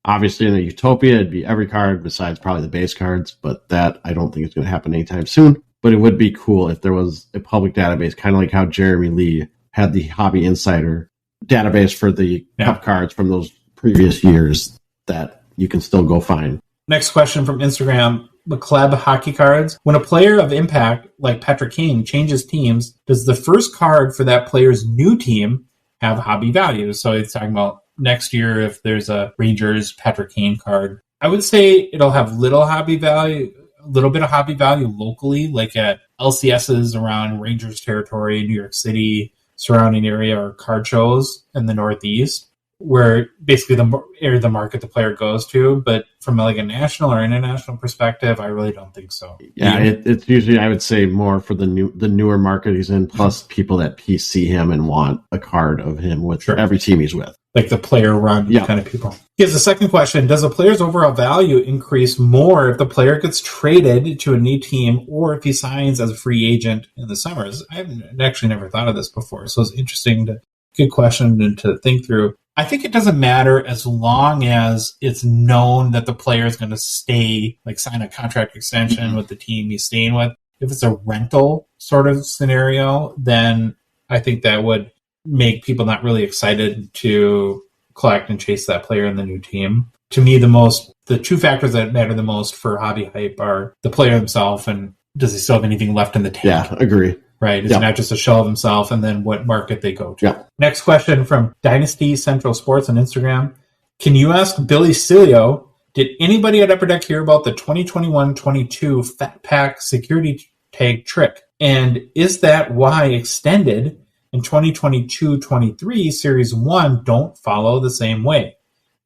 obviously in a utopia, it'd be every card besides probably the base cards, but that I don't think is going to happen anytime soon. But it would be cool if there was a public database, kind of like how Jeremy Lee had the Hobby Insider database for the cup cards from those previous years that you can still go find. Next question from Instagram, McCleb Hockey Cards. When a player of impact like Patrick Kane changes teams, does the first card for that player's new team have hobby value? So he's talking about next year if there's a Rangers Patrick Kane card. I would say it'll have a little bit of hobby value locally, like at LCSs around Rangers territory, New York City, surrounding area, or card shows in the Northeast, where basically the area the market the player goes to. But from like a national or international perspective, I really don't think so. Yeah, it's usually, I would say, more for the newer market he's in, plus people that PC him and want a card of him with every team he's with. Like the player run kind of people. Here's the second question. Does a player's overall value increase more if the player gets traded to a new team or if he signs as a free agent in the summers? I've actually never thought of this before, so it's interesting. Good question to think through. I think it doesn't matter as long as it's known that the player is going to stay, like sign a contract extension with the team he's staying with. If it's a rental sort of scenario, then I think that would make people not really excited to collect and chase that player in the new team. To me, the two factors that matter the most for hobby hype are the player himself and does he still have anything left in the tank? Yeah, agree. Right. It's not just a shell of himself, and then what market they go to. Yeah. Next question from Dynasty Central Sports on Instagram. Can you ask Billy Celio, did anybody at Upper Deck hear about the 2021-22 Fat Pack security tag trick? And is that why extended in 2022-23 Series 1 don't follow the same way?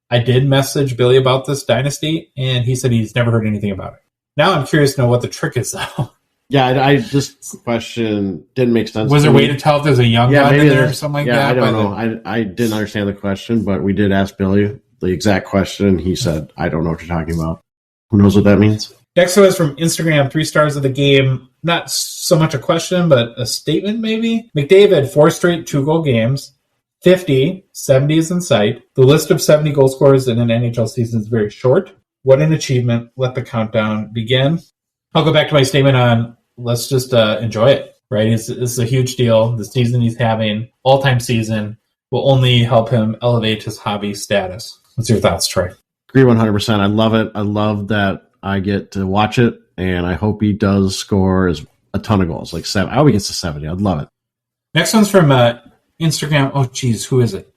I did message Billy about this, Dynasty, and he said he's never heard anything about it. Now I'm curious to know what the trick is, though. Yeah, I just question didn't make sense. Was there a way to tell if there's a young gun in there or something like that? Yeah, I don't know. I didn't understand the question, but we did ask Billy the exact question. He said, I don't know what you're talking about. Who knows what that means? Next one is from Instagram, 3 stars of the game. Not so much a question, but a statement maybe. McDavid, 4 straight 2-goal games. 50, 70 is in sight. The list of 70 goal scorers in an NHL season is very short. What an achievement. Let the countdown begin. I'll go back to my statement on let's just enjoy it, right? It's a huge deal. The season he's having, all-time season, will only help him elevate his hobby status. What's your thoughts, Troy? Agree 100%. I love it. I love that I get to watch it, and I hope he does score a ton of goals, like 7. I hope he gets to 70. I'd love it. Next one's from Instagram. Oh, geez, who is it?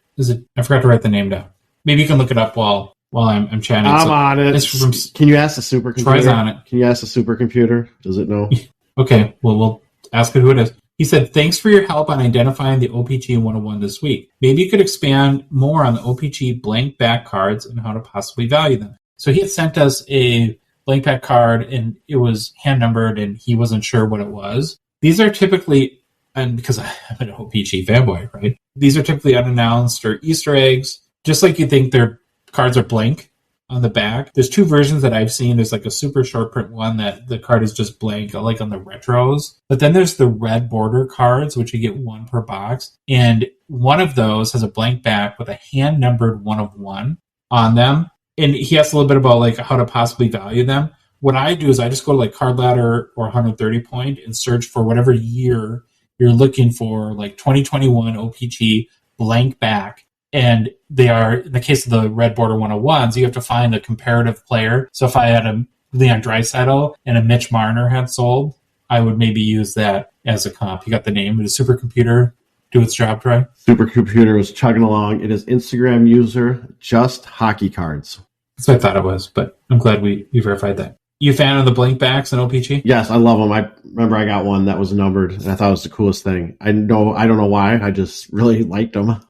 I forgot to write the name down. Maybe you can look it up while I'm chatting. I'm on it. Can you ask the supercomputer? Troy's on it. Can you ask the supercomputer? Does it know? Okay, well, we'll ask it who it is. He said, thanks for your help on identifying the O-Pee-Chee 101 this week. Maybe you could expand more on the O-Pee-Chee blank back cards and how to possibly value them. So he had sent us a blank back card, and it was hand-numbered, and he wasn't sure what it was. These are typically, and because I'm an O-Pee-Chee fanboy, right? These are typically unannounced or Easter eggs, just like you think their cards are blank on the back. There's 2 versions that I've seen. There's like a super short print one that the card is just blank, like on the retros. But then there's the red border cards, which you get 1 per box. And one of those has a blank back with a hand-numbered 1 of 1 on them. And he asked a little bit about like how to possibly value them. What I do is I just go to like Card Ladder or 130 Point and search for whatever year you're looking for, like 2021 O-Pee-Chee blank back. And they are, in the case of the red border 101s, you have to find a comparative player. So if I had a Leon Draisaitl and a Mitch Marner had sold, I would maybe use that as a comp. You got the name. Did a supercomputer do its job, Troy? Supercomputer was chugging along. It is Instagram user, just hockey cards. That's what I thought it was, but I'm glad we verified that. You a fan of the blank backs and O-Pee-Chee? Yes, I love them. I remember I got one that was numbered, and I thought it was the coolest thing. I don't know why. I just really liked them.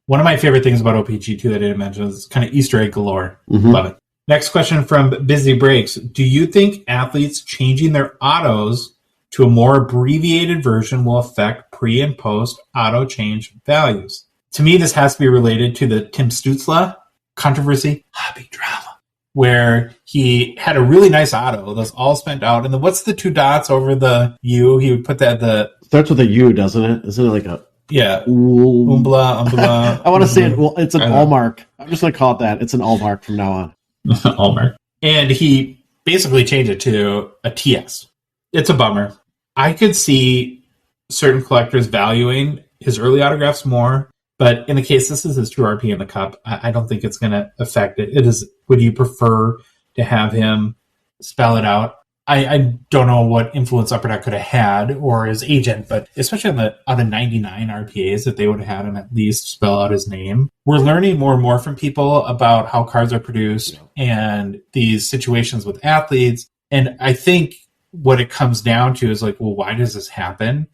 One of my favorite things about O-Pee-Chee, too, that I didn't mention is kind of Easter egg galore. Mm-hmm. Love it. Next question from Busy Breaks. Do you think athletes changing their autos to a more abbreviated version will affect pre- and post-auto change values? To me, this has to be related to the Tim Stützle controversy, hobby drama, where he had a really nice auto that's all spent out. And then what's the 2 dots over the U? He would put that Starts with a U, doesn't it? Isn't it like a... Yeah. Umbla. I want to say it. Well, it's an Allmark. I'm just going to call it that. It's an Allmark from now on. Allmark. And he basically changed it to a TS. It's a bummer. I could see certain collectors valuing his early autographs more, but in the case, this is his true RP in the cup. I don't think it's going to affect it. It is. Would you prefer to have him spell it out? I don't know what influence Upper Deck could have had or his agent, but especially out of 99 RPAs that they would have had him at least spell out his name. We're learning more and more from people about how cards are produced and these situations with athletes. And I think what it comes down to is like, well, why does this happen?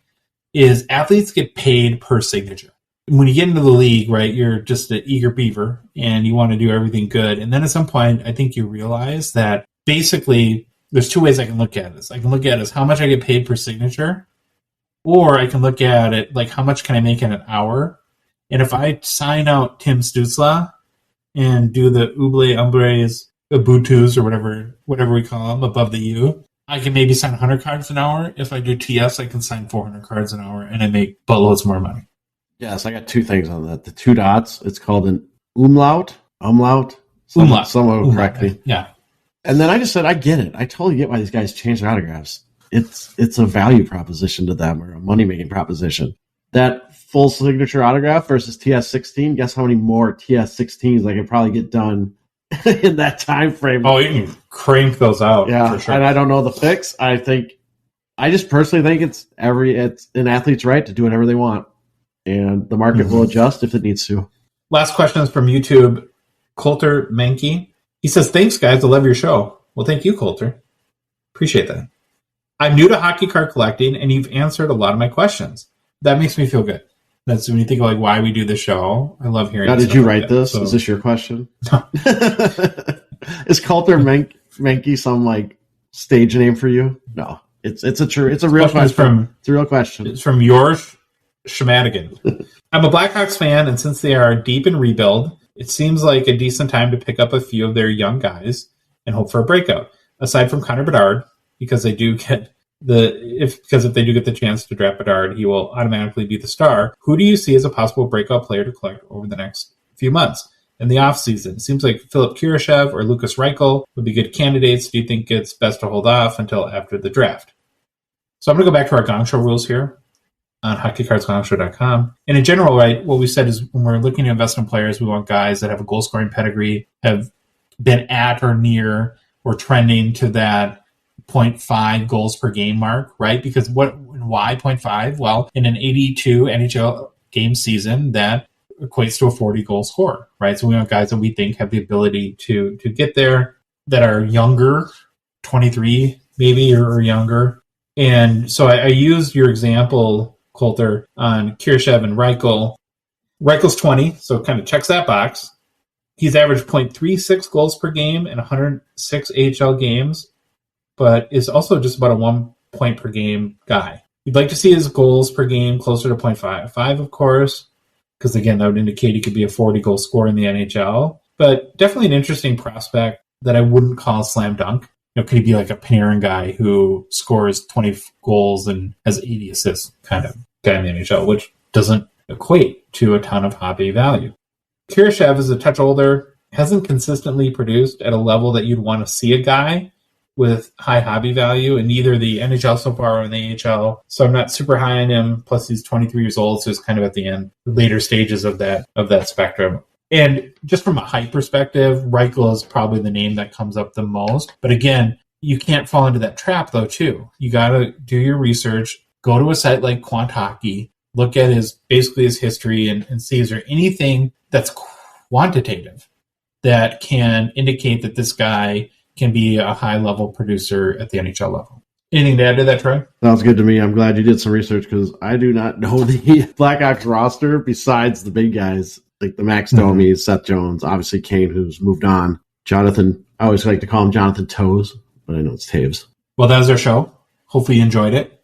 Is athletes get paid per signature. When you get into the league, right, you're just an eager beaver and you want to do everything good. And then at some point, I think you realize that basically there's 2 ways I can look at this. I can look at it as how much I get paid per signature, or I can look at it like how much can I make in an hour. And if I sign out Tim Stützle and do the Oublies, Umbres, Ubutus, or whatever we call them above the U, I can maybe sign 100 cards an hour. If I do TS, I can sign 400 cards an hour, and I make buttloads more money. Yes, I got 2 things on that. The 2 dots, it's called an umlaut. Someone will correct me. Yeah. And then I just said, I get it. I totally get why these guys change their autographs. It's a value proposition to them, or a money-making proposition. That full signature autograph versus TS16, guess how many more TS16s I could probably get done in that time frame? Oh, you can crank those out. Yeah, for sure. And I don't know the fix. I just personally think it's an athlete's right to do whatever they want. And the market will adjust if it needs to. Last question is from YouTube, Coulter Menke. He says, thanks, guys. I love your show. Well, thank you, Coulter. Appreciate that. I'm new to hockey card collecting, and you've answered a lot of my questions. That makes me feel good. That's when you think of like why we do the show. I love hearing. Now, did you write like this? So, is this your question? No. Is Coulter Menke some like stage name for you? No, it's a real question. It's a real question. It's from yours, Schmadigan. I'm a Blackhawks fan, and since they are deep in rebuild, it seems like a decent time to pick up a few of their young guys and hope for a breakout. Aside from Connor Bedard, because they do get if they do get the chance to draft Bedard, he will automatically be the star. Who do you see as a possible breakout player to collect over the next few months in the offseason? It seems like Philip Kurashev or Lucas Reichel would be good candidates. Do you think it's best to hold off until after the draft? So I'm going to go back to our Gong Show rules here on hockeycardsgongshow.com. And in general, right, what we said is when we're looking to invest in players, we want guys that have a goal-scoring pedigree, have been at or near or trending to that 0.5 goals per game mark, right? Because why 0.5? Well, in an 82 NHL game season, that equates to a 40 goal scorer, right? So we want guys that we think have the ability to get there, that are younger, 23 maybe or younger. And so I used your example, Coulter, on Kurashev and Reichel. Reichel's 20, so it kind of checks that box. He's averaged 0.36 goals per game in 106 AHL games, but is also just about a 1 point per game guy. You'd like to see his goals per game closer to 0.55, of course, because again, that would indicate he could be a 40 goal scorer in the NHL. But definitely an interesting prospect that I wouldn't call a slam dunk. You know, could he be like a Panarin guy who scores 20 goals and has 80 assists kind of guy in the NHL, which doesn't equate to a ton of hobby value. Kirashev is a touch older, hasn't consistently produced at a level that you'd want to see a guy with high hobby value in either the NHL so far or in the AHL. So I'm not super high on him. Plus he's 23 years old, so he's kind of at the end, later stages of that spectrum. And just from a height perspective, Reichel is probably the name that comes up the most. But again, you can't fall into that trap though too. You got to do your research, go to a site like Quant Hockey, look at his history and see is there anything that's quantitative that can indicate that this guy can be a high-level producer at the NHL level. Anything to add to that, Troy? Sounds good to me. I'm glad you did some research because I do not know the Blackhawks roster besides the big guys like the Max Domi, Seth Jones, obviously Kane, who's moved on. Jonathan, I always like to call him Jonathan Toes, but I know it's Taves. Well, that was our show. Hopefully you enjoyed it.